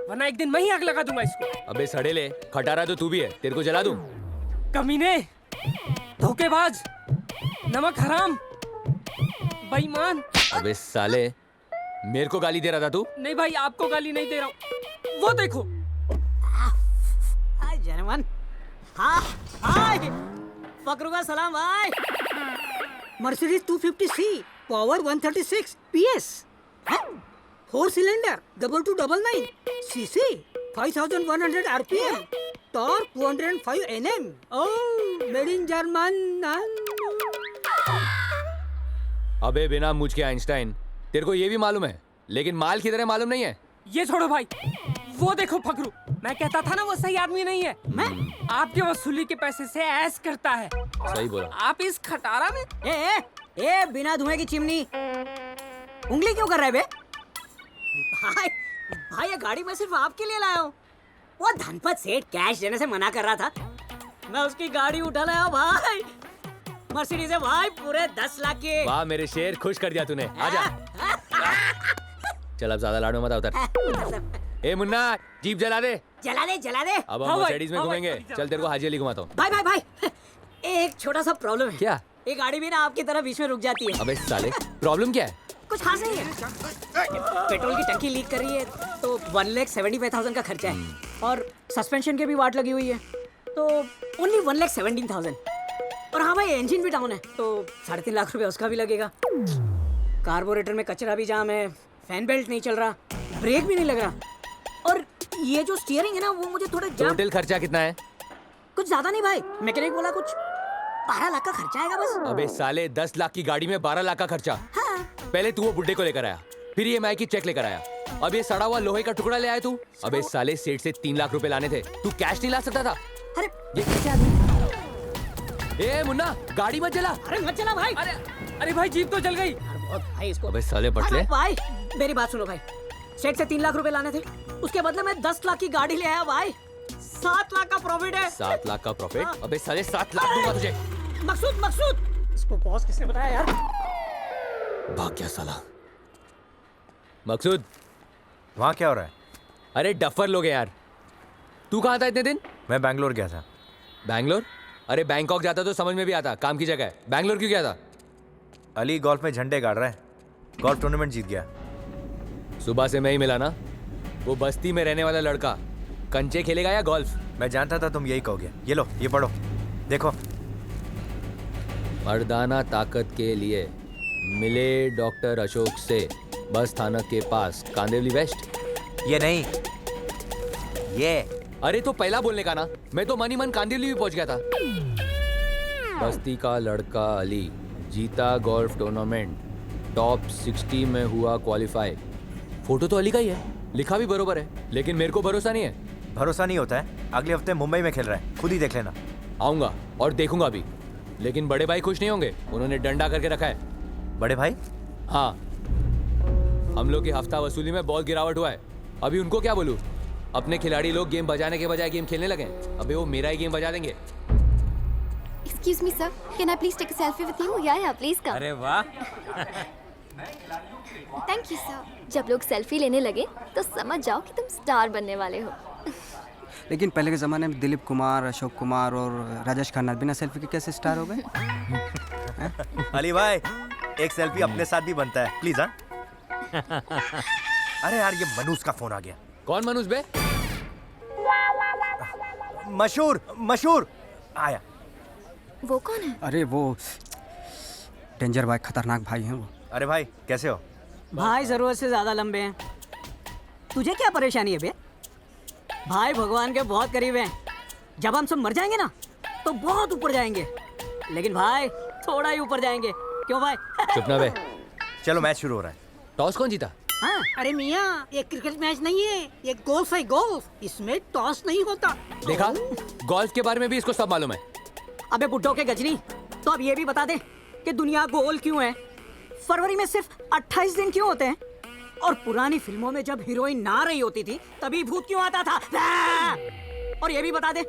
[SPEAKER 6] वरना एक दिन मैं ही आग लगा दूंगा इसको।
[SPEAKER 7] अबे सड़ेले, खटारा तो तू भी है, तेरे को जला दूं।
[SPEAKER 6] कमीने, धोखेबाज, नमक हराम, बेईमान।
[SPEAKER 7] अबे साले, मेरे को गाली दे रहा था तू?
[SPEAKER 6] नहीं भाई, आपको गाली नहीं दे रहा हूँ। वो देखो।
[SPEAKER 9] हाय जनवन। हाँ, हाय। फकरू का सलाम भाई।
[SPEAKER 10] Mercedes 250C, power 136 PS, 4 cylinder, 2299, CC, 5100 RPM, torque 205 Nm, oh made in German.
[SPEAKER 7] अबे बिना मुझ के आइंस्टाइन, तेरे को ये भी मालूम है, लेकिन माल की तरह मालूम नहीं है।
[SPEAKER 6] ये छोड़ो भाई, वो देखो फकरू, मैं कहता था ना वो सही आदमी नहीं है। मैं आपके वसूली के पैसे से ऐश करता है।
[SPEAKER 7] सही बोला।
[SPEAKER 6] आप इस खटारा में
[SPEAKER 9] ए बिना धुएं की चिमनी, उंगली क्यों कर रहे बे? भाई भाई ये गाड़ी मैं सिर्फ आपके लिए लाया हूँ। वो धनपत सेठ कैश देने से मना कर रहा था, मैं उसकी गाड़ी उठा लाया भाई। मर्सिडीज है भाई, पूरे 10 लाख की।
[SPEAKER 7] वाह मेरे शेर, खुश कर दिया तूने। आजा। चल अब ज्यादा लाडो मत उतर। ए मुन्ना, जीप जला दे।
[SPEAKER 9] जला दे जला दे।
[SPEAKER 7] अब हम मर्सिडीज में घूमेंगे। चल तेरे को हाजी अली घुमाता हूँ।
[SPEAKER 9] भाई भाई भाई, एक छोटा सा प्रॉब्लम है।
[SPEAKER 7] क्या?
[SPEAKER 9] ये गाड़ी भी ना आपकी तरह बीच में रुक जाती है।
[SPEAKER 7] अबे साले, प्रॉब्लम क्या है?
[SPEAKER 9] कुछ खास नहीं है, पेट्रोल की टंकी लीक कर रही है तो 1,75,000 का खर्चा है, और सस्पेंशन के भी वाट लगी हुई है तो ओनली 1,17,000। और हाँ भाई, इंजन भी डाउन है तो 3.5 लाख रुपए उसका भी लगेगा। कार्बोरेटर में कचरा भी जाम है, फैन बेल्ट नहीं चल रहा, ब्रेक भी नहीं लग रहा, और ये जो स्टीयरिंग है ना वो मुझे थोड़ा
[SPEAKER 7] टोटल खर्चा कितना है?
[SPEAKER 9] कुछ ज्यादा नहीं भाई, मैकेनिक बोला कुछ 12 लाख का खर्चा आएगा बस।
[SPEAKER 7] अबे साले, 10 लाख की गाड़ी में 12 लाख का खर्चा। पहले तू वो बुड्ढे को लेकर आया, फिर EMI की चेक लेकर आया, अब ये सड़ा हुआ लोहे का टुकड़ा ले आया तू। अबे साले, सेठ से 3 लाख रुपए लाने थे, तू कैश नहीं ला सकता था?
[SPEAKER 9] अरे
[SPEAKER 7] ये कैसे आदमी? ए मुन्ना, गाड़ी मत जला।
[SPEAKER 9] अरे मत चला भाई।
[SPEAKER 6] अरे भाई, जीप तो जल गई।
[SPEAKER 9] भाई इसको।
[SPEAKER 7] अबे साले बटले।
[SPEAKER 9] भाई मेरी बात सुनो भाई, सेठ से 3 लाख रुपए लाने थे, उसके बदले में 10 लाख की गाड़ी ले आया भाई। 7 लाख का प्रॉफिट है।
[SPEAKER 7] 7 लाख का प्रॉफिट? अबे साले, 7 लाख दूंगा तुझे।
[SPEAKER 9] मकसूद, इसको बॉस किसने बताया यार?
[SPEAKER 7] भाग गया साला। मकसूद,
[SPEAKER 8] वहाँ क्या हो रहा है?
[SPEAKER 7] अरे डफर लोग हैं यार। तू कहाँ था इतने दिन?
[SPEAKER 8] मैं बैंगलोर गया था।
[SPEAKER 7] बैंगलोर? अरे बैंकॉक जाता तो समझ में भी आता, काम की जगह है। बैंगलोर क्यों गया था?
[SPEAKER 8] अली गोल्फ में झंडे गाड़ रहा है, गोल्फ टूर्नामेंट जीत गया।
[SPEAKER 7] सुबह से मैं ही मिला ना, वो बस्ती में रहने वाला लड़का, कंचे खेलेगा या गोल्फ?
[SPEAKER 8] मैं जानता था तुम यही कहोगे। ये लो, ये पढ़ो, देखो।
[SPEAKER 7] मर्दाना ताकत के लिए मिले डॉक्टर अशोक से, बस स्थानक के पास, कांदिवली वेस्ट।
[SPEAKER 8] ये नहीं, ये।
[SPEAKER 7] अरे तो पहला बोलने का ना, मैं तो मन ही मन कांदिवली भी पहुंच गया था। बस्ती का लड़का अली जीता गोल्फ टूर्नामेंट, टॉप 60 में हुआ क्वालिफाई। फोटो तो अली का ही है, लिखा भी बरोबर है, लेकिन मेरे को भरोसा नहीं है।
[SPEAKER 8] भरोसा नहीं होता है? अगले हफ्ते मुंबई में खेल रहा है, खुद ही देख लेना।
[SPEAKER 7] आऊंगा और देखूंगा भी, लेकिन बड़े भाई खुश नहीं होंगे, उन्होंने डंडा करके रखा है।
[SPEAKER 8] बड़े भाई?
[SPEAKER 7] हाँ, हम लोग की हफ्ता वसूली में बहुत गिरावट हुआ है। अभी उनको क्या बोलूं? अपने खिलाड़ी लोग गेम बजाने के बजाय गेम खेलने लगे। अबे वो मेरा ही गेम बजा देंगे।
[SPEAKER 21] Excuse me sir, can I please take a selfie with you? Yeah, please come.
[SPEAKER 11] अरे वाह।
[SPEAKER 21] Thank you sir. जब लोग सेल्फी लेने लगे तो समझ जाओ कि तुम स्टार बनने वाले हो।
[SPEAKER 3] लेकिन पहले के ज़माने में दिलीप कुमार, अशोक कुमार और राजेश खन्ना बिना सेल्फी के कैसे स्टार हो गए?
[SPEAKER 8] अली भाई, एक सेल्फी अपने साथ भी बनता है, प्लीज। हाँ। अरे यार, ये मनूस का फोन आ गया।
[SPEAKER 7] कौन मनूस बे?
[SPEAKER 8] मशहूर आया।
[SPEAKER 21] वो कौन है?
[SPEAKER 3] अरे वो डेंजर भाई, खतरनाक भाई हैं वो।
[SPEAKER 8] अरे भाई, कैसे हो?
[SPEAKER 9] भाई जरूरत से ज्यादा लंबे हैं। तुझे क्या परेशानी है बे? भाई भगवान के बहुत करीब हैं। जब हम सब मर जाएंगे ना तो बहुत ऊपर जाएंगे, लेकिन भाई थोड़ा ही ऊपर जाएंगे। क्यों भाई?
[SPEAKER 7] चुप ना बे।
[SPEAKER 8] चलो मैच शुरू हो रहा है।
[SPEAKER 7] टॉस कौन जीता?
[SPEAKER 9] हाँ, अरे मियाँ, ये क्रिकेट मैच नहीं है, ये गोल्फ है, गोल्फ। इसमें टॉस नहीं होता।
[SPEAKER 7] देखा, गोल्फ के बारे में भी इसको सब मालूम है।
[SPEAKER 9] अबे बुड्ढों के गजनी, तो अब ये भी बता दे कि दुनिया गोल क्यों है, फरवरी में सिर्फ 28 दिन क्यों होते हैं, और पुरानी फिल्मों में जब हीरोइन ना रही होती थी तभी भूत क्यों आता था, और ये भी बता दे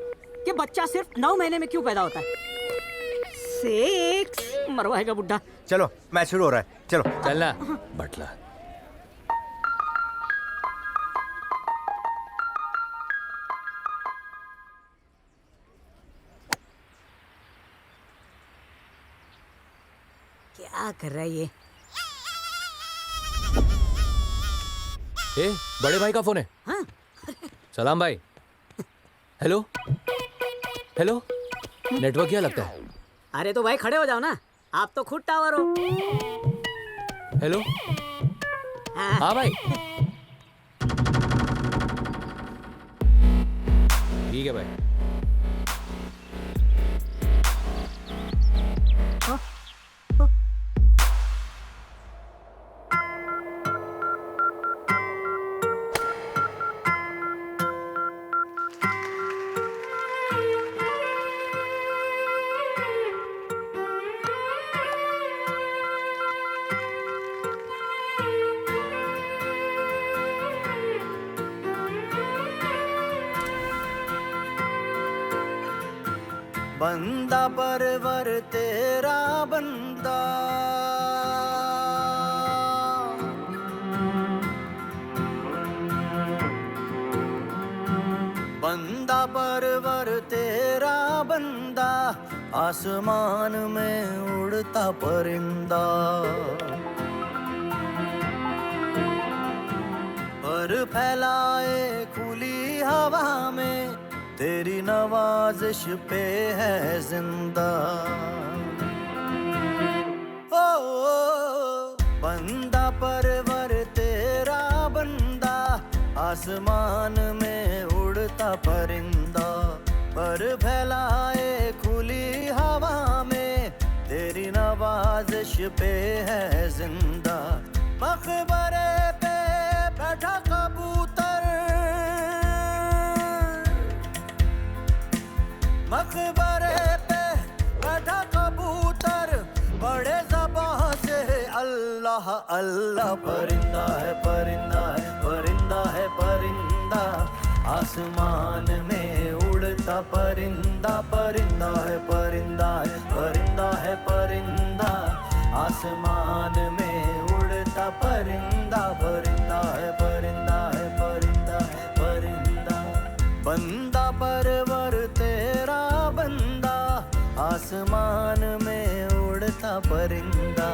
[SPEAKER 9] कि बच्चा सिर्फ 9 महीने में क्यों पैदा होता है। 6 मरवाएगा बुड्ढा।
[SPEAKER 8] चलो मैच शुरू हो रहा है, चलो।
[SPEAKER 7] चलना बटला।
[SPEAKER 9] क्या कर रहा है ये?
[SPEAKER 7] ए, बड़े भाई का फोन है।
[SPEAKER 9] हाँ?
[SPEAKER 7] सलाम भाई। हेलो हेलो, नेटवर्क क्या लगता है?
[SPEAKER 9] अरे तो भाई खड़े हो जाओ ना, आप तो खुद टावर हो।
[SPEAKER 7] हेलो, हाँ भाई, ठीक है भाई।
[SPEAKER 15] बंदा परवर तेरा बंदा, बंदा परवर तेरा बंदा, आसमान में उड़ता परिंदा, पर फैलाए खुली हवा में तेरी नवाजिश पे है जिंदा। ओ बंदा परवर तेरा बंदा, आसमान में उड़ता परिंदा, पर फैलाए खुली हवा में तेरी नवाजिश पे है जिंदा। मकबरे पे बैठा कबूतर, मकबरे पे बैठा कबूतर, बड़े ज़बां से अल्लाह अल्लाह। परिंदा है परिंदा है परिंदा है परिंदा, आसमान में उड़ता परिंदा, परिंदा है परिंदा है परिंदा है परिंदा, आसमान में उड़ता परिंदा, परिंदा है परिंदा है परिंदा है परिंदा। बंदा परवर तेरा बंदा, आसमान में उड़ता परिंदा।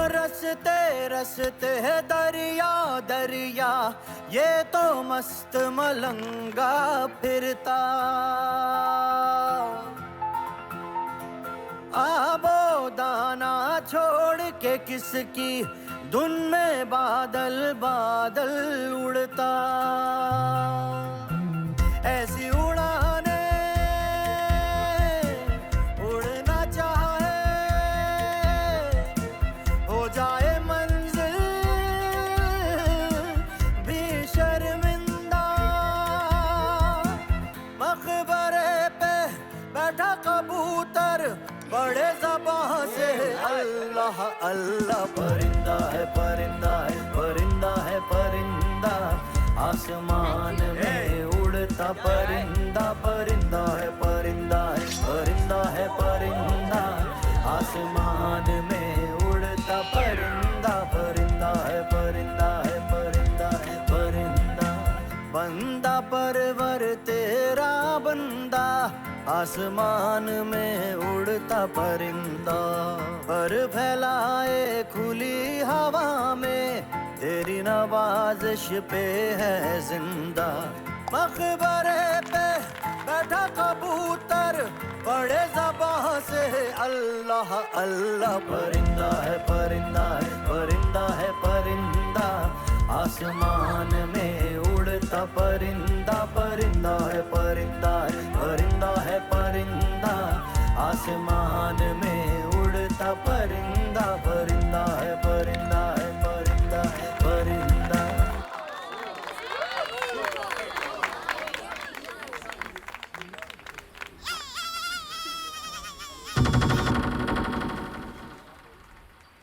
[SPEAKER 15] रसते रसते है दरिया दरिया, ये तो मस्त मलंगा फिरता, आबो दाना छोड़ के किसकी धुन में बादल बादल उड़ता। ऐसी उड़ाने उड़ना चाहे हो जाए मंजिल भी शर्मिंदा। मकबरे पे बैठा कबूतर, बड़े ज़बां से अल्लाह अल्लाह। परिंदा है परिंदा है परिंदा है परिंदा, आसमान में उड़ता परिंदा, परिंदा है परिंदा है परिंदा है परिंदा, आसमान में उड़ता परिंदा, परिंदा है परिंदा है परिंदा है परिंदा। बंदा परवर तेरा बंदा, आसमान में उड़ता परिंदा, पर फैलाए खुली हवा में तेरी नवाजिश पे है जिंदा। मकबरे पे बैठा कबूतर, बड़े ज़बां से अल्लाह अल्लाह। परिंदा है परिंदा है परिंदा है परिंदा, आसमान में उड़ता परिंदा, परिंदा है परिंदा है परिंदा है परिंदा, आसमान में उड़ता परिंदा, परिंदा है परिंदा है परिंदा है परिंदा।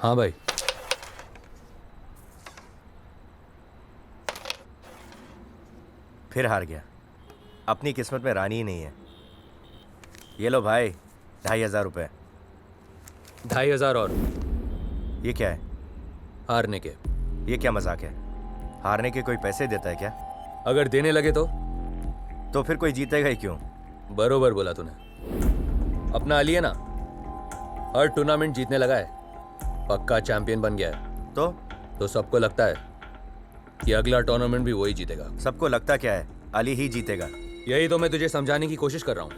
[SPEAKER 7] हाँ भाई,
[SPEAKER 8] फिर हार गया। अपनी किस्मत में रानी ही नहीं है। ये लो भाई 2500 रुपये।
[SPEAKER 7] 2500 और
[SPEAKER 8] ये क्या है?
[SPEAKER 7] हारने के।
[SPEAKER 8] ये क्या मजाक है? हारने के कोई पैसे देता है क्या?
[SPEAKER 7] अगर देने लगे
[SPEAKER 8] तो फिर कोई जीतेगा ही क्यों?
[SPEAKER 7] बरोबर बोला तूने। अपना अली है ना, हर टूर्नामेंट जीतने लगा है, पक्का चैंपियन बन गया है। तो सबको लगता है कि अगला टूर्नामेंट भी वही जीतेगा।
[SPEAKER 8] सबको लगता क्या है? अली ही जीतेगा।
[SPEAKER 7] यही तो मैं तुझे समझाने की कोशिश कर रहा हूं।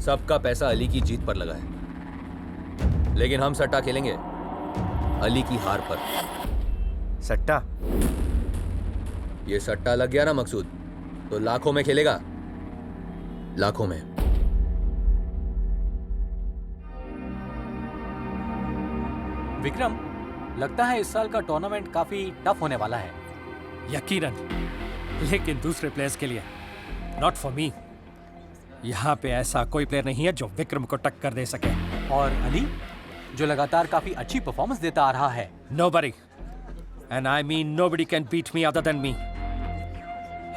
[SPEAKER 7] सबका पैसा अली की जीत पर लगा है, लेकिन हम सट्टा खेलेंगे अली की हार पर।
[SPEAKER 8] सट्टा?
[SPEAKER 7] ये सट्टा लग गया ना मकसूद, तो लाखों में खेलेगा, लाखों में।
[SPEAKER 19] विक्रम, लगता है इस साल का टूर्नामेंट काफी टफ होने वाला है।
[SPEAKER 2] यकीनन, लेकिन दूसरे प्लेयर्स के लिए, नॉट फॉर मी। यहाँ पे ऐसा कोई प्लेयर नहीं है जो विक्रम को टक्कर दे सके।
[SPEAKER 19] और अली जो लगातार काफी अच्छी परफॉर्मेंस देता आ रहा है।
[SPEAKER 2] Nobody, and I mean nobody can beat me other than me.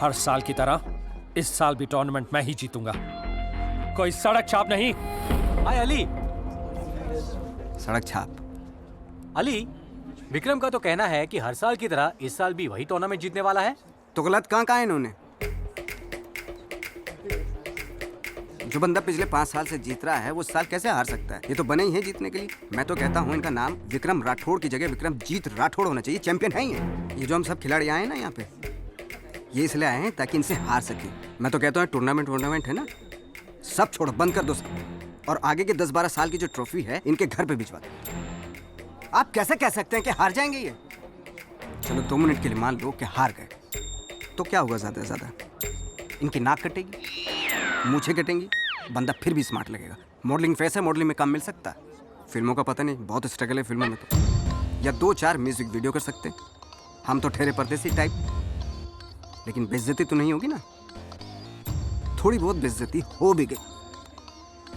[SPEAKER 2] हर साल की तरह इस साल भी टूर्नामेंट मैं ही जीतूंगा। कोई सड़क छाप नहीं।
[SPEAKER 19] हाय अली।
[SPEAKER 3] सड़क छाप।
[SPEAKER 19] अली, विक्रम का तो कहना है कि हर साल की तरह इस साल भी वही टूर्नामेंट जीतने वाला है।
[SPEAKER 3] तो गलत कहाँ है इन्होंने? जो बंदा पिछले 5 साल से जीत रहा है वो इस साल कैसे हार सकता है? ये तो बने ही हैं जीतने के लिए। मैं तो कहता हूँ इनका नाम विक्रम राठौड़ की जगह विक्रमजीत राठौड़ होना चाहिए। चैंपियन है ये जो हम सब खिलाड़ी आए हैं ना यहाँ पे, ये इसलिए आए हैं ताकि इनसे हार सके। मैं तो कहता हूँ टूर्नामेंट है ना, सब छोड़ो, बंद कर दो सब, और आगे के 10-12 साल की जो ट्रॉफी है इनके घर पे भिजवा दो। आप कैसे कह सकते हैं कि हार जाएंगे ये? चलो 2 मिनट के लिए मान लो कि हार गए, तो क्या होगा? ज्यादा से ज्यादा इनकी नाक कटेगी, मूछें कटेंगी, बंदा फिर भी स्मार्ट लगेगा। मॉडलिंग फेस है, मॉडलिंग में काम मिल सकता है। फिल्मों का पता नहीं, बहुत स्ट्रगल है फिल्मों में तो। या 2-4 म्यूजिक वीडियो कर सकते, हम तो ठहरे परदेसी टाइप। लेकिन बेइज्जती तो नहीं होगी ना? थोड़ी बहुत बेइज्जती हो भी गई,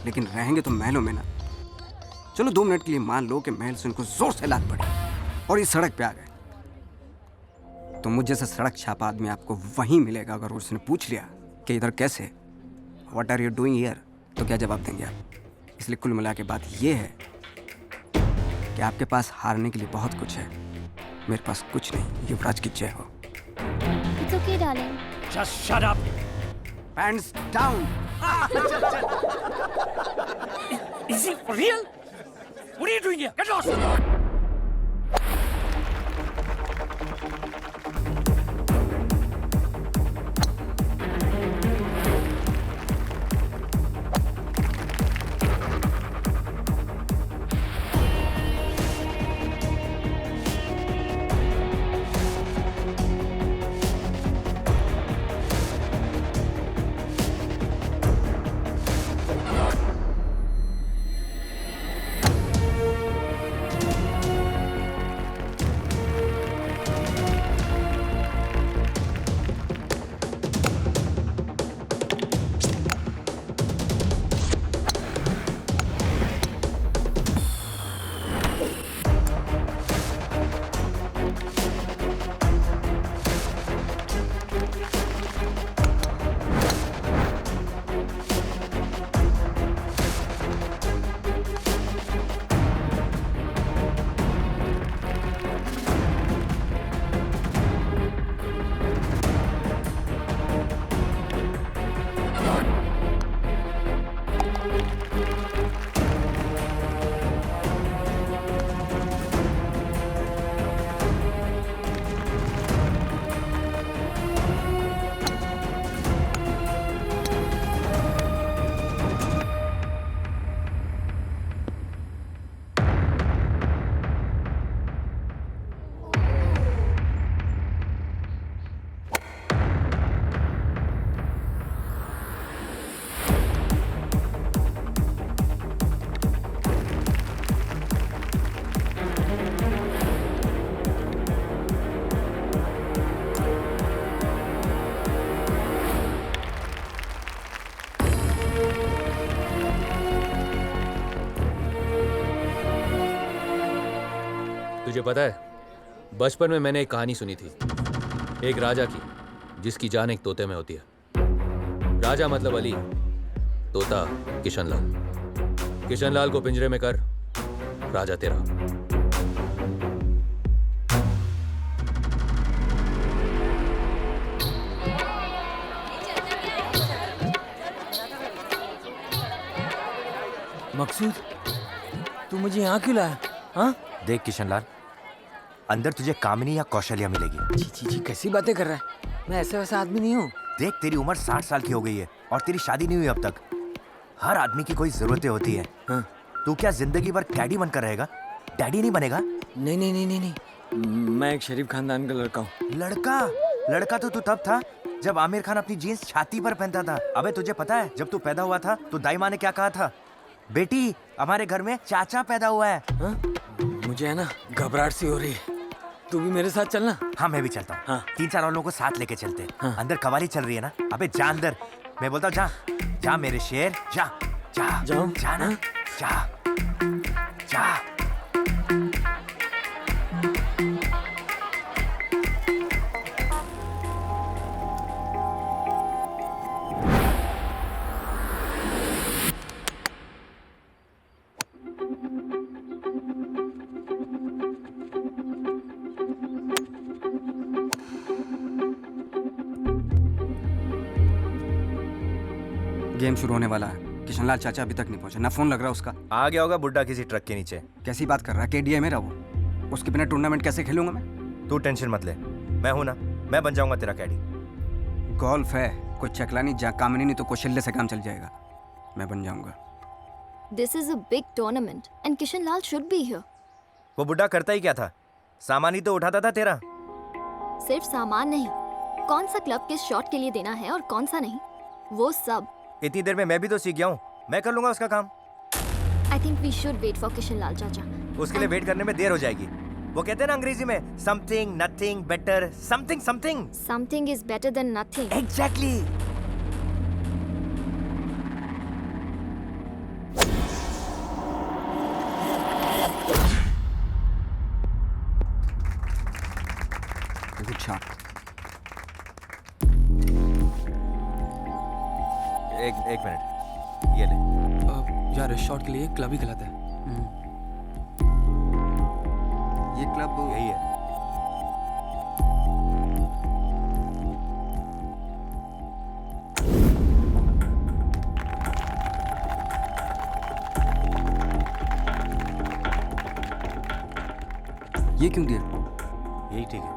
[SPEAKER 3] लेकिन रहेंगे तो महलों में ना। चलो 2 मिनट के लिए मान लो कि महल से उनको जोर से लात पड़ी और ये सड़क पे आ गए, तो मुझ जैसा सड़क छापा आदमी आपको वहीं मिलेगा। अगर उसने पूछ लिया कि इधर कैसे, what are you doing here, तो क्या जवाब देंगे आप? इसलिए कुल मिला के बात ये है कि आपके पास हारने के लिए बहुत कुछ है, मेरे पास कुछ नहीं। युवराज की जय हो।
[SPEAKER 21] It's okay, darling.
[SPEAKER 2] Just shut up.
[SPEAKER 3] Hands down.
[SPEAKER 2] Is it for real? What are you doing here? Get lost.
[SPEAKER 7] तुझे पता है, बचपन में मैंने एक कहानी सुनी थी, एक राजा की जिसकी जान एक तोते में होती है। राजा मतलब अली, तोता किशनलाल। किशनलाल को पिंजरे में कर, राजा तेरा।
[SPEAKER 11] मकसूद, तू मुझे यहाँ क्यों लाया? हाँ?
[SPEAKER 8] देख किशनलाल, अंदर तुझे कामिनी या कौशल्या मिलेगी।
[SPEAKER 11] जी कैसी बातें कर रहा है? मैं ऐसा वैसा आदमी नहीं हूँ।
[SPEAKER 8] देख, तेरी उम्र 60 साल की हो गई है और तेरी शादी नहीं हुई अब तक। हर आदमी की कोई जरूरतें होती है।
[SPEAKER 11] हाँ?
[SPEAKER 8] तू क्या जिंदगी भर कैडी बनकर रहेगा? डैडी नहीं बनेगा?
[SPEAKER 11] नहीं, मैं एक शरीफ खानदान का लड़का हूँ।
[SPEAKER 8] लड़का तो तू तब था जब आमिर खान अपनी जीन्स छाती पर पहनता था। अबे तुझे पता है, जब तू पैदा हुआ था तो दाई माँ ने क्या कहा था? बेटी, हमारे घर में चाचा पैदा हुआ है।
[SPEAKER 11] हाँ? मुझे है ना घबराहट सी हो रही है, तू भी मेरे साथ चलना।
[SPEAKER 8] हाँ, मैं भी चलता हूँ।
[SPEAKER 11] हाँ।
[SPEAKER 8] 3-4 और लोगों को साथ लेके चलते हैं।
[SPEAKER 11] हाँ।
[SPEAKER 8] अंदर कवाली चल रही है ना। अबे जा अंदर, मैं बोलता हूँ जा जा मेरे शेर जा जा
[SPEAKER 3] जाओ
[SPEAKER 8] जा ना जा जा
[SPEAKER 3] गेम शुरू होने वाला है। किशनलाल चाचा अभी तक नहीं पहुंचे, ना फोन लग रहा उसका।
[SPEAKER 8] आ गया होगा बुड्ढा किसी ट्रक के नीचे।
[SPEAKER 3] कैसी बात कर रहा है? केडी है मेरा वो, उसके बिना टूर्नामेंट कैसे खेलूंगा मैं?
[SPEAKER 8] तू टेंशन मत ले, मैं हूं ना, मैं बन जाऊंगा तेरा कैडी।
[SPEAKER 3] गोल्फ है, कोई चकला नहीं, जा कामनी नहीं तो कौशल्य से काम चल जाएगा। मैं बन जाऊंगा।
[SPEAKER 21] This is a big tournament and Kishan Lal should be here.
[SPEAKER 8] वो बुड्ढा करता ही क्या था? सामान ही तो उठाता था तेरा।
[SPEAKER 21] सिर्फ सामान नहीं, कौन सा क्लब किस शॉट के लिए देना है और कौन सा नहीं, वो सब।
[SPEAKER 8] इतनी देर में मैं भी तो सीख गया हूँ, मैं कर लूंगा उसका काम।
[SPEAKER 21] I think we should wait for Kishan Lal चाचा.
[SPEAKER 8] उसके लिए वेट करने में देर हो जाएगी। वो कहते हैं ना अंग्रेजी में something, nothing, better, something, something.
[SPEAKER 21] Something is better than nothing.
[SPEAKER 8] Exactly.
[SPEAKER 3] Good shot.
[SPEAKER 8] एक मिनट, ये ले।
[SPEAKER 3] यार इस शॉट के लिए क्लब ही गलत है। ये क्लब
[SPEAKER 8] यही है।
[SPEAKER 3] ये क्यों दिया?
[SPEAKER 8] यही ठीक है।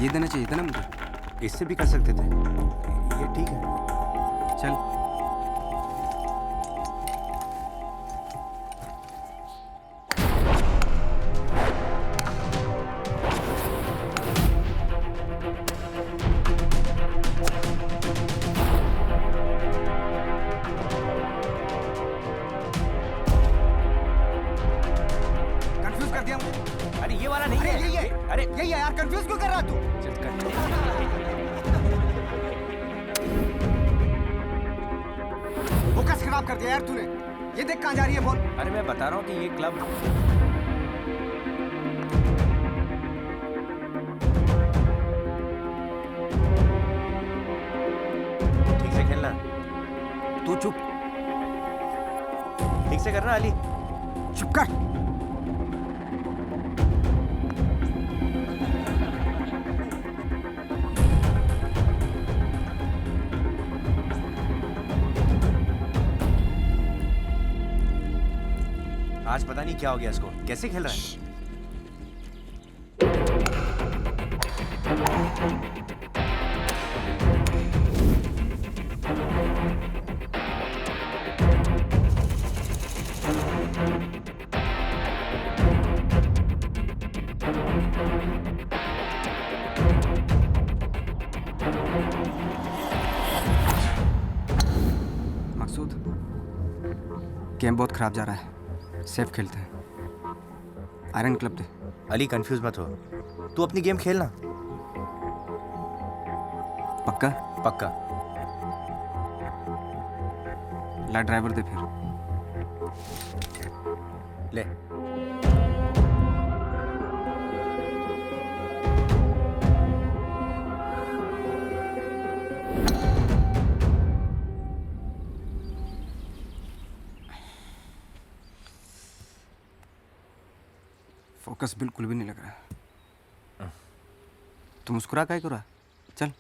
[SPEAKER 3] ये देना चाहिए था ना मुझे।
[SPEAKER 8] इससे भी कर सकते थे। ये ठीक है।
[SPEAKER 3] चल।
[SPEAKER 4] कंफ्यूज कर दिया मुझे।
[SPEAKER 8] अरे ये वाला नहीं है।
[SPEAKER 4] यही है।
[SPEAKER 8] अरे
[SPEAKER 4] यही है यार, कंफ्यूज क्यों कर रहा तू?
[SPEAKER 8] चल कर।
[SPEAKER 4] फोकस खराब कर दिया यार तूने। ये देख कहाँ जा रही है बॉल।
[SPEAKER 8] अरे मैं बता रहा हूँ कि ये क्लब ठीक से खेलना।
[SPEAKER 3] तू चुप।
[SPEAKER 8] ठीक से करना अली।
[SPEAKER 4] चुप कर।
[SPEAKER 8] आज पता नहीं क्या हो गया इसको, कैसे खेल रहा है?
[SPEAKER 3] मकसूद, गेम बहुत खराब जा रहा है, सेफ खेलते हैं। आयरन क्लब दे।
[SPEAKER 8] अली कंफ्यूज मत हो, तू अपनी गेम खेलना।
[SPEAKER 3] पक्का?
[SPEAKER 8] पक्का।
[SPEAKER 3] ला ड्राइवर दे फिर।
[SPEAKER 8] ले।
[SPEAKER 3] फोकस बिल्कुल भी नहीं लग रहा। तू मुस्कुरा काहे को रहा? चल।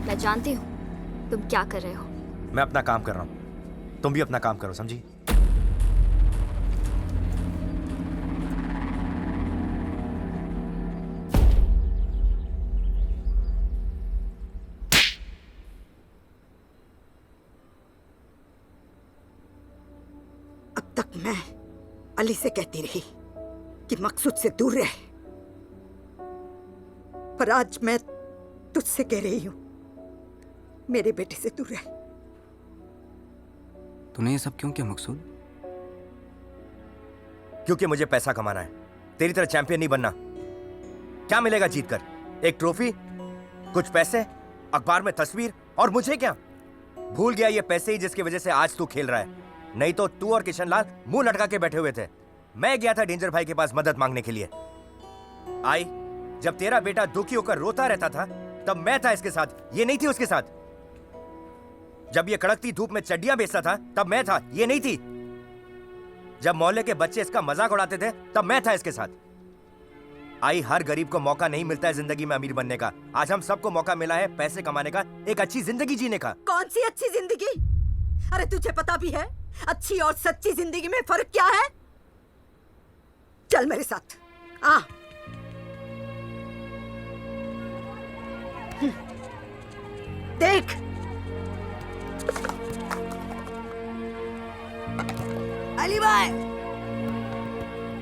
[SPEAKER 21] मैं जानती हूँ तुम क्या कर रहे हो।
[SPEAKER 8] मैं अपना काम कर रहा हूँ, तुम भी अपना काम करो, समझी?
[SPEAKER 10] अब तक मैं अली से कहती रही कि मकसूद से दूर रहे, पर आज मैं तुझसे कह रही हूं मेरे बेटे से दूर रहे।
[SPEAKER 3] तूने ये सब क्यों किया मकसूद?
[SPEAKER 8] क्योंकि मुझे पैसा कमाना है, तेरी तरह चैंपियन नहीं बनना। क्या मिलेगा जीतकर? एक ट्रॉफी, कुछ पैसे, अखबार में तस्वीर, और मुझे क्या? भूल गया ये पैसे ही जिसकी वजह से आज तू खेल रहा है। नहीं तो तू और किशन लाल मुंह लटका के बैठे हुए थे। मैं गया था डेंजर भाई के पास मदद मांगने के लिए। आई, जब तेरा बेटा दुखी होकर रोता रहता था तब मैं था इसके साथ, ये नहीं थी उसके साथ। जब ये कड़कती धूप में चड्डियां बेचता था तब मैं था, ये नहीं थी। जब मोहल्ले के बच्चे इसका मजाक उड़ाते थे तब मैं था इसके साथ। आई, हर गरीब को मौका नहीं मिलता है जिंदगी में अमीर बनने का। आज हम सबको मौका मिला है पैसे कमाने का, एक अच्छी जिंदगी जीने का।
[SPEAKER 10] कौन सी अच्छी जिंदगी? अरे तुझे पता भी है अच्छी और सच्ची जिंदगी में फर्क क्या है? चल मेरे साथ आ। देख,
[SPEAKER 12] अली भाई,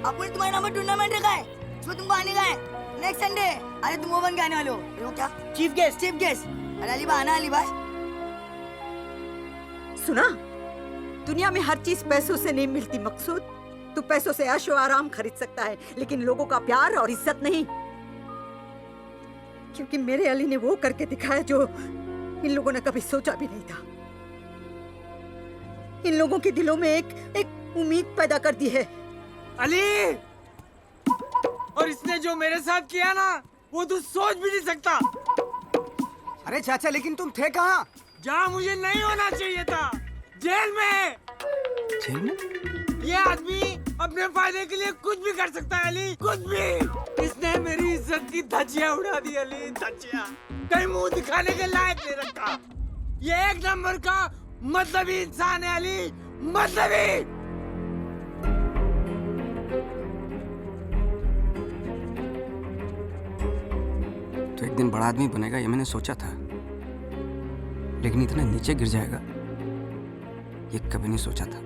[SPEAKER 12] अपने तुम्हारे नाम पर टूर्नामेंट रखा है, इसमें तुमको आने का है नेक्स्ट संडे। अरे तुम वो बन के आने वाले हो। वो क्या? Chief guest, chief guest. अरे अली भाई आना, अली भाई।
[SPEAKER 10] सुना, दुनिया में हर चीज पैसों से नहीं मिलती मकसूद। तू पैसों से ऐशो आराम खरीद सकता है, लेकिन लोगों का प्यार और इज्जत नहीं। क्योंकि मेरे अली ने वो करके दिखाया जो इन लोगों ने कभी सोचा भी नहीं था। इन लोगों के दिलों में एक उम्मीद पैदा कर दी है।
[SPEAKER 11] अली, और इसने जो मेरे साथ किया ना, वो तू सोच भी नहीं सकता।
[SPEAKER 4] अरे चाचा, लेकिन तुम थे कहाँ?
[SPEAKER 11] जहाँ मुझे नहीं होना चाहिए था, जेल में।
[SPEAKER 3] जेल में?
[SPEAKER 11] ये आदमी अपने फायदे के लिए कुछ भी कर सकता है अली, कुछ भी। इसने मेरी इज्जत की धज्जियां उड़ा दी अली, धज्जियां। कहीं मुंह दिखाने के लायक नहीं रखा। ये एक नंबर का मतलबी इंसान है अली, मतलबी।
[SPEAKER 3] तो एक दिन बड़ा आदमी बनेगा ये मैंने सोचा था, लेकिन इतना नीचे गिर जाएगा ये कभी नहीं सोचा था।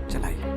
[SPEAKER 3] चलाइए।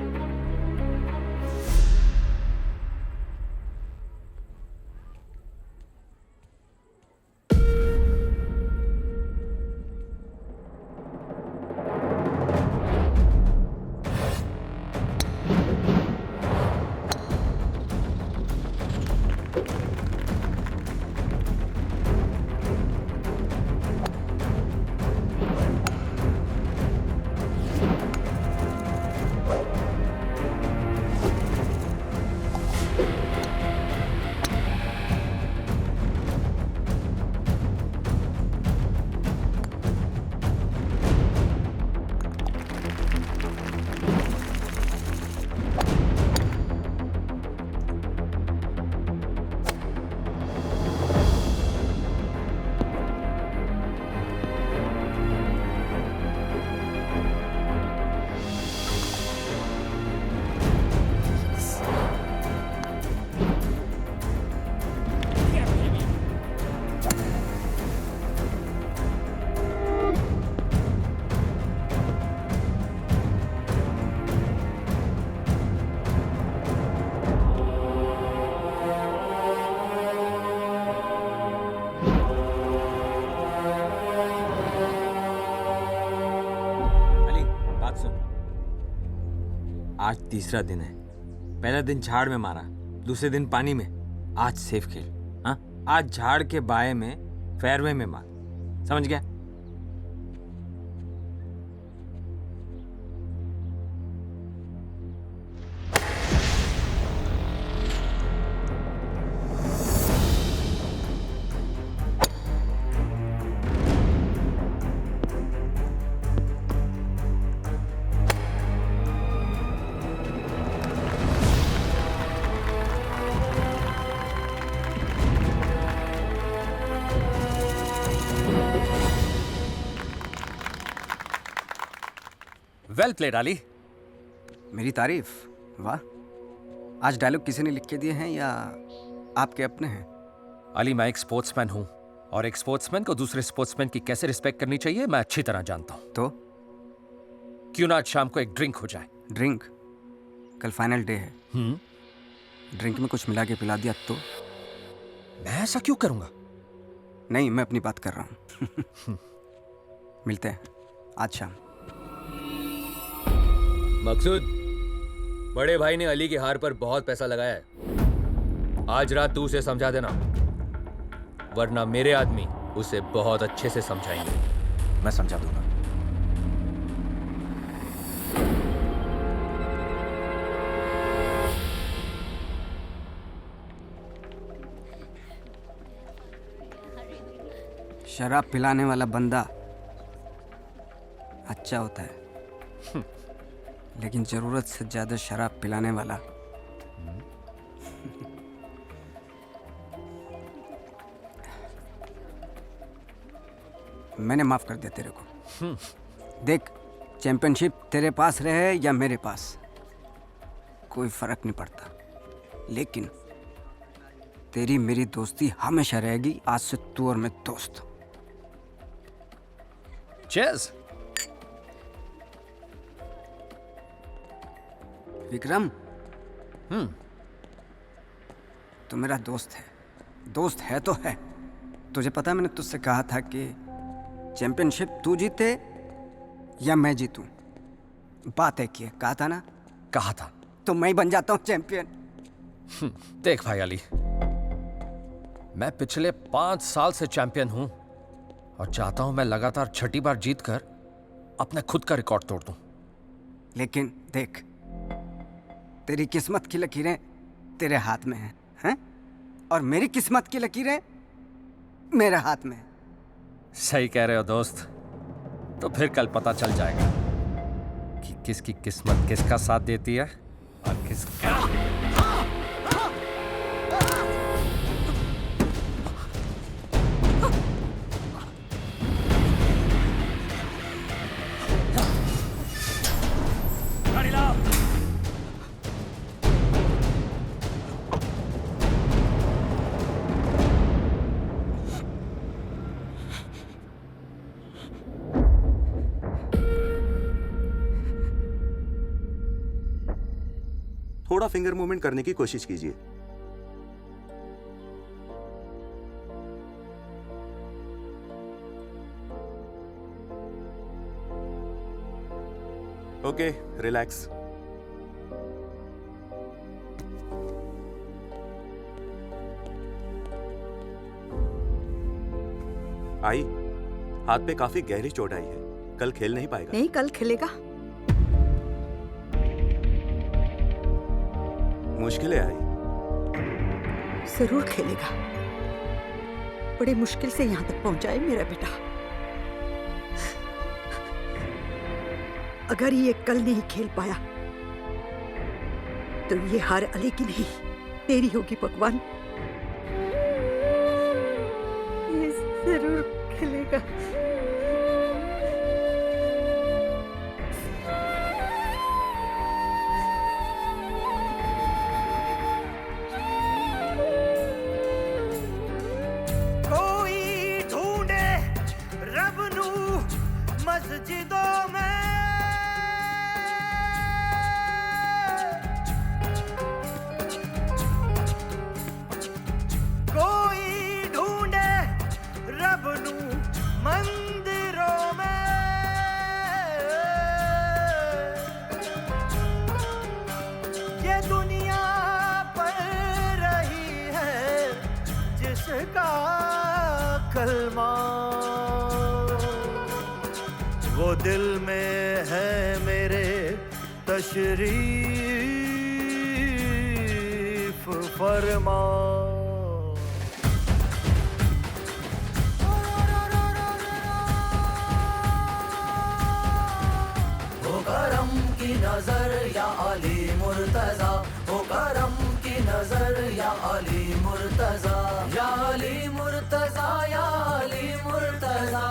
[SPEAKER 11] आज तीसरा दिन है। पहला दिन झाड़ में मारा, दूसरे दिन पानी में, आज सेफ खेल। हाँ, आज झाड़ के बाएं में, फेयरवे में मार। समझ गया?
[SPEAKER 2] Well played Ali.
[SPEAKER 3] मेरी तारीफ? वाह। आज डायलॉग किसी ने लिख के दिए हैं या आपके अपने हैं?
[SPEAKER 2] अली, मैं एक स्पोर्ट्समैन हूं और एक स्पोर्ट्समैन को दूसरे स्पोर्ट्समैन की कैसे रिस्पेक्ट करनी चाहिए मैं अच्छी तरह जानता हूं।
[SPEAKER 3] तो
[SPEAKER 2] क्यों ना आज शाम को एक ड्रिंक हो जाए?
[SPEAKER 3] ड्रिंक? कल फाइनल डे है। ड्रिंक में कुछ मिला के पिला दिया तो?
[SPEAKER 2] मैं ऐसा क्यों करूंगा?
[SPEAKER 3] नहीं, मैं अपनी बात कर रहा हूं। मिलते हैं आज शाम।
[SPEAKER 7] मकसूद, बड़े भाई ने अली की हार पर बहुत पैसा लगाया है। आज रात तू उसे समझा देना, वरना मेरे आदमी उसे बहुत अच्छे से समझाएंगे।
[SPEAKER 8] मैं समझा दूंगा।
[SPEAKER 3] शराब पिलाने वाला बंदा अच्छा होता है, लेकिन जरूरत से ज्यादा शराब पिलाने वाला मैंने माफ कर दिया तेरे को। देख, चैंपियनशिप तेरे पास रहे या मेरे पास, कोई फर्क नहीं पड़ता, लेकिन तेरी मेरी दोस्ती हमेशा रहेगी। आज से तू और मैं दोस्त।
[SPEAKER 2] Cheers.
[SPEAKER 3] विक्रम, तू मेरा दोस्त है। दोस्त है तो है। तुझे पता है मैंने तुझसे कहा था कि चैंपियनशिप तू जीते या मैं जीतूं। बात है की कहा था ना?
[SPEAKER 2] कहा था।
[SPEAKER 3] तो मैं ही बन जाता हूं चैंपियन।
[SPEAKER 2] देख भाई अली, मैं पिछले 5 साल से चैंपियन हूं और चाहता हूं मैं लगातार 6ठी बार जीतकर अपने खुद का रिकॉर्ड तोड़ दूं।
[SPEAKER 3] लेकिन देख, तेरी किस्मत की लकीरें तेरे हाथ में हैं? और मेरी किस्मत की लकीरें मेरे हाथ में हैं।
[SPEAKER 2] सही कह रहे हो दोस्त। तो फिर कल पता चल जाएगा कि किसकी किस्मत किसका साथ देती है और किसका।
[SPEAKER 17] थोड़ा फिंगर मूवमेंट करने की कोशिश कीजिए। Okay, relax. आई, हाथ पे काफी गहरी चोट आई है। कल खेल नहीं पाएगा।
[SPEAKER 10] नहीं, कल खेलेगा।
[SPEAKER 17] मुश्किलें आई।
[SPEAKER 10] जरूर खेलेगा। बड़ी मुश्किल से यहाँ तक पहुंचा है मेरा बेटा। अगर ये कल नहीं खेल पाया तो ये हार अली की नहीं तेरी होगी भगवान। ये जरूर खेलेगा।
[SPEAKER 15] मस्जिदों में कोई ढूंढे रब नू मंदिरों में। ये दुनिया पर रही है जिसका कलमा, वो दिल में है मेरे तशरीफ फरमा। हो करम की नजर या अली मुर्तजा, हो करम की नजर या अली मुर्तजा, या अली मुर्तजा, या अली मुर्तजा,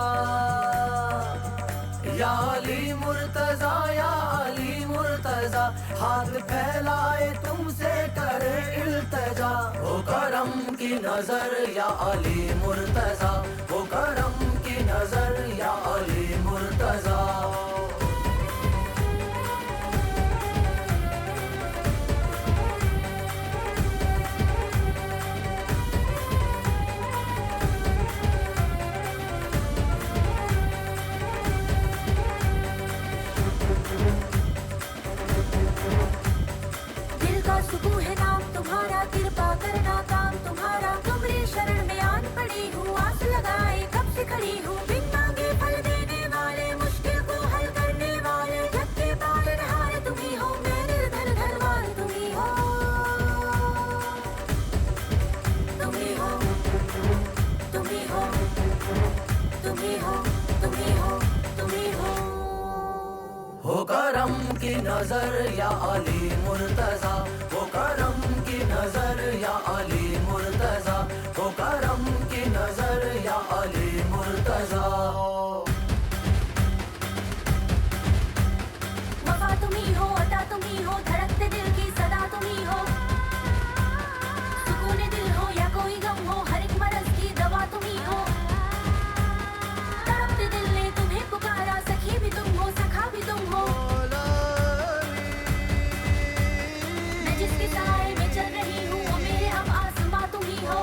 [SPEAKER 15] या अली मुर्तजा। मुर्तजा या अली मुर्तजा, हाथ फैलाए तुमसे करे इल्तजा। हो करम की नजर या अली मुर्तजा, हो करम की नजर या अली मुर्तजा।
[SPEAKER 14] दिल का सुकून है नाम तुम्हारा, कृपा करना काम तुम्हारा। तुम्हारी शरण में आन पड़ी हूँ, आस लगाए कब से खड़ी हूँ। बिन मांगे फल देने वाले, मुश्किल को हल करने वाले, जग के पालनहार तुम ही हो, मैं निर्धन धनवान तुम ही हो। तुम ही हो, तुम ही हो, तुम ही हो, तुम ही हो, तुम ही हो।
[SPEAKER 15] हो करम की नजर या अली मुर्तजा, हो करम की नजर या अली मुर्तजा, हो करम की नजर या अली मुर्तजा।
[SPEAKER 14] वफा तुम ही हो, अता तुम ही हो, धड़कते दिल की सदा तुम ही हो। सुकून दिल हो या कोई गम हो, हर एक मर्ज की दवा तुम ही हो। तड़पते दिल ने तुम्हें पुकारा, सखी भी तुम हो, सखा भी तुम हो। मैं जिसके साए में चल रही हूँ, वो मेरे अब आसमां तुम ही हो।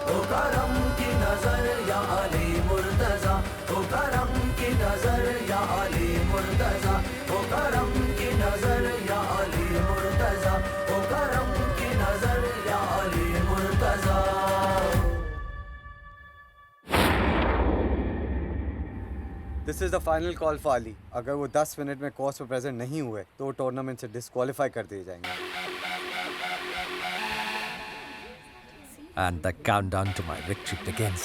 [SPEAKER 15] हो करम की नजर या अली मुर्तजा, हो करम की नजर या अली मुर्तजा, हो करम की नजर या अली मुर्तजा, हो करम की नजर या Ali Murtaza.
[SPEAKER 4] This is the final call for Ali. अगर वो 10 मिनट में कोर्स पर प्रेजेंट नहीं हुए तो वो टूर्नामेंट से डिस्क्वालीफाई कर दिए जाएंगे।
[SPEAKER 2] And the countdown to my victory begins.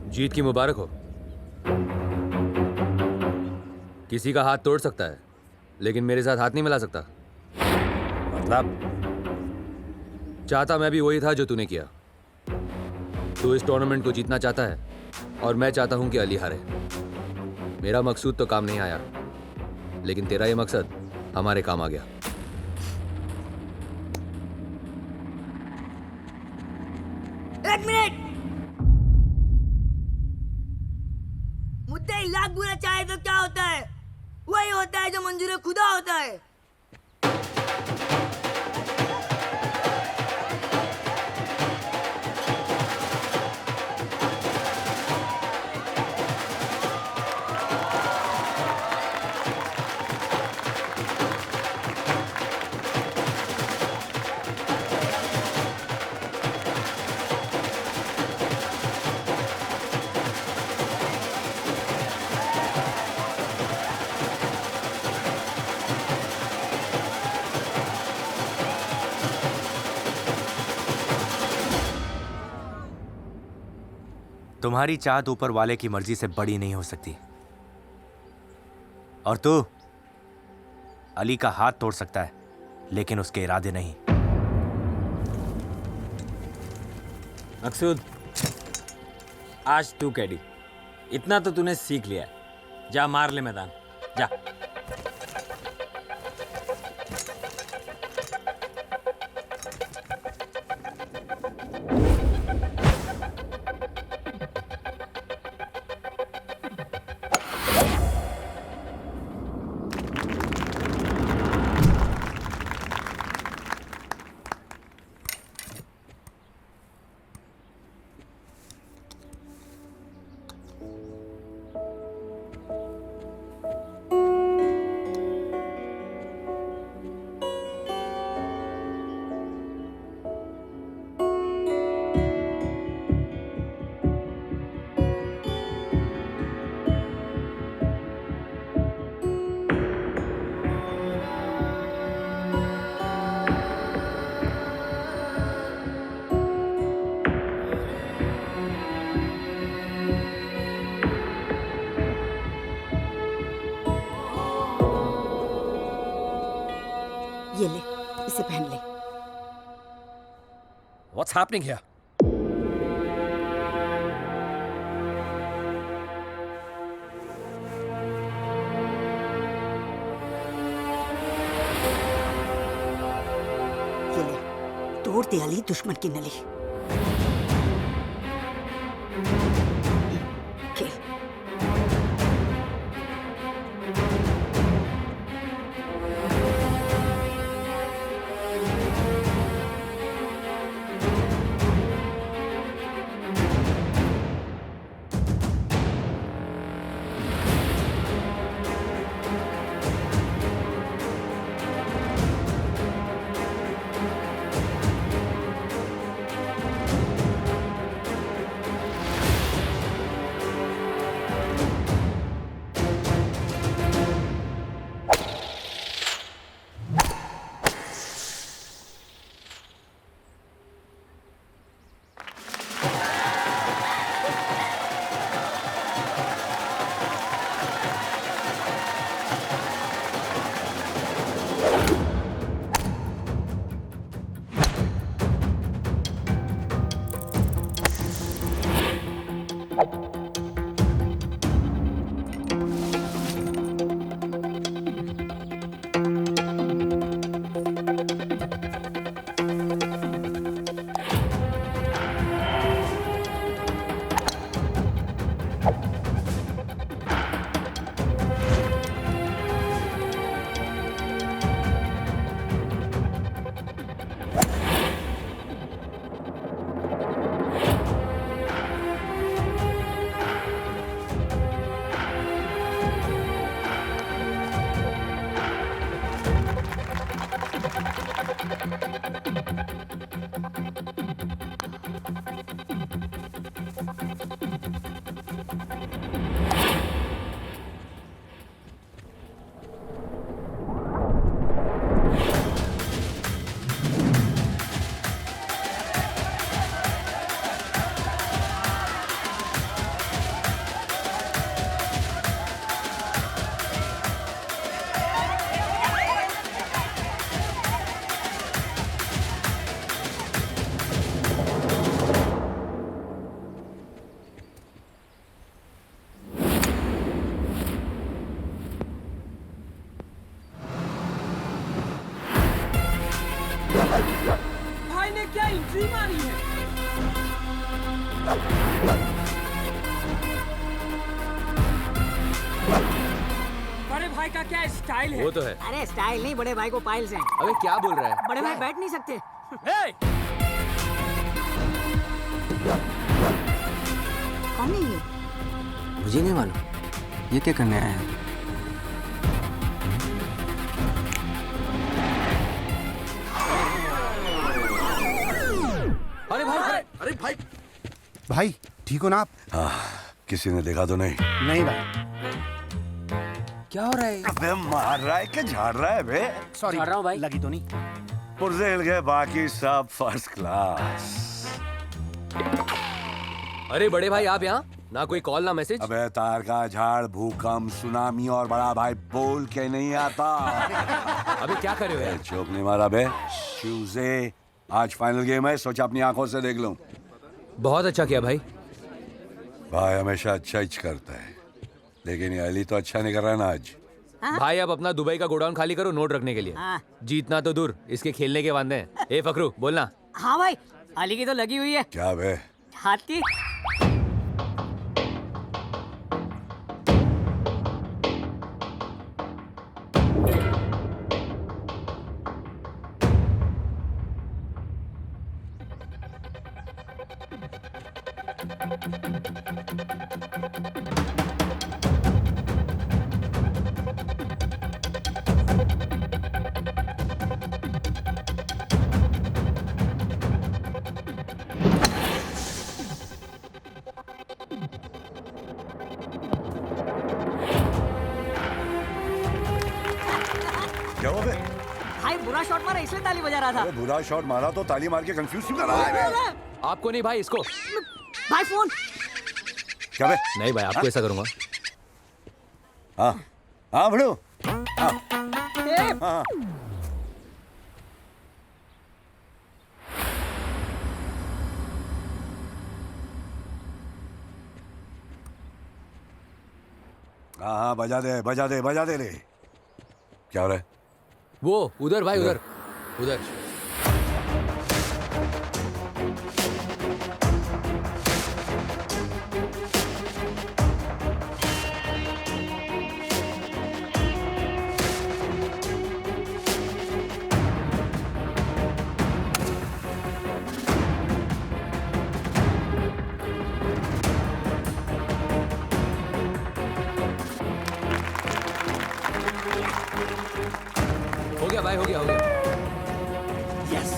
[SPEAKER 7] जीत की मुबारक हो। किसी का हाथ तोड़ सकता है, लेकिन मेरे साथ हाथ नहीं मिला सकता।
[SPEAKER 2] मतलब?
[SPEAKER 7] चाहता मैं भी वही था जो तूने किया। तू इस टूर्नामेंट को जीतना चाहता है और मैं चाहता हूं कि अली हारे। मेरा मकसूद तो काम नहीं आया, लेकिन तेरा ये मकसद हमारे काम आ गया।
[SPEAKER 12] एक मिनट। मुद्दे लाख बुरा चाहे तो क्या होता है? वही होता है जो मंजूर खुदा होता है।
[SPEAKER 8] तुम्हारी चाहत ऊपर वाले की मर्जी से बड़ी नहीं हो सकती। और तू अली का हाथ तोड़ सकता है, लेकिन उसके इरादे नहीं।
[SPEAKER 11] मकसूद, आज तू कैडी। इतना तो तूने सीख लिया है। जा मार ले मैदान, जा।
[SPEAKER 10] ये ले, इसे पहन ले।
[SPEAKER 2] What's happening here?
[SPEAKER 10] ये ले, तोड़ दे अली दुश्मन की नली। खेल।
[SPEAKER 6] भाई ने क्या एंट्री मारी है। बड़े भाई का क्या स्टाइल है।
[SPEAKER 7] वो तो है।
[SPEAKER 9] अरे स्टाइल नहीं, बड़े भाई को पाइल्स हैं।
[SPEAKER 7] अबे क्या बोल रहा है?
[SPEAKER 9] बड़े भाई बैठ नहीं सकते।
[SPEAKER 10] कौन है ये?
[SPEAKER 3] मुझे नहीं मालूम। ये क्या करने आया है?
[SPEAKER 7] अरे भाई,
[SPEAKER 18] अरे भाई, भाई ठीक हो ना आप?
[SPEAKER 16] किसी ने देखा तो नहीं?
[SPEAKER 18] नहीं भाई।
[SPEAKER 11] क्या हो रहा है?
[SPEAKER 16] अबे मार रहा है कि झाड़ रहा है बे?
[SPEAKER 18] सॉरी,
[SPEAKER 11] झाड़ रहा हूँ भाई।
[SPEAKER 18] लगी तो नहीं?
[SPEAKER 16] पुर्जे हिल गए, बाकी सब फर्स्ट क्लास।
[SPEAKER 7] अरे बड़े भाई आप यहाँ? ना कोई कॉल ना मैसेज?
[SPEAKER 16] अबे तार का झाड़, भूकंप, सुनामी और बड़ा भाई बोल के नहीं आता।
[SPEAKER 7] अबे क्या कर रहे हो यार?
[SPEAKER 16] चौक नहीं मारा बे। ट्यूसडे आज फाइनल गेम है, सोचा अपनी आंखों से देख लूं।
[SPEAKER 7] बहुत अच्छा किया भाई।
[SPEAKER 16] भाई हमेशा अच्छा ही करता है, लेकिन ये अली तो अच्छा नहीं कर रहा है ना आज।
[SPEAKER 7] भाई अब अपना दुबई का गोडाउन खाली करो नोट रखने के लिए। जीतना तो दूर, इसके खेलने के वादे हैं। ए फकरू बोलना।
[SPEAKER 9] हाँ भाई, अली की तो लगी हुई है।
[SPEAKER 16] क्या बे?
[SPEAKER 9] हाथ की।
[SPEAKER 16] क्या हुआ बे?
[SPEAKER 9] भाई बुरा शॉट मारा इसलिए ताली बजा रहा था।
[SPEAKER 16] अरे बुरा शॉट मारा तो ताली मार के कंफ्यूज क्यों कर रहा है बे?
[SPEAKER 7] आपको नहीं भाई, इसको।
[SPEAKER 9] भाई फोन।
[SPEAKER 16] क्या बे?
[SPEAKER 7] नहीं भाई, आपको ऐसा करूंगा।
[SPEAKER 16] हाँ हाँ भड़ू। हाँ
[SPEAKER 9] ए,
[SPEAKER 16] हाँ। हाँ हाँ बजा दे बजा दे बजा दे रे। क्या हो रहा है?
[SPEAKER 7] वो उधर भाई उधर उधर। हो गया भाई, हो गया हो गया।
[SPEAKER 2] यस।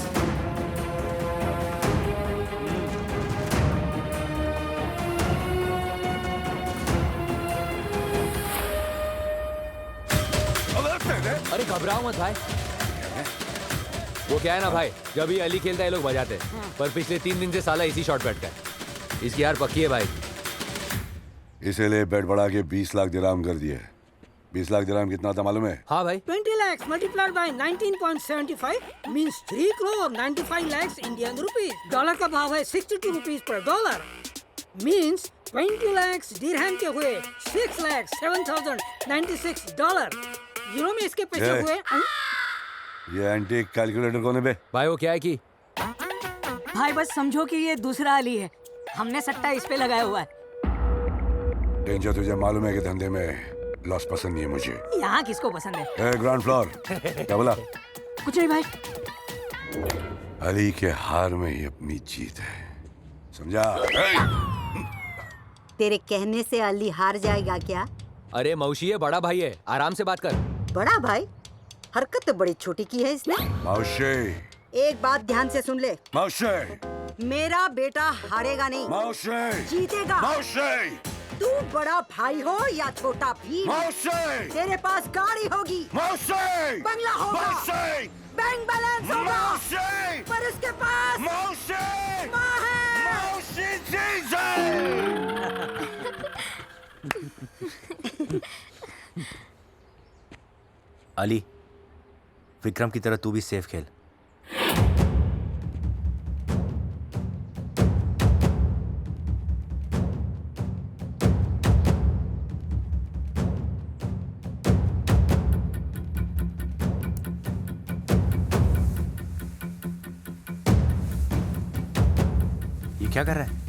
[SPEAKER 7] अरे घबराओ मत भाई। वो क्या है ना भाई, जब भी अली खेलता है ये लोग बजाते हैं, पर पिछले 3 दिन से साला इसी शॉट बैठता है। इसकी यार पक्की है भाई।
[SPEAKER 16] इसीलिए बेट बढ़ा के 20 लाख दिरहम कर दिए। 20 लाख दिरहम कितना था मालूम है?
[SPEAKER 7] हाँ भाई।
[SPEAKER 9] 20 lakhs multiplied by 19.75 means 3 crore 95 lakhs Indian rupees. Dollar का भाव है 62 rupees per dollar. Means 20 lakhs dirham के हुए 6 lakhs 7,096 डॉलर। यूरो में इसके पैसे
[SPEAKER 16] ये-
[SPEAKER 9] हुए
[SPEAKER 16] ये एंटीक कैलकुलेटर कौन है बे?
[SPEAKER 7] भाई वो क्या है कि
[SPEAKER 9] भाई बस समझो कि ये दूसरा अली है। हमने सट्टा इस पे लगाया हुआ है।
[SPEAKER 16] डेंजर, तुझे मालूम है कि धंधे में लॉस पसंद नहीं है मुझे।
[SPEAKER 9] यहाँ किसको पसंद है?
[SPEAKER 16] Ground floor. क्या बोला?
[SPEAKER 9] कुछ नहीं भाई।
[SPEAKER 16] अली के हार में ही अपनी जीत है, समझा?
[SPEAKER 10] तेरे कहने से अली हार जाएगा क्या?
[SPEAKER 7] अरे मौसी है, बड़ा भाई है, आराम से बात कर।
[SPEAKER 10] बड़ा भाई? हरकत तो बड़ी छोटी की है इसने।
[SPEAKER 16] मौसी।
[SPEAKER 10] एक बात ध्यान से सुन ले।
[SPEAKER 16] मौसी।
[SPEAKER 10] मेरा बेटा हारेगा नहीं।
[SPEAKER 16] मौसी।
[SPEAKER 10] जीतेगा।
[SPEAKER 16] मौसी।
[SPEAKER 10] तू बड़ा भाई हो या छोटा भीम,
[SPEAKER 16] मौसी।
[SPEAKER 10] तेरे पास गाड़ी होगी,
[SPEAKER 16] मौसी।
[SPEAKER 10] बंगला होगा,
[SPEAKER 16] मौसी।
[SPEAKER 10] बैंक बैलेंस होगा,
[SPEAKER 16] मौसी।
[SPEAKER 10] पर उसके पास
[SPEAKER 16] मौसी।
[SPEAKER 10] माँ है।
[SPEAKER 16] मौसी जीत।
[SPEAKER 8] अली, विक्रम की तरह तू भी सेफ खेल। ये क्या कर रहा है?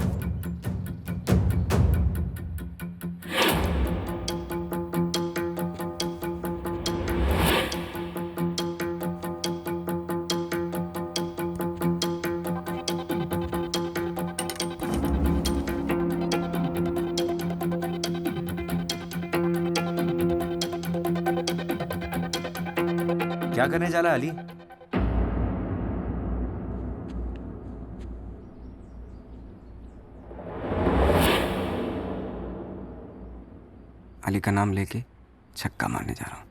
[SPEAKER 8] क्या करने जा रहा है अली?
[SPEAKER 3] अली का नाम लेके छक्का मारने जा रहा हूँ।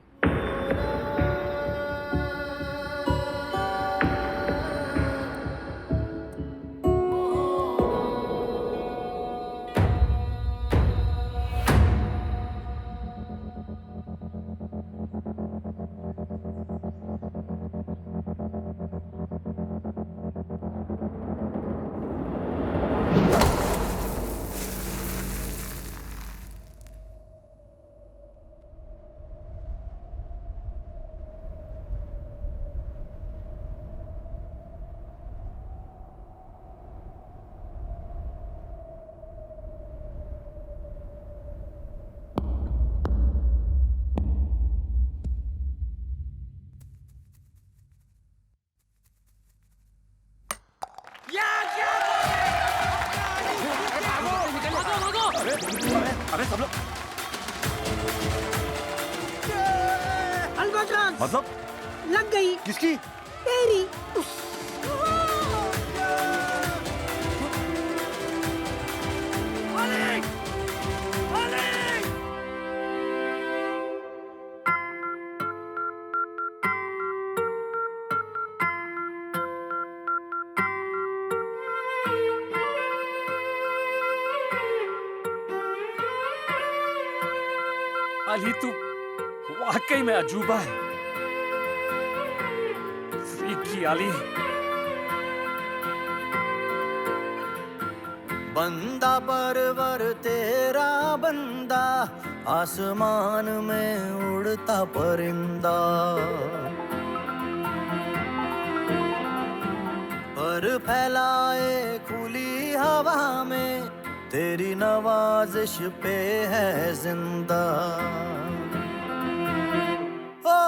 [SPEAKER 9] अरे सब लोग अल्बाट्रॉस
[SPEAKER 18] मतलब
[SPEAKER 9] लग गई।
[SPEAKER 18] किसकी?
[SPEAKER 9] तेरी।
[SPEAKER 2] अली तू वाकई में अजूबा है। फ्रीकी अली।
[SPEAKER 15] बंदा परवर तेरा बंदा, आसमान में उड़ता परिंदा, पर फैलाए खुली हवा में तेरी नवाजिश पे है जिंदा। ओ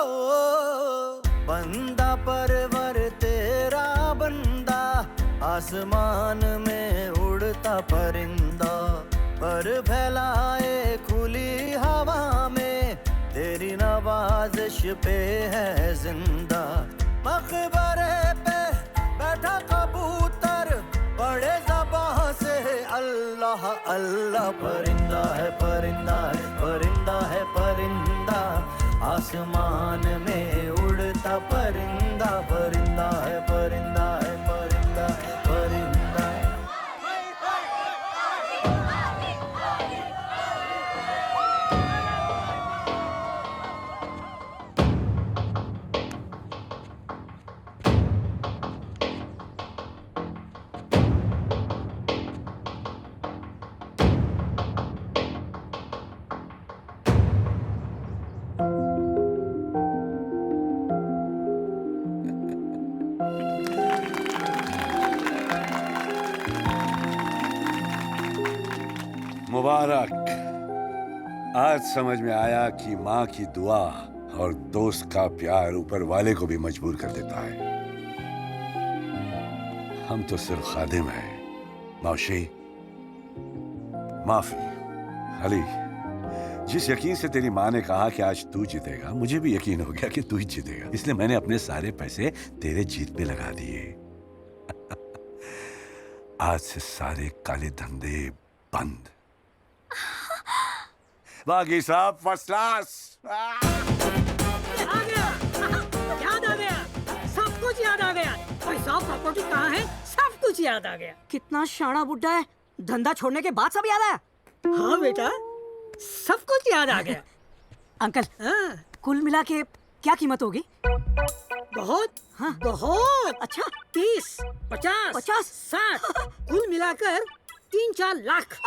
[SPEAKER 15] बंदा परवर तेरा बंदा, आसमान में उड़ता परिंदा, पर फैलाए खुली हवा में तेरी नवाजिश पे है जिंदा। मकबरे पे बैठा कबूतर बड़े ज़बां से अल्लाह अल्लाह, परिंदा है परिंदा है परिंदा है परिंदा, आसमान में उड़ता परिंदा, परिंदा है परिंदा है परिंदा है परिंदा है।
[SPEAKER 16] मुबारक। आज समझ में आया कि माँ की दुआ और दोस्त का प्यार ऊपर वाले को भी मजबूर कर देता है। हम तो सिर्फ खादिम हैं। मौशी, माफी। अली, जिस यकीन से तेरी माँ ने कहा कि आज तू जीतेगा, मुझे भी यकीन हो गया कि तू ही जीतेगा, इसलिए मैंने अपने सारे पैसे तेरे जीत पे लगा दिए। आज से सारे काले धंधे बंद। बागी साहब फर्स्ट क्लास।
[SPEAKER 9] आ गया, याद आ गया, सब कुछ याद आ गया। पैसा प्रॉपर्टी कहाँ है, सब कुछ याद आ गया। कितना शाना बुड्ढा है, धंधा छोड़ने के बाद सब याद आया। हाँ बेटा, सब कुछ याद आ गया। अंकल, कुल मिला के क्या कीमत होगी? बहुत, हाँ बहुत। अच्छा, 30, 50, 60, कुल मिलाकर 3-4 लाख।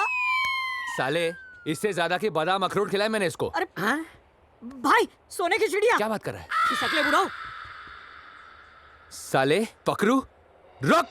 [SPEAKER 7] साले, इससे ज्यादा के बादाम अखरोट खिलाए मैंने इसको।
[SPEAKER 9] अरे हाँ? भाई, सोने की चिड़िया।
[SPEAKER 7] क्या बात कर रहा है?
[SPEAKER 9] खिसकले बुढ़ाओ।
[SPEAKER 7] साले, पकड़ू, रुक।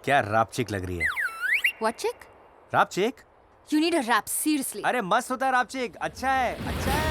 [SPEAKER 8] क्या राप चिक लग रही है?
[SPEAKER 1] What chick?
[SPEAKER 8] राप चिक?
[SPEAKER 1] You need a rap, seriously.
[SPEAKER 8] अरे मस्त होता है राप चिक, अच्छा है अच्छा है।